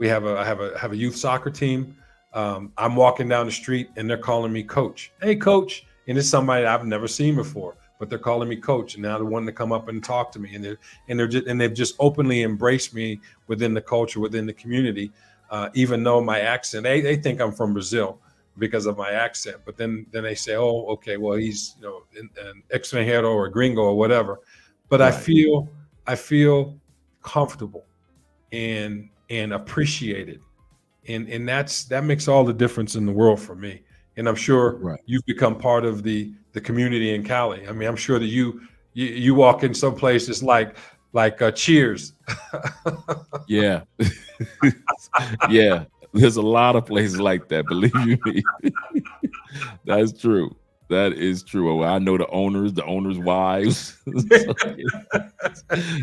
have a youth soccer team. I'm walking down the street and they're calling me coach. Hey, coach. And it's somebody I've never seen before, but they're calling me coach. And now they're wanting to come up and talk to me. And they've just openly embraced me within the culture, within the community, even though my accent, they think I'm from Brazil because of my accent. But then they say, oh, okay, well, he's an extranjero or a gringo or whatever. But right. I feel comfortable and appreciated. And that makes all the difference in the world for me. And I'm sure you've become part of the community in Cali. I mean, I'm sure that you walk in some places like Cheers. Yeah. Yeah. There's a lot of places like that, believe you me. That's true. That is true. I know the owners' wives. So,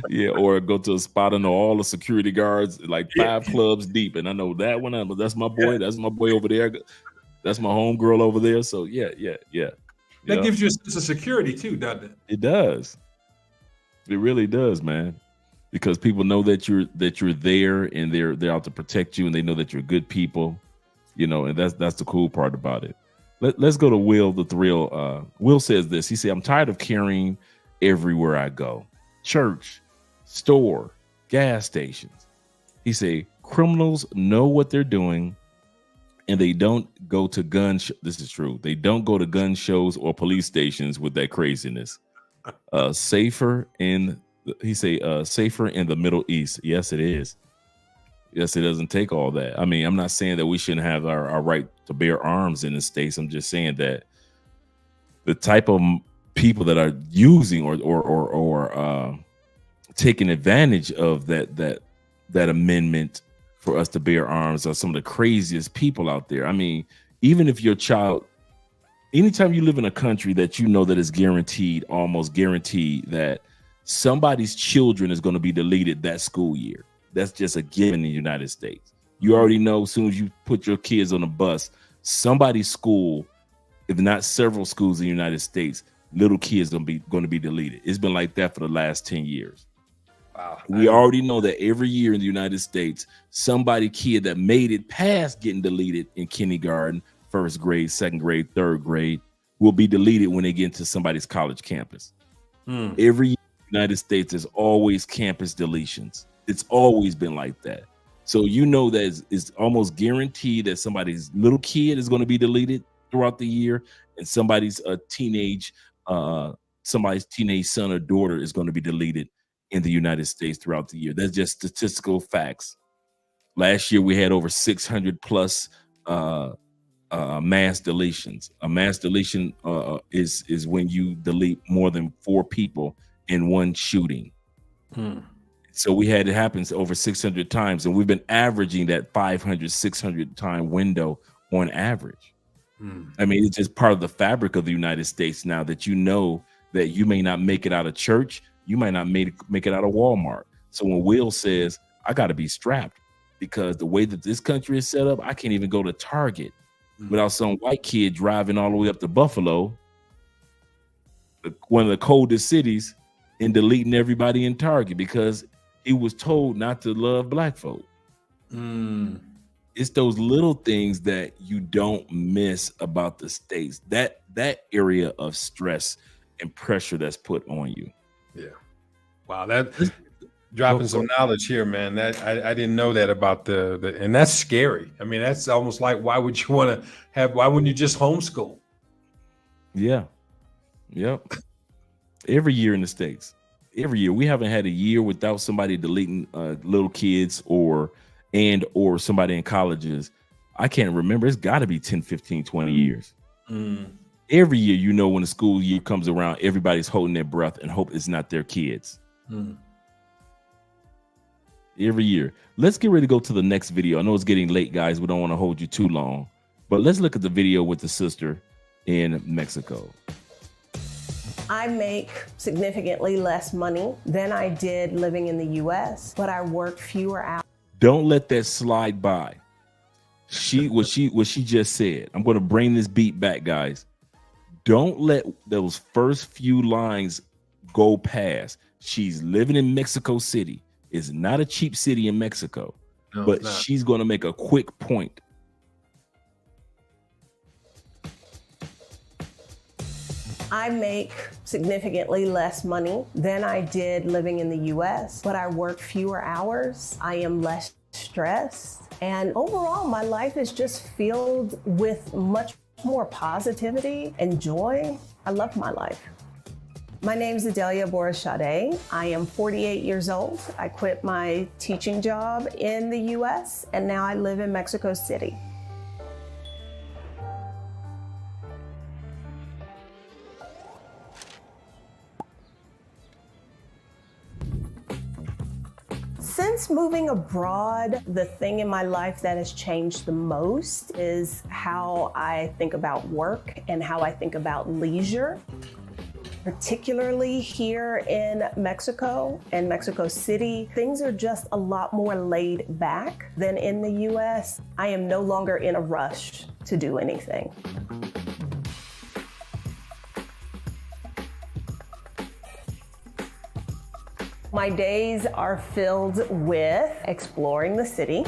Yeah, or go to a spot and know all the security guards, like 5 clubs deep, and I know that one. That's my boy. That's my boy over there. That's my homegirl over there. So yeah. That gives you a sense of security too, doesn't it? It does. It really does, man. Because people know that you're there, and they're out to protect you, and they know that you're good people, and that's the cool part about it. Let's go to Will the Thrill. Will says this. He said, "I'm tired of carrying everywhere I go. Church, store, gas stations." He said, "Criminals know what they're doing, and they don't go to this is true. They don't go to gun shows or police stations with that craziness. Safer in the Middle East." Yes, it is. Yes, it doesn't take all that. I mean, I'm not saying that we shouldn't have our right to bear arms in the States. I'm just saying that the type of people that are using or taking advantage of that amendment for us to bear arms are some of the craziest people out there. I mean, even if your child, anytime you live in a country that you know that is guaranteed, almost guaranteed, that somebody's children is going to be deleted that school year. That's just a given in the United States. You already know as soon as you put your kids on a bus, somebody's school, if not several schools in the United States, little kids going to be deleted. It's been like that for the last 10 years. Wow. We already know that every year in the United States, kid that made it past getting deleted in kindergarten, first grade, second grade, third grade, will be deleted when they get into somebody's college campus. Every year in the United States, there's always campus deletions. It's always been like that. So that it's almost guaranteed that somebody's little kid is going to be deleted throughout the year, and somebody's teenage son or daughter is going to be deleted in the United States throughout the year. That's just statistical facts. Last year we had over 600 plus mass deletions. A mass deletion is when you delete more than 4 people in one shooting. So we had it happen over 600 times, and we've been averaging that 500, 600 time window on average. I mean, it's just part of the fabric of the United States now that that you may not make it out of church, you might not make it out of Walmart. So when Will says, I got to be strapped because the way that this country is set up, I can't even go to Target without some white kid driving all the way up to Buffalo, one of the coldest cities, and deleting everybody in Target because he was told not to love black folk. It's those little things that you don't miss about the States. That area of stress and pressure that's put on you. Yeah. Wow. That dropping some knowledge here, man. That I didn't know that about the and that's scary. I mean, that's almost like, why wouldn't you just homeschool? Yeah. Yep. Every year in the States. Every year. We haven't had a year without somebody deleting little kids or somebody in colleges. I can't remember. It's got to be 10, 15, 20 years. Every year, when the school year comes around, everybody's holding their breath and hope it's not their kids. Every year. Let's get ready to go to the next video. I know it's getting late, guys. We don't want to hold you too long. But let's look at the video with the sister in Mexico. I make significantly less money than I did living in the U.S., but I work fewer hours. Don't let that slide by. What she just said. I'm going to bring this beat back, guys. Don't let those first few lines go past. She's living in Mexico City. It's not a cheap city in Mexico, but she's going to make a quick point. I make significantly less money than I did living in the US, but I work fewer hours. I am less stressed. And overall, my life is just filled with much more positivity and joy. I love my life. My name is Adelia Borishade. I am 48 years old. I quit my teaching job in the US, and now I live in Mexico City. Since moving abroad, the thing in my life that has changed the most is how I think about work and how I think about leisure. particularly here in Mexico and Mexico City. Things are just a lot more laid back than in the US. I am no longer in a rush to do anything. My days are filled with exploring the city,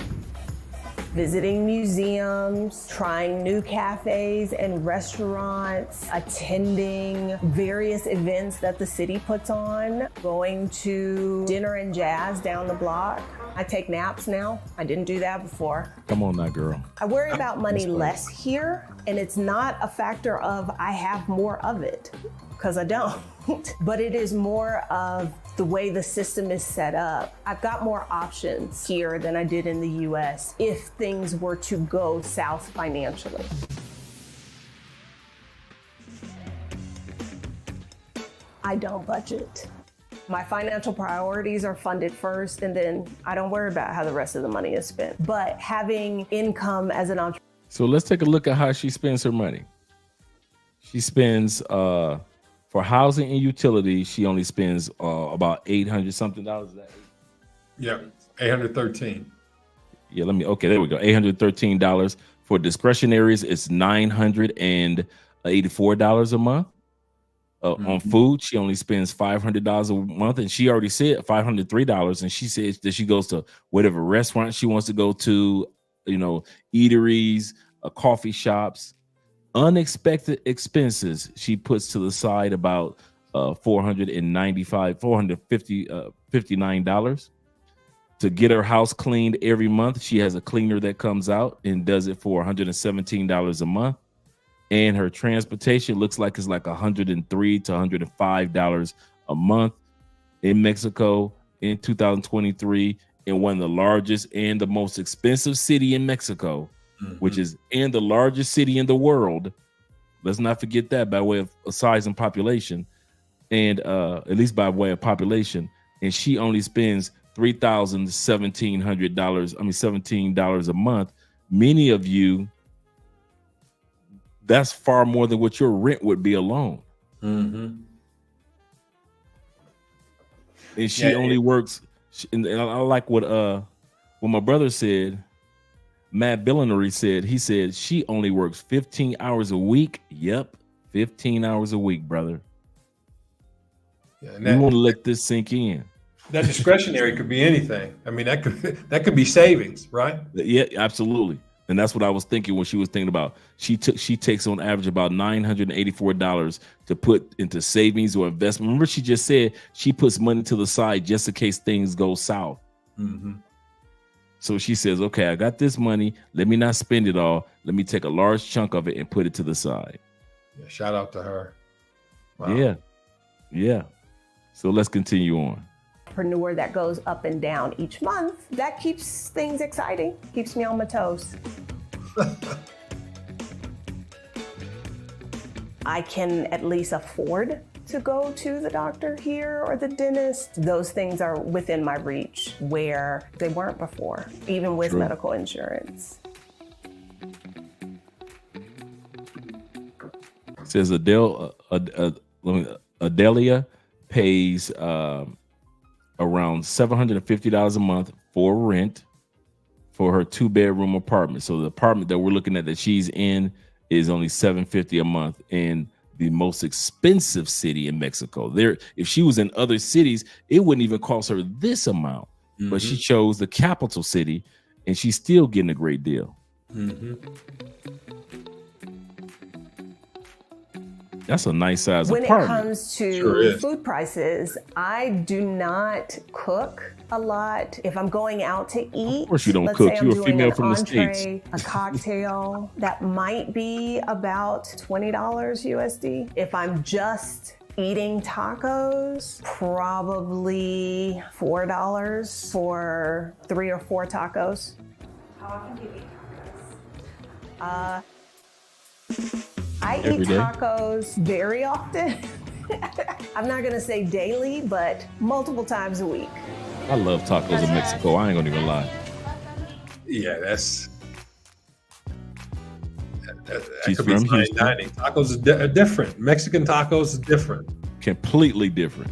visiting museums, trying new cafes and restaurants, attending various events that the city puts on, going to dinner and jazz down the block. I take naps now. I didn't do that before. Come on now, girl. I worry about money less here, and it's not a factor of I have more of it, because I don't. But it is more of the way the system is set up. I've got more options here than I did in the US if things were to go south financially. I don't budget. My financial priorities are funded first, and then I don't worry about how the rest of the money is spent. But having income as an entrepreneur. So let's take a look at how she spends her money. She spends, for housing and utilities, she only spends about $800 something. Is that Yeah, $813. Yeah, okay, there we go. $813. For discretionaries, it's $984 a month. On food, she only spends $500 a month, and she already said $503. And she says that she goes to whatever restaurant she wants to go to, eateries, coffee shops. Unexpected expenses, she puts to the side about $459 to get her house cleaned every month. She has a cleaner that comes out and does it for $117 a month. And her transportation looks like it's like $103 to $105 a month in Mexico in 2023, in one of the largest and the most expensive city in Mexico, which is in the largest city in the world. Let's not forget that, by way of size and population, and at least by way of population. And she only spends $17 a month. Many of you, that's far more than what your rent would be alone. And she only works. And I like what my brother said. Matt Billinary said. He said she only works 15 hours a week. Yep, 15 hours a week, brother. You want to let this sink in. That discretionary could be anything. I mean, that could be savings, right? Yeah, absolutely. And that's what I was thinking when she was thinking about. She takes on average about $984 to put into savings or investment. Remember, she just said she puts money to the side just in case things go south. So she says, okay, I got this money. Let me not spend it all. Let me take a large chunk of it and put it to the side. Yeah, shout out to her. Wow. Yeah. So let's continue on. Entrepreneur that goes up and down each month, that keeps things exciting, keeps me on my toes. I can at least afford to go to the doctor here or the dentist. Those things are within my reach where they weren't before, even with medical insurance. It says Adelia pays around $750 a month for rent for her 2-bedroom apartment. So the apartment that we're looking at that she's in is only $750 a month in the most expensive city in Mexico. If she was in other cities, it wouldn't even cost her this amount. But she chose the capital city, and she's still getting a great deal. That's a nice size when apartment. When it comes to food prices, I do not cook a lot. If I'm going out to eat, of course you don't let's cook. say I'm You're a female from entree, the States. a cocktail, that might be about $20 USD. If I'm just eating tacos, probably $4 for 3 or 4 tacos. How often do you eat tacos? I eat tacos very often. I'm not gonna say daily, but multiple times a week. I love tacos in Mexico. I ain't gonna even lie. Yeah, that She's could be from fine Houston. dining. Tacos are different. Mexican tacos is different. Completely different.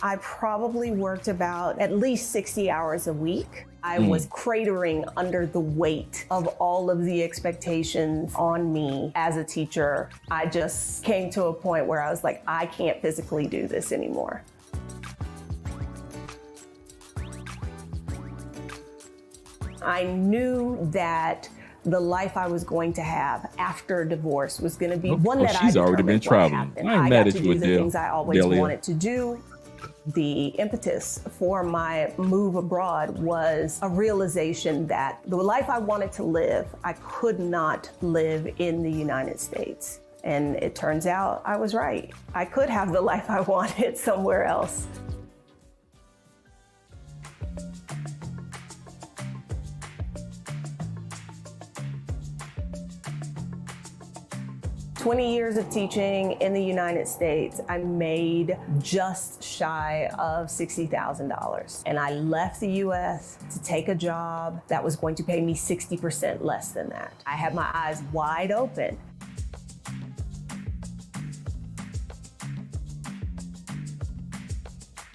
I probably worked about at least 60 hours a week. I was cratering under the weight of all of the expectations on me as a teacher. I just came to a point where I was like, I can't physically do this anymore. I knew that the life I was going to have after divorce was going to be one that she's I already been traveling. I ain't mad at you, the things I always Delia. wanted to do. The impetus for my move abroad was a realization that the life I wanted to live, I could not live in the United States. And it turns out I was right. I could have the life I wanted somewhere else. "20 years of teaching in the United States, I made just shy of $60,000. And I left the US to take a job that was going to pay me 60% less than that. I had my eyes wide open.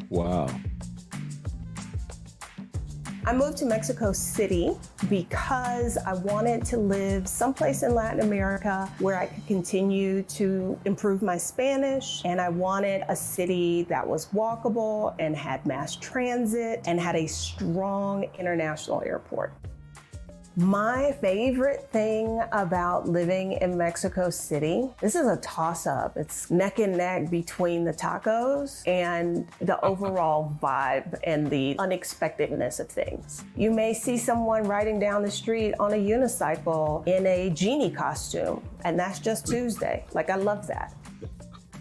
Wow. I moved to Mexico City because I wanted to live someplace in Latin America where I could continue to improve my Spanish. And I wanted a city that was walkable and had mass transit and had a strong international airport. My favorite thing about living in Mexico City, this is a toss-up. It's neck and neck between the tacos and the overall vibe and the unexpectedness of things. You may see someone riding down the street on a unicycle in a genie costume, and that's just Tuesday. Like, I love that.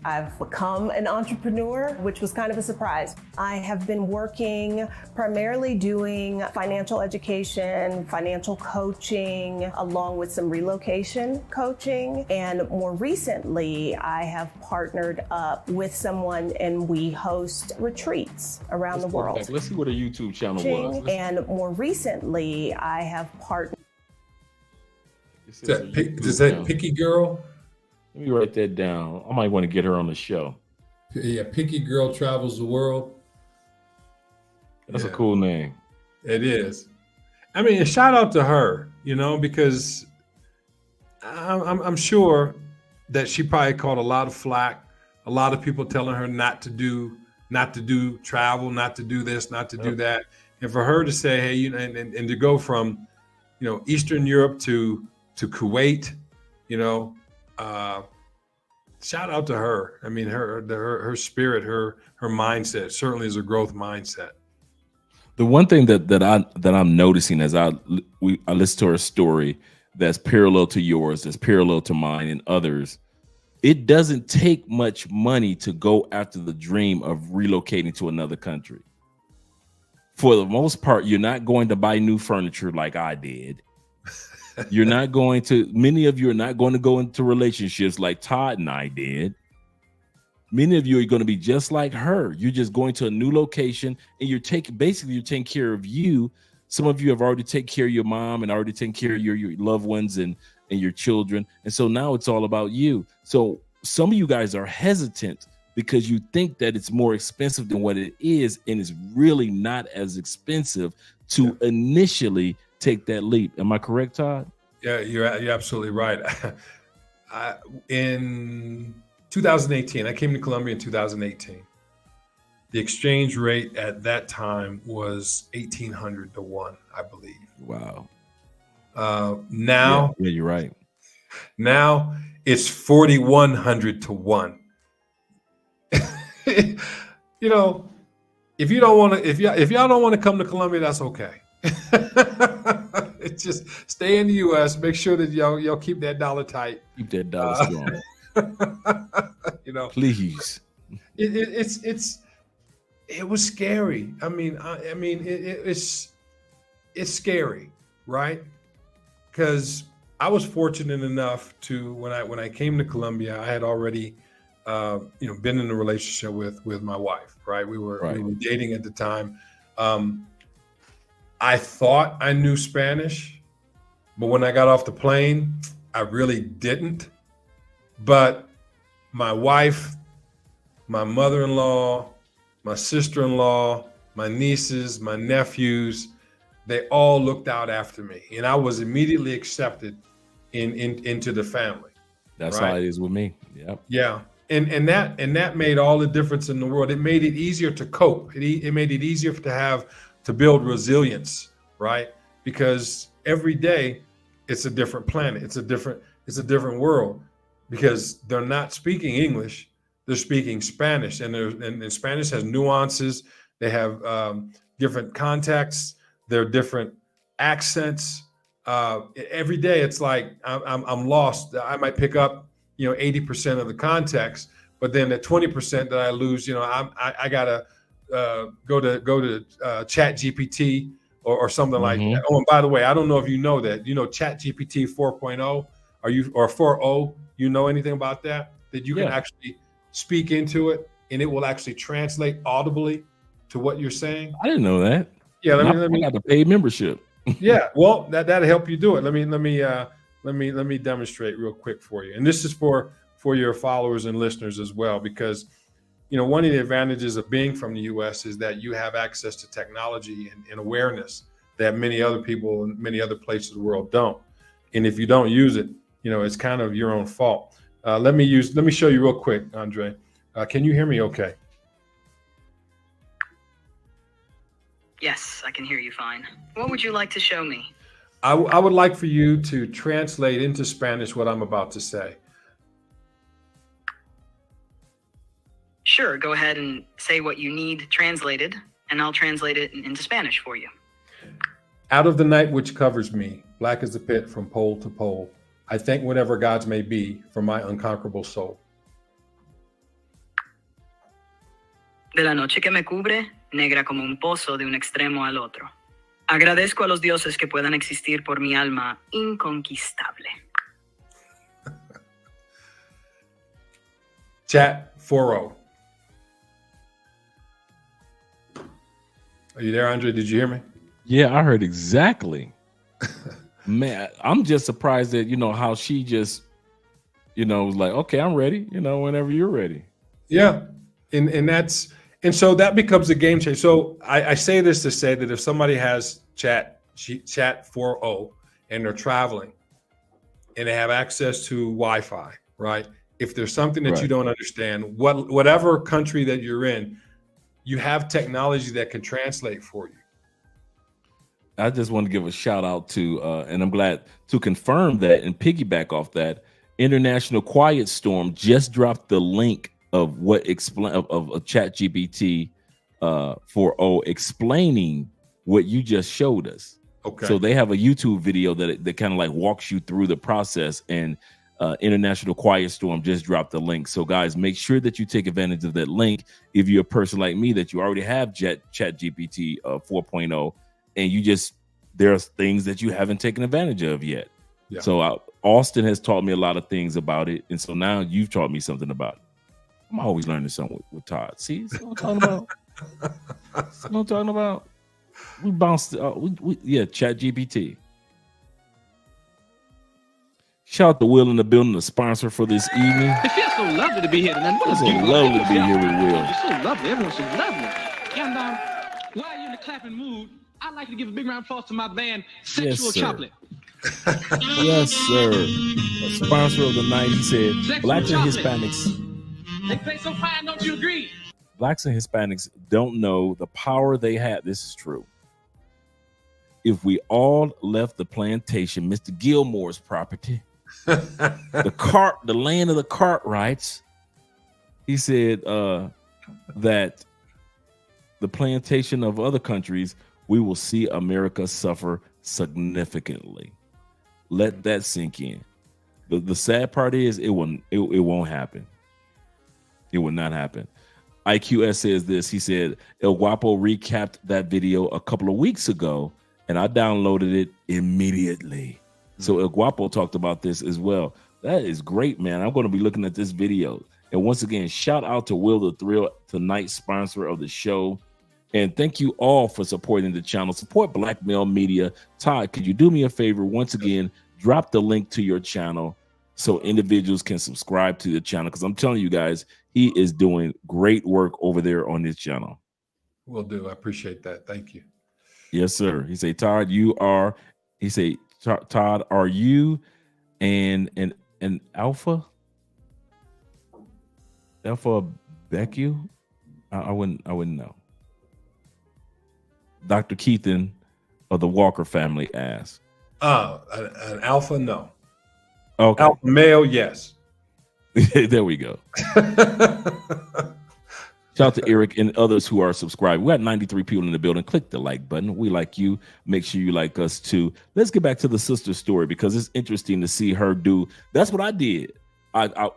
I've become an entrepreneur, which was kind of a surprise. I have been working primarily doing financial education, financial coaching, along with some relocation coaching. And more recently, I have partnered up with someone and we host retreats around the world. Let's see what a YouTube channel was. And more recently, I have partnered. Is that Picky Girl? Let me write that down. I might want to get her on the show. Yeah, Picky Girl Travels the World. That's a cool name. It is. I mean, a shout out to her, because I'm sure that she probably caught a lot of flack. A lot of people telling her not to do travel, not to do this, not to do that. And for her to say, hey, and to go from, Eastern Europe to Kuwait, shout out to her. I mean, her spirit, her mindset certainly is a growth mindset. The one thing that I'm noticing as I listen to her story that's parallel to yours, that's parallel to mine and others, it doesn't take much money to go after the dream of relocating to another country. For the most part, you're not going to buy new furniture like I did. Many of you are not going to go into relationships like Todd and I did. Many of you are going to be just like her. You're just going to a new location and you're taking care of you. Some of you have already taken care of your mom and already taken care of your loved ones and your children. And so now it's all about you. So some of you guys are hesitant because you think that it's more expensive than what it is. And it's really not as expensive to initially take that leap. Am I correct, Todd? Yeah, you're absolutely right. In 2018, I came to Colombia in 2018. The exchange rate at that time was 1,800 to 1, I believe. Wow. Now, yeah, you're right. Now it's 4,100 to 1. If you don't want to, if y'all don't want to come to Colombia, that's okay. It's just stay in the U.S. Make sure that y'all keep that dollar tight. Keep that dollar strong. Please. It was scary. I mean, it's scary, right? Because I was fortunate enough to when I came to Colombia, I had already been in a relationship with my wife, right? We were dating at the time. I thought I knew Spanish, but when I got off the plane, I really didn't. But my wife, my mother-in-law, my sister-in-law, my nieces, my nephews, they all looked out after me, and I was immediately accepted into the family. That's right? how it is with me. Yep. Yeah, and that made all the difference in the world. It made it easier to cope. It made it easier to build resilience, right? Because every day it's a different planet. It's a different world, because they're not speaking English. They're speaking Spanish, and Spanish has nuances. They have different contexts. There are different accents. Every day it's like I'm lost. I might pick up 80% of the context, but then the 20% that I lose, I gotta go to Chat GPT or something like that. Oh, and by the way, I don't know if you know that. Chat GPT 4.0, or 4.0? You know anything about that? That you can actually speak into it, and it will actually translate audibly to what you're saying. I didn't know that. Yeah, I got the paid membership. Yeah, well, that'll help you do it. Let me demonstrate real quick for you. And this is for your followers and listeners as well, because one of the advantages of being from the U.S. is that you have access to technology and awareness that many other people in many other places of the world don't. And if you don't use it, it's kind of your own fault. Let me show you real quick, Andre. Can you hear me okay? Yes, I can hear you fine. What would you like to show me? I would like for you to translate into Spanish what I'm about to say. Sure, go ahead and say what you need translated, and I'll translate it into Spanish for you. Out of the night which covers me, black as the pit from pole to pole, I thank whatever gods may be for my unconquerable soul. De la noche que me cubre, negra como un pozo de un extremo al otro. Agradezco a los dioses que puedan existir por mi alma inconquistable. Chat 4.0. Are you there, Andre? Did you hear me? Yeah, I heard exactly. Man, I'm just surprised that how she just was like, okay, I'm ready, whenever you're ready. Yeah. And so that becomes a game changer. So I say this to say that if somebody has Chat 4.0 and they're traveling and they have access to Wi-Fi, right? If there's something that you don't understand, whatever country that you're in, you have technology that can translate for you. I just want to give a shout out to, and I'm glad to confirm that and piggyback off that, International Quiet Storm just dropped the link of what of ChatGPT 4.0 explaining what you just showed us. Okay. So they have a YouTube video that kind of like walks you through the process, and International Quiet Storm just dropped the link. So guys, make sure that you take advantage of that link. If you're a person like me that you already have ChatGPT 4.0, and there's things that you haven't taken advantage of yet. Yeah. So Austin has taught me a lot of things about it, and so now you've taught me something about it. I'm always learning something with Todd. See what I'm talking about? See what I'm talking about? We bounced. ChatGPT. Shout out to Will in the building, the sponsor for this evening. It feels so lovely to be here tonight. It's so lovely to be here with Will. It's so lovely. Everyone's so lovely. And while you're in the clapping mood, I'd like to give a big round of applause to my band, Sexual Chocolate. Yes, sir. A sponsor of the night. He said, Blacks and Hispanics. They play so fine, don't you agree? Blacks and Hispanics don't know the power they have. This is true. If we all left the plantation, Mr. Gilmore's property, the land of the Cartwrights, he said that the plantation of other countries, we will see America suffer significantly. Let that sink in. The sad part is it won't happen. It will not happen. IQS says this. He said, El Guapo recapped that video a couple of weeks ago, and I downloaded it immediately. So El Guapo talked about this as well. That is great, man. I'm going to be looking at this video. And once again, shout out to Will the Thrill, tonight's sponsor of the show. And thank you all for supporting the channel. Support Black Male Media. Todd, could you do me a favor? Once again, drop the link to your channel. so individuals can subscribe to the channel, because I'm telling you guys, he is doing great work over there on this channel. Will do. I appreciate that. Thank you. Yes, sir. He say, Todd, Todd, are you an alpha Beccu? I wouldn't know. Dr. Keithan of the Walker family asked. An alpha, no. Okay. Alpha male, yes. There we go. Shout out to Eric and others who are subscribed. We got 93 people in the building. Click the like button. We like you. Make sure you like us too. Let's get back to the sister story, because it's interesting to see her do. That's what I did. I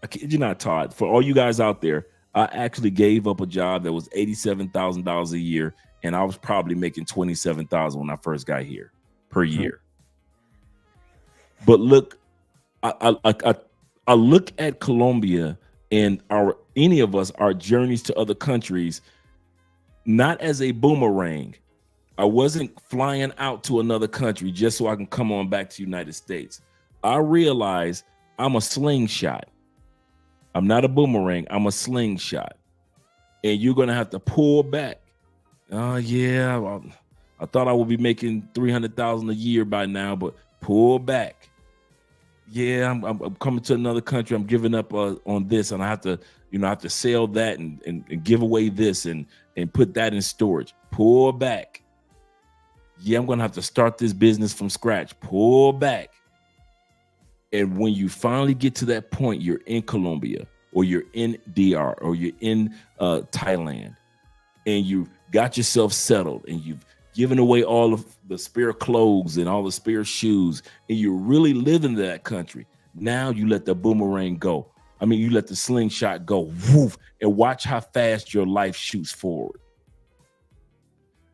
kid you not, Todd. For all you guys out there, I actually gave up a job that was $87,000 a year, and I was probably making $27,000 when I first got here per year. But look, I look at Colombia and any of us, our journeys to other countries, not as a boomerang. I wasn't flying out to another country just so I can come on back to the United States. I realized I'm a slingshot. I'm not a boomerang. I'm a slingshot. And you're going to have to pull back. Oh, yeah. I thought I would be making $300,000 a year by now, but pull back. Yeah, I'm coming to another country. I'm giving up on this, and I have to sell that and give away this and put that in storage. Pull back. Yeah, I'm gonna have to start this business from scratch. Pull back. And when you finally get to that point, you're in Colombia, or you're in DR, or you're in Thailand, and you got yourself settled, and you've given away all of the spare clothes and all the spare shoes, and you're really living in that country. Now you let the boomerang go. I mean, you let the slingshot go, woof, and watch how fast your life shoots forward.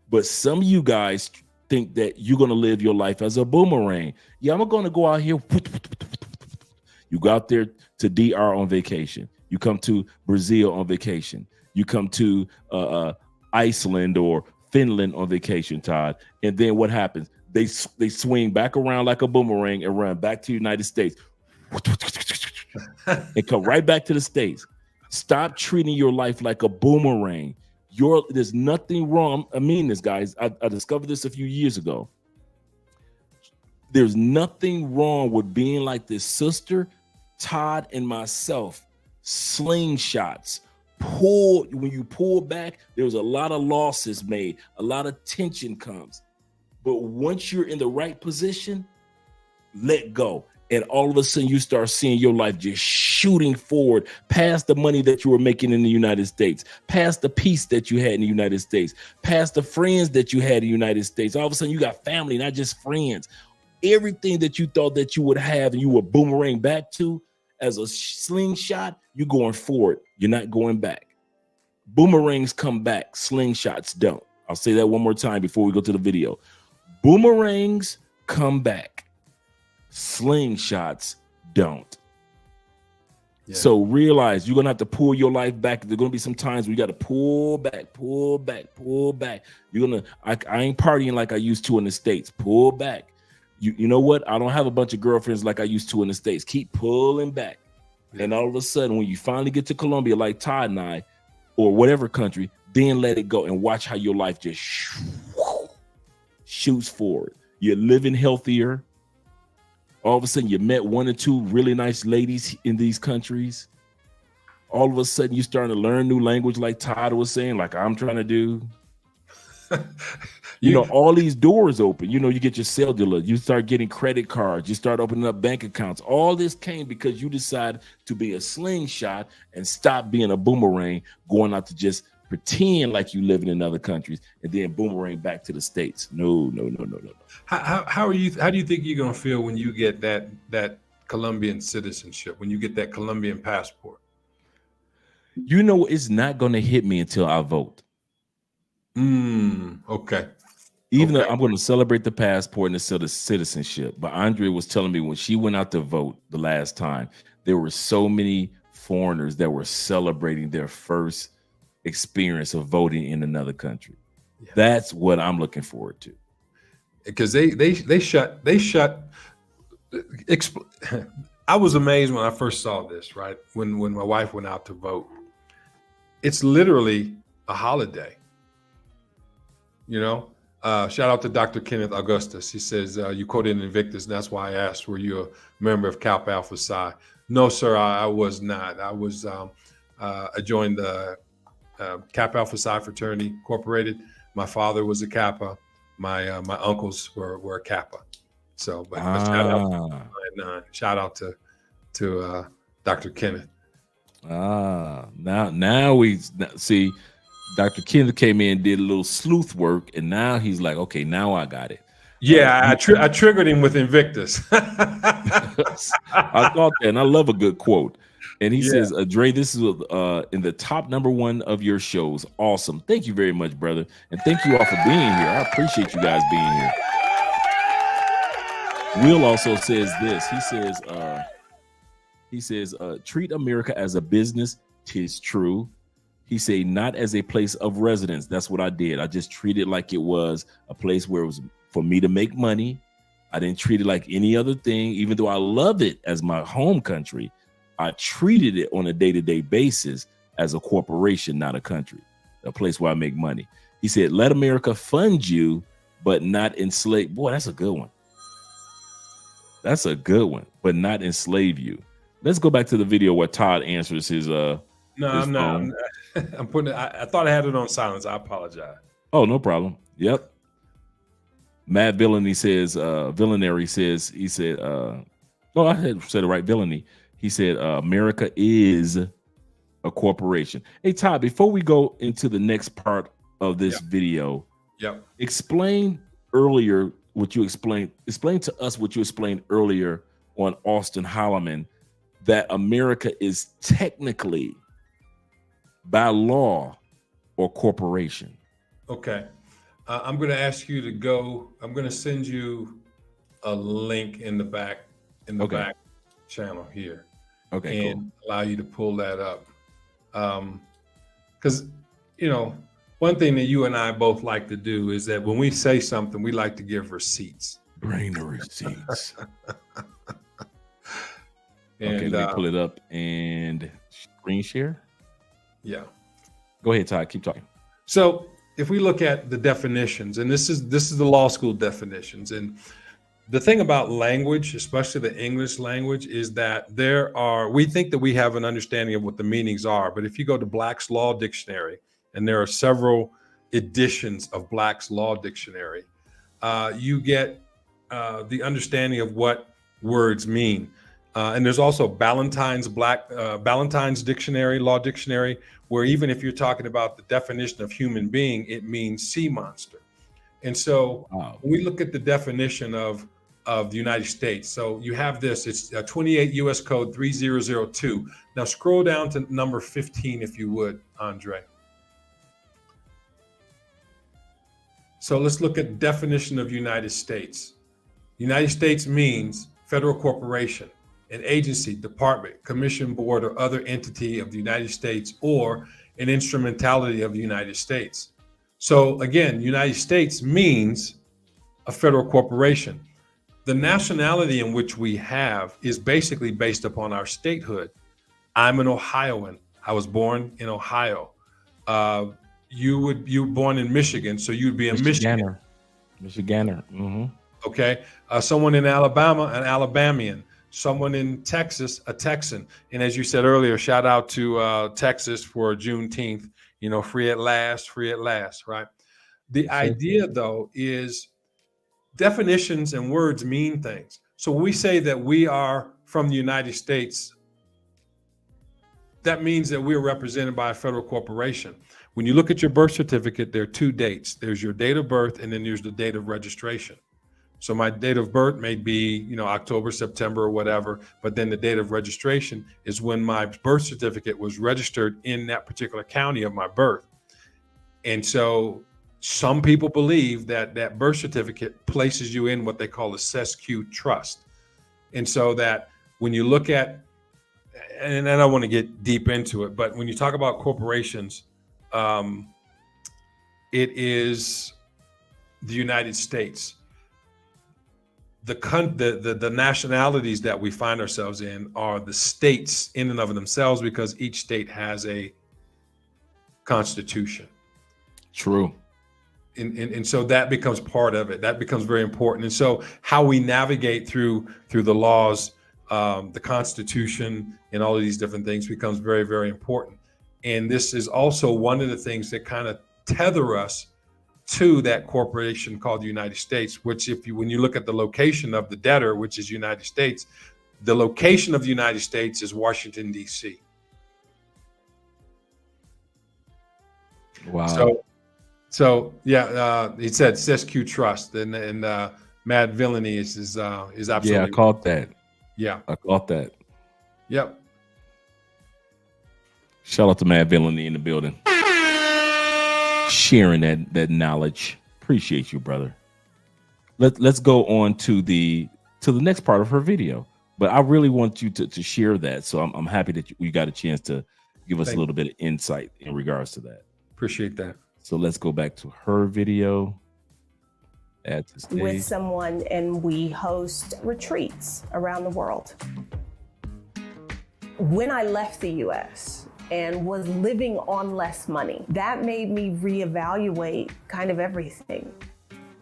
But some of you guys think that you're going to live your life as a boomerang. Yeah, I'm going to go out here. You go out there to DR on vacation. You come to Brazil on vacation. You come to Iceland or Finland on vacation, Todd. And then what happens? They swing back around like a boomerang and run back to the United States and come right back to the States. Stop treating your life like a boomerang. There's nothing wrong. I mean this, guys. I discovered this a few years ago. There's nothing wrong with being like this sister, Todd, and myself. Slingshots. When you pull back, there's a lot of losses made, a lot of tension comes. But once you're in the right position, let go. And all of a sudden you start seeing your life just shooting forward past the money that you were making in the United States, past the peace that you had in the United States, past the friends that you had in the United States. All of a sudden you got family, not just friends. Everything that you thought that you would have and you were boomerang back to as a slingshot, you're going forward. You're not going back. Boomerangs come back. Slingshots don't. I'll say that one more time before we go to the video. Boomerangs come back. Slingshots don't. Yeah. So realize you're going to have to pull your life back. There's going to be some times where you got to pull back. You're going to, I ain't partying like I used to in the States. Pull back. You know what? I don't have a bunch of girlfriends like I used to in the States. Keep pulling back. And all of a sudden, when you finally get to Colombia, like Todd and I, or whatever country, then let it go and watch how your life just shoots forward. You're living healthier. All of a sudden, you met one or two really nice ladies in these countries. All of a sudden, you're starting to learn new language like Todd was saying, like I'm trying to do. You know, all these doors open. You know, you get your cellular, you start getting credit cards, you start opening up bank accounts. All this came because you decided to be a slingshot and stop being a boomerang, going out to just pretend like you live in other countries and then boomerang back to the States. No. How do you think you're gonna feel when you get that Colombian citizenship, when you get that Colombian passport? You know, it's not gonna hit me until I vote. Okay. Even though I'm going to celebrate the passport and the citizenship, but Andrea was telling me when she went out to vote the last time, there were so many foreigners that were celebrating their first experience of voting in another country. Yeah. That's what I'm looking forward to. Because they shut. I was amazed when I first saw this, right? When my wife went out to vote. It's literally a holiday. You know, shout out to Dr. Kenneth Augustus. He says, you quoted Invictus, and that's why I asked, were you a member of Kappa Alpha Psi? No, sir, I was not. I was, I joined the Kappa Alpha Psi fraternity, incorporated. My father was a Kappa. My uncles were a Kappa. So, but shout out to Dr. Kenneth. Now we see Dr. Kenneth came in, did a little sleuth work, and now he's like, okay, now I got it. Yeah, I triggered him with Invictus. I thought that, and I love a good quote. And he says, Dre, this is in the top #1 of your shows. Awesome. Thank you very much, brother. And thank you all for being here. I appreciate you guys being here. Will also says this. He says, treat America as a business. 'Tis true. He say, not as a place of residence. That's what I did. I just treated it like it was a place where it was for me to make money. I didn't treat it like any other thing. Even though I love it as my home country, I treated it on a day-to-day basis as a corporation, not a country, a place where I make money. He said, let America fund you, but not enslave. Boy, that's a good one. That's a good one, but not enslave you. Let's go back to the video where Todd answers his No, I'm not. I'm putting it. I thought I had it on silence. I apologize. Oh, no problem. Yep. Matt Villainy says, Villanary says, he said, I had said it right, Villainy. He said, America is a corporation. Hey, Todd, before we go into the next part of this video, explain earlier what you explained. Explain to us what you explained earlier on Austin Holloman, that America is technically, by law, or corporation. Okay. I'm going to ask you to go. I'm going to send you a link in the back back channel here. Okay, and allow you to pull that up. Because, one thing that you and I both like to do is that when we say something, we like to give receipts. Bring the receipts. And, okay, let me pull it up and screen share. Yeah. Go ahead, Todd. Keep talking. So if we look at the definitions, and this is the law school definitions, and the thing about language, especially the English language, is that we think that we have an understanding of what the meanings are. But if you go to Black's Law Dictionary, and there are several editions of Black's Law Dictionary, you get the understanding of what words mean. And there's also Ballantyne's Dictionary, Law Dictionary, where even if you're talking about the definition of human being, it means sea monster. And so when we look at the definition of the United States, so you have this, it's 28 U.S. Code 3002. Now scroll down to number 15, if you would, Andre. So let's look at definition of United States. United States means federal corporation, an agency, department, commission, board, or other entity of the United States, or an instrumentality of the United States. So again, United States means a federal corporation. The nationality in which we have is basically based upon our statehood. I'm an Ohioan. I was born in Ohio. You were born in Michigan, so you'd be a Michiganer. Mm-hmm. Okay. Someone in Alabama, an Alabamian. Someone in Texas, a Texan. And as you said earlier, shout out to Texas for Juneteenth. Free at last, right? The idea, though, is definitions and words mean things. So when we say that we are from the United States, that means that we're represented by a federal corporation. When you look at your birth certificate, there are two dates. There's your date of birth, and then there's the date of registration. So my date of birth may be, October, September, or whatever, but then the date of registration is when my birth certificate was registered in that particular county of my birth. And so some people believe that that birth certificate places you in what they call a sesquiu trust. And so that when you look at, and I don't want to get deep into it, but when you talk about corporations, it is the United States. the nationalities that we find ourselves in are the states in and of themselves, because each state has a constitution. True. And so that becomes part of it. That becomes very important. And so how we navigate through the laws, the Constitution, and all of these different things becomes very, very important. And this is also one of the things that kind of tether us to that corporation called the United States, which when you look at the location of the debtor, which is United States, the location of the United States is Washington, D.C. Wow. So yeah, he said SQ Trust and Mad Villainy is absolutely. Yeah, I caught that. Yeah, I caught that. Yep. Shout out to Mad Villainy in the building, sharing that knowledge. Appreciate you, brother. Let's go on to the next part of her video. But I really want you to share that. So I'm happy that you got a chance to give us a little bit of insight in regards to that. Appreciate that. So let's go back to her video. Add to stage. With someone, and we host retreats around the world. When I left the US and was living on less money, that made me reevaluate kind of everything.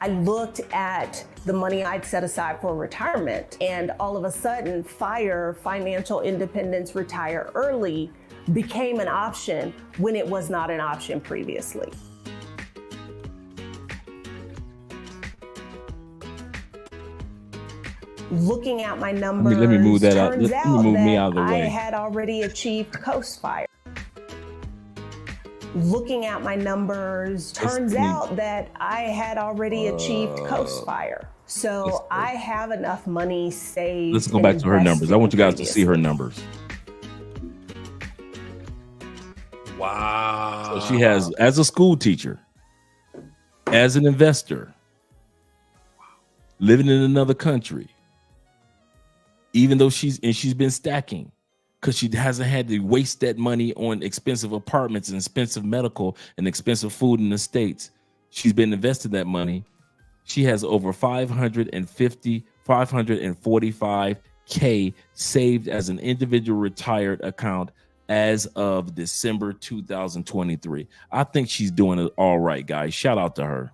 I looked at the money I'd set aside for retirement, and all of a sudden, FIRE, financial independence, retire early, became an option when it was not an option previously. Looking at my numbers, let me move that out. turns Let me move me out of the I way. had already achieved Coast Fire. Looking at my numbers, turns out that I had already achieved Coast Fire. So I have enough money saved. Let's go back to her numbers. I want you guys to see her numbers. Wow. So she has, as a school teacher, as an investor, living in another country, even though she's been stacking because she hasn't had to waste that money on expensive apartments and expensive medical and expensive food in the States. She's been investing that money. She has over 545K saved as an individual retired account as of December 2023. I think she's doing it all right, guys. Shout out to her.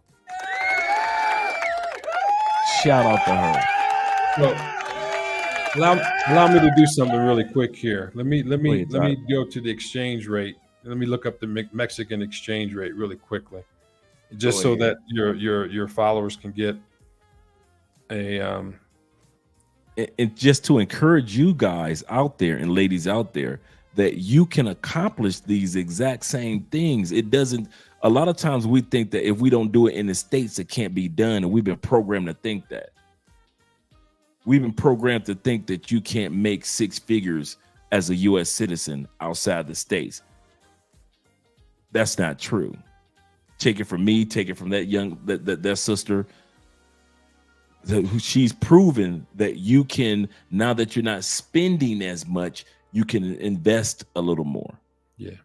Shout out to her. Well, allow me to do something really quick here. Let me go to the exchange rate. Let me look up the Mexican exchange rate really quickly, just so that your followers can get a and just to encourage you guys out there and ladies out there that you can accomplish these exact same things. It doesn't. A lot of times we think that if we don't do it in the States, it can't be done, and we've been programmed to think that. We've been programmed to think that you can't make six figures as a U.S. citizen outside the States. That's not true. Take it from me. Take it from that sister. She's proven that you can, now that you're not spending as much, you can invest a little more. Yeah.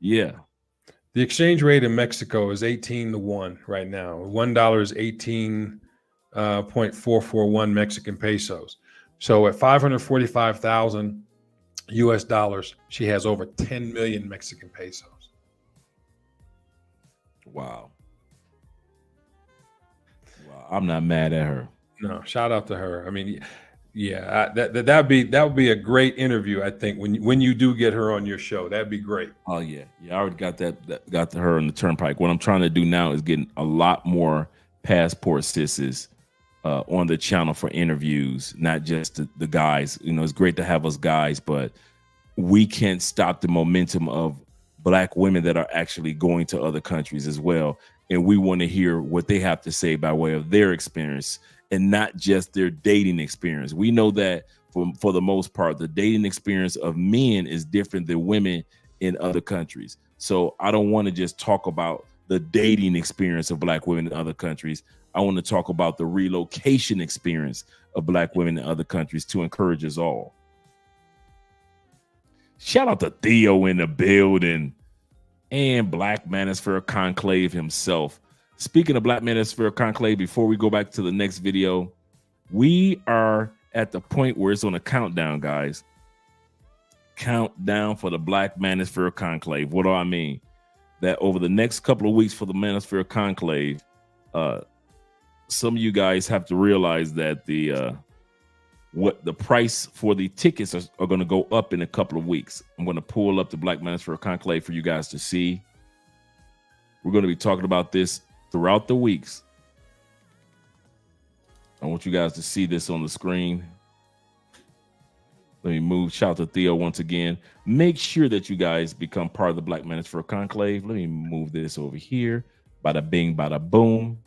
Yeah. The exchange rate in Mexico is 18-1 right now. $1 is 18.441 Mexican pesos. So at 545,000 US dollars, she has over 10 million Mexican pesos. Wow. I'm not mad at her. No, shout out to her. I mean, yeah, that would be a great interview. I think when you do get her on your show, that'd be great. Oh yeah, I already got got to her on the turnpike. What I'm trying to do now is getting a lot more passport sisters on the channel for interviews, not just the guys. You know, it's great to have us guys, but we can't stop the momentum of Black women that are actually going to other countries as well. And we want to hear what they have to say by way of their experience and not just their dating experience. We know that for the most part, the dating experience of men is different than women in other countries. So I don't want to just talk about the dating experience of Black women in other countries. I want to talk about the relocation experience of Black women in other countries to encourage us all. Shout out to Theo in the building and Black Manosphere Conclave himself. Speaking of Black Manosphere Conclave, before we go back to the next video, We are at the point where it's on a countdown, guys. Countdown for the Black Manosphere Conclave. What do I mean? That over the next couple of weeks for the Manosphere Conclave, some of you guys have to realize that what the price for the tickets are going to go up in a couple of weeks. I'm going to pull up the Black Manosphere Conclave for you guys to see. We're going to be talking about this throughout the weeks. I want you guys to see this on the screen. Let me move. Shout out to Theo once again. Make sure that you guys become part of the Black Manosphere Conclave. Let me move this over here. Bada bing, bada boom.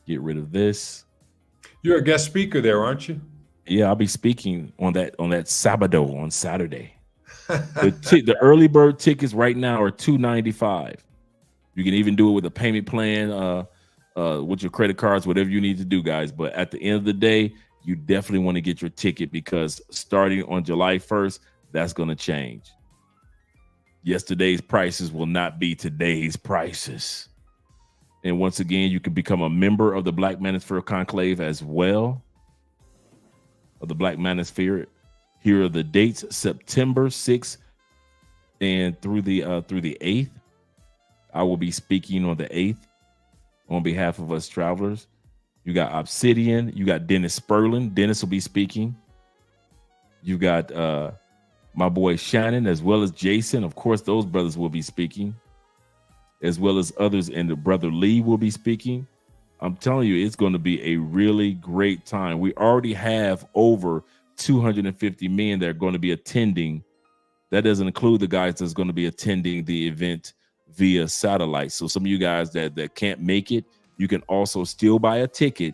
Get rid of this. You're a guest speaker there, aren't you? Yeah, I'll be speaking on that Sabado on Saturday. The early bird tickets right now are $295. You can even do it with a payment plan, with your credit cards, whatever you need to do, guys. But at the end of the day, you definitely want to get your ticket because starting on July 1st, that's going to change. Yesterday's prices will not be today's prices. And once again, you can become a member of the Black Manosphere Conclave as well. Of the Black Manosphere. Here are the dates: September 6th and through the 8th. I will be speaking on the 8th on behalf of us travelers. You got Obsidian. You got Dennis Sperlin. Dennis will be speaking. You got my boy Shannon as well as Jason. Of course, those brothers will be speaking, as well as others. And the brother Lee will be speaking. I'm telling you, it's going to be a really great time. We already have over 250 men that are going to be attending. That doesn't include the guys that's going to be attending the event via satellite. So some of you guys that can't make it, you can also still buy a ticket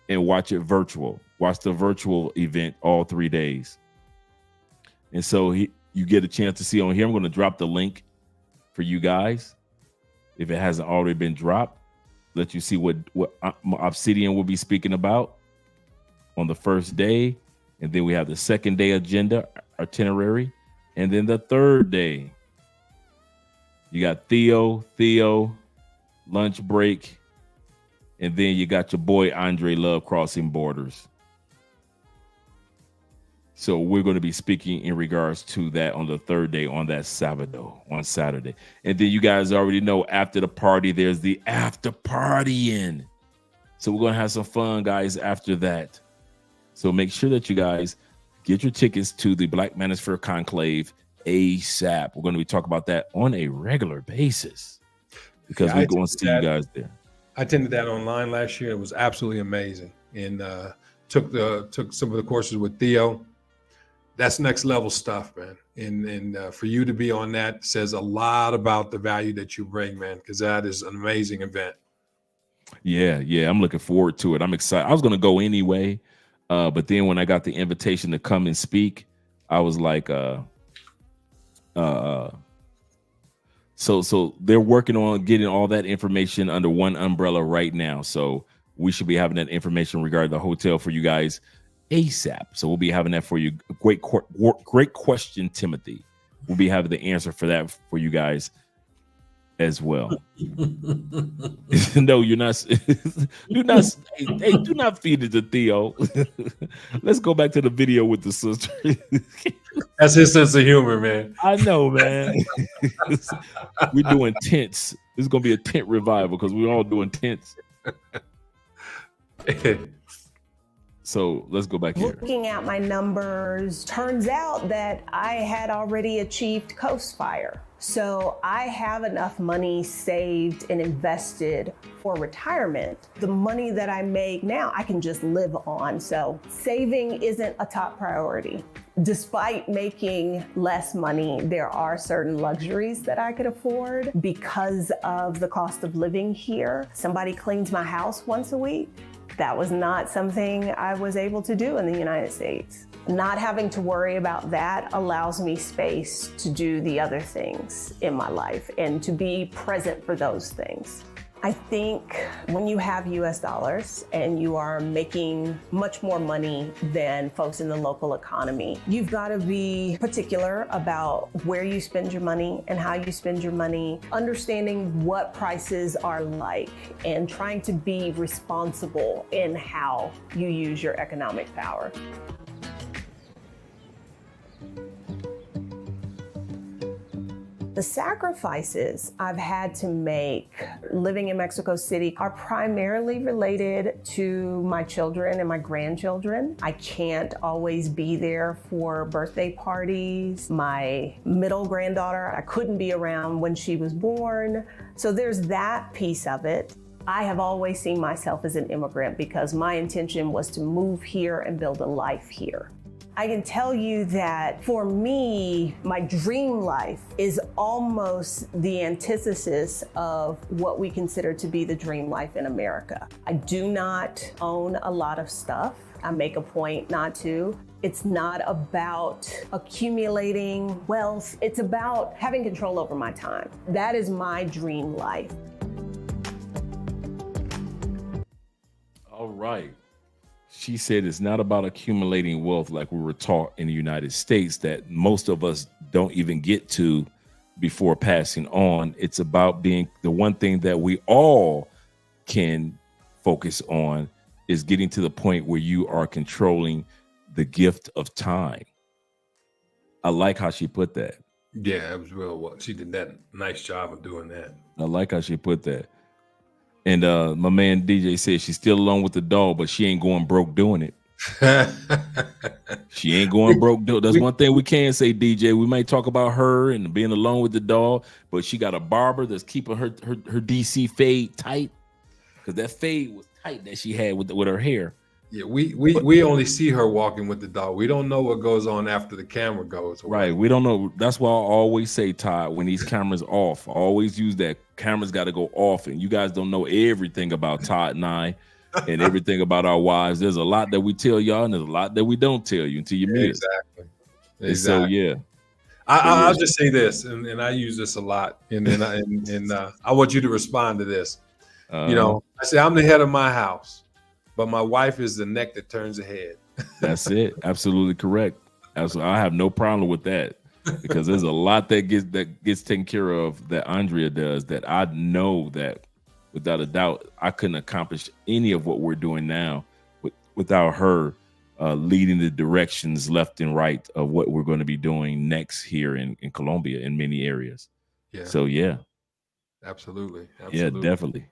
and watch it virtual. Watch the virtual event all 3 days. And so you get a chance to see on here. I'm going to drop the link for you guys. If it hasn't already been dropped, let you see what Obsidian will be speaking about on the first day. And then we have the second day agenda itinerary. And then the third day, you got Theo, lunch break. And then you got your boy, Andre Love, crossing borders. So we're going to be speaking in regards to that on the third day on that Sabado, on Saturday. And then you guys already know after the party, there's the after partying. So we're going to have some fun, guys, after that. So make sure that you guys get your tickets to the Black Manosphere Conclave ASAP. We're going to be talking about that on a regular basis because we're going to see you guys there. I attended that online last year. It was absolutely amazing. And took some of the courses with Theo. That's next level stuff, man. And for you to be on that says a lot about the value that you bring, man, because that is an amazing event. Yeah. I'm looking forward to it. I'm excited. I was going to go anyway. But then when I got the invitation to come and speak, I was like, so they're working on getting all that information under one umbrella right now. So we should be having that information regarding the hotel for you guys ASAP. So we'll be having that for you. Great question, Timothy. We'll be having the answer for that for you guys as well. No, you're not. Do not feed it to Theo. Let's go back to the video with the sister. That's his sense of humor, man. I know, man. We're doing tents. This is gonna be a tent revival because we're all doing tents. So let's go back here. Looking at my numbers, turns out that I had already achieved Coast Fire. So I have enough money saved and invested for retirement. The money that I make now, I can just live on. So saving isn't a top priority. Despite making less money, there are certain luxuries that I could afford because of the cost of living here. Somebody cleans my house once a week. That was not something I was able to do in the United States. Not having to worry about that allows me space to do the other things in my life and to be present for those things. I think when you have US dollars and you are making much more money than folks in the local economy, you've got to be particular about where you spend your money and how you spend your money, understanding what prices are like, and trying to be responsible in how you use your economic power. The sacrifices I've had to make living in Mexico City are primarily related to my children and my grandchildren. I can't always be there for birthday parties. My middle granddaughter, I couldn't be around when she was born. So there's that piece of it. I have always seen myself as an immigrant because my intention was to move here and build a life here. I can tell you that for me, my dream life is almost the antithesis of what we consider to be the dream life in America. I do not own a lot of stuff. I make a point not to. It's not about accumulating wealth. It's about having control over my time. That is my dream life. All right. She said it's not about accumulating wealth like we were taught in the United States that most of us don't even get to before passing on. It's about being the one thing that we all can focus on is getting to the point where you are controlling the gift of time. I like how she put that. Yeah, it was real well. She did that nice job of doing that. I like how she put that. And my man DJ said she's still alone with the dog, but she ain't going broke doing it. She ain't going broke. That's one thing we can say, DJ. We might talk about her and being alone with the dog, but she got a barber that's keeping her DC fade tight because that fade was tight that she had with her hair. Yeah, we only see her walking with the dog. We don't know what goes on after the camera goes away. Right. We don't know. That's why I always say, Todd, when these cameras off, I always use that cameras got to go off. And you guys don't know everything about Todd and I and everything about our wives. There's a lot that we tell y'all and there's a lot that we don't tell you until you meet us. Exactly. So, yeah. I'll just say this, and I use this a lot. And I want you to respond to this. I say, I'm the head of my house. But my wife is the neck that turns the head. That's it. Absolutely correct. Absolutely. I have no problem with that because there's a lot that gets taken care of that Andrea does that I know that without a doubt I couldn't accomplish any of what we're doing now without her leading the directions left and right of what we're going to be doing next here in Colombia in many areas. Yeah. So yeah. Absolutely. Yeah, definitely.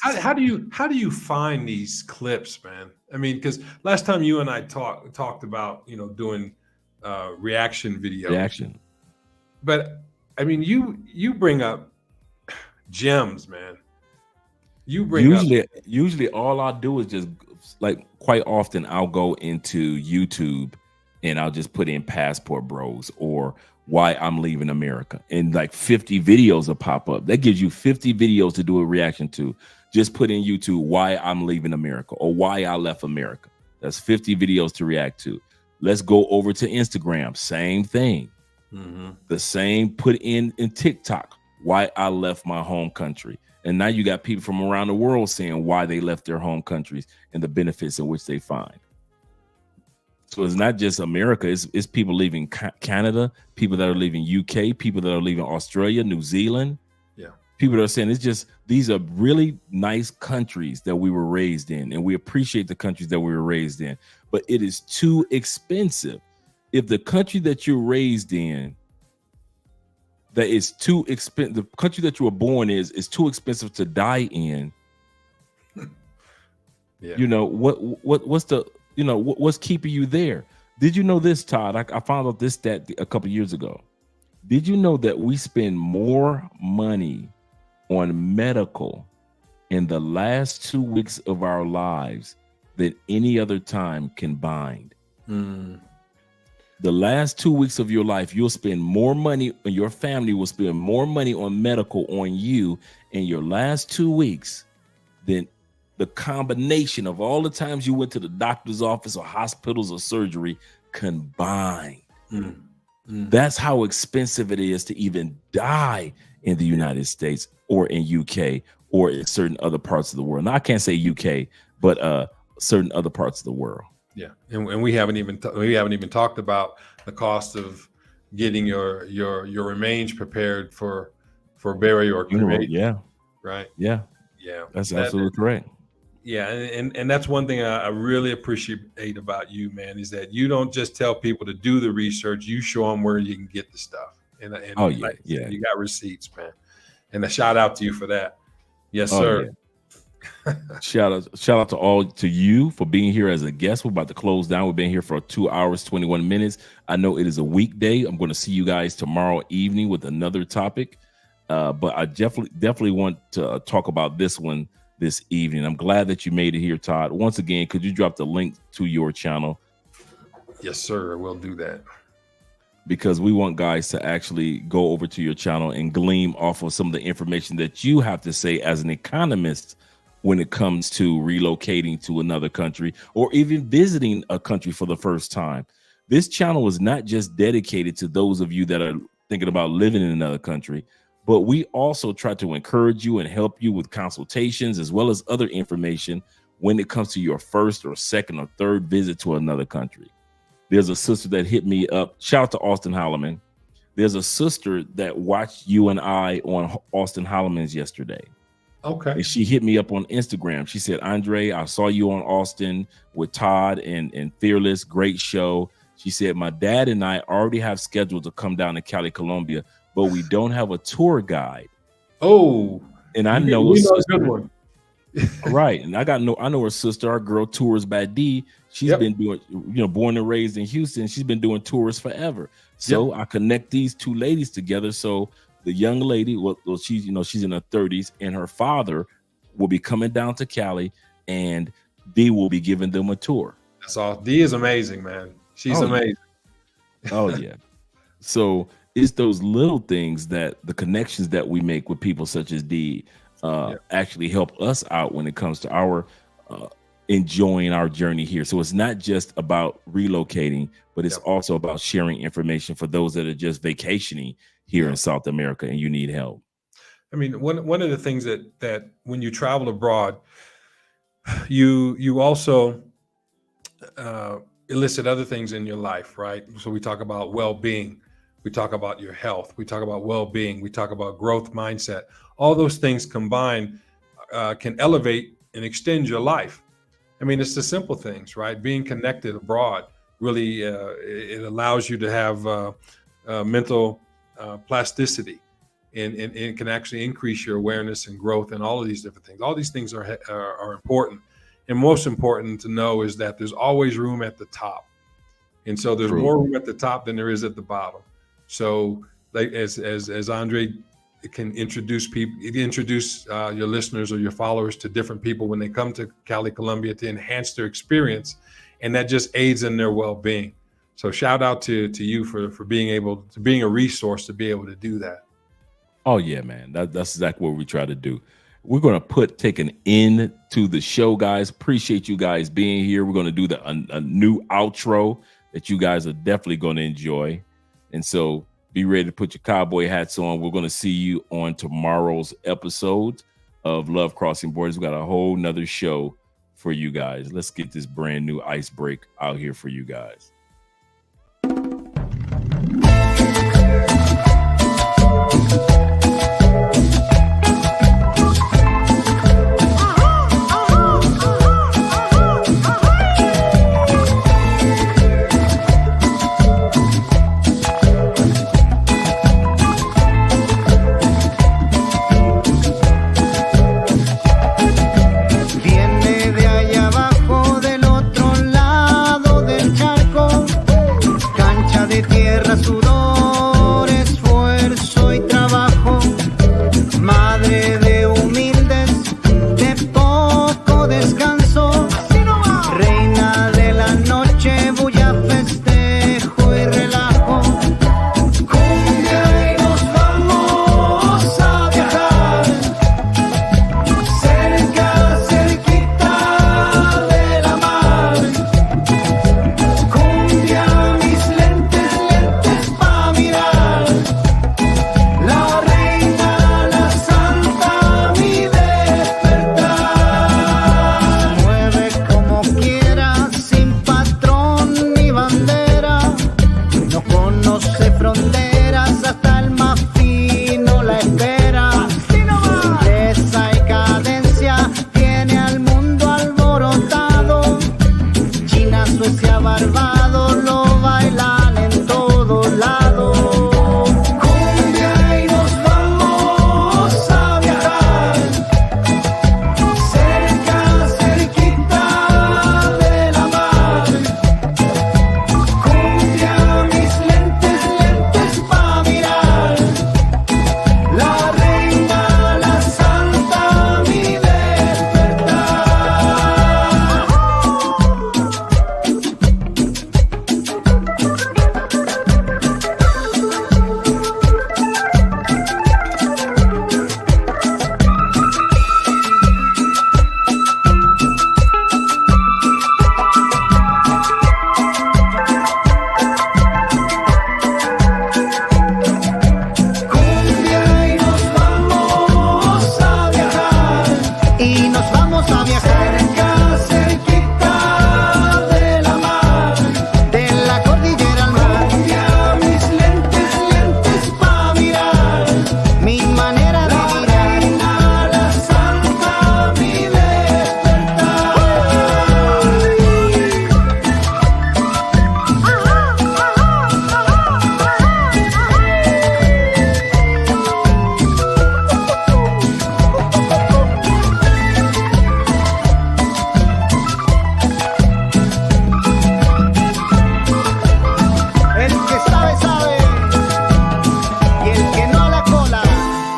How do you find these clips, man? I mean, because last time you and I talked about doing reaction videos. But I mean, you bring up gems, man. You bring usually all I'll do is just like quite often I'll go into YouTube and I'll just put in Passport Bros or why I'm leaving America, and like 50 videos will pop up. That gives you 50 videos to do a reaction to. Just put in YouTube why I'm leaving America or why I left America. That's 50 videos to react to. Let's go over to Instagram. Same thing. Mm-hmm. The same put in TikTok why I left my home country. And now you got people from around the world saying why they left their home countries and the benefits in which they find. So it's not just America, it's people leaving Canada, people that are leaving UK, people that are leaving Australia, New Zealand. Yeah. People that are saying it's just, these are really nice countries that we were raised in, and we appreciate the countries that we were raised in, but it is too expensive. If the country that you're raised in, that is too expensive, the country that you were born is too expensive to die in. Yeah. What's the what's keeping you there? Did you know this, Todd? I found out this stat a couple years ago. Did you know that we spend more money on medical in the last 2 weeks of our lives than any other time combined? Mm. The last 2 weeks of your life, you'll spend more money, and your family will spend more money on medical on you in your last 2 weeks than the combination of all the times you went to the doctor's office or hospitals or surgery combined. Mm. That's how expensive it is to even die in the United States or in UK or in certain other parts of the world. Now I can't say UK, but certain other parts of the world. Yeah, and we haven't even talked about the cost of getting your remains prepared for burial or cremation. Yeah, right. Yeah, Yeah, that's absolutely correct. Yeah, and that's one thing I really appreciate about you, man, is that you don't just tell people to do the research; you show them where you can get the stuff. And Oh yeah, like yeah. you got receipts, man. And a shout out to you for that. Yes, Oh, sir. yeah. Shout out to you for being here as a guest. We're about to close down. We've been here for 2 hours, 21 minutes. I know it is a weekday. I'm going to see you guys tomorrow evening with another topic. But I definitely want to talk about this one this evening. I'm glad that you made it here, Todd. Once again, could you drop the link to your channel? Yes, sir. We'll do that. Because we want guys to actually go over to your channel and glean off of some of the information that you have to say as an economist when it comes to relocating to another country or even visiting a country for the first time. This channel is not just dedicated to those of you that are thinking about living in another country, but we also try to encourage you and help you with consultations as well as other information when it comes to your first or second or third visit to another country. There's a sister that hit me up. Shout out to Austin Holloman. There's a sister that watched you and I on Austin Holloman's yesterday. Okay. And she hit me up on Instagram. She said, Andre, I saw you on Austin with Todd and Fearless. Great show. She said, my dad and I already have scheduled to come down to Cali, Colombia, but we don't have a tour guide. Oh, and I know a good one. Right. And I know her sister, our girl Tours by D. She's been doing, born and raised in Houston. She's been doing tours forever. So I connect these two ladies together. So the young lady, well, she's in her 30s, and her father will be coming down to Cali, and D will be giving them a tour. That's all. D is amazing, man. She's amazing. Oh yeah. So it's those little things, that the connections that we make with people such as D actually help us out when it comes to our enjoying our journey here. So it's not just about relocating, but it's also about sharing information for those that are just vacationing here in South America and you need help. I mean, one of the things that when you travel abroad, you also elicit other things in your life, right? So we talk about well-being, we talk about your health, we talk about well-being, we talk about growth mindset. All those things combined can elevate and extend your life. I mean, it's the simple things, right? Being connected abroad really it allows you to have mental plasticity, and it can actually increase your awareness and growth and all of these different things. All these things are important. And most important to know is that there's always room at the top. And so there's more room at the top than there is at the bottom. So like as Andre can introduce your listeners or your followers to different people when they come to Cali, Colombia, to enhance their experience. And that just aids in their well-being. So shout out to you for being a resource to be able to do that. Oh yeah, man. That's exactly what we try to do. We're going to take an end to the show, guys. Appreciate you guys being here. We're going to do a new outro that you guys are definitely going to enjoy. And so be ready to put your cowboy hats on. We're going to see you on tomorrow's episode of Love Crossing Borders. We got a whole nother show for you guys. Let's get this brand new ice break out here for you guys.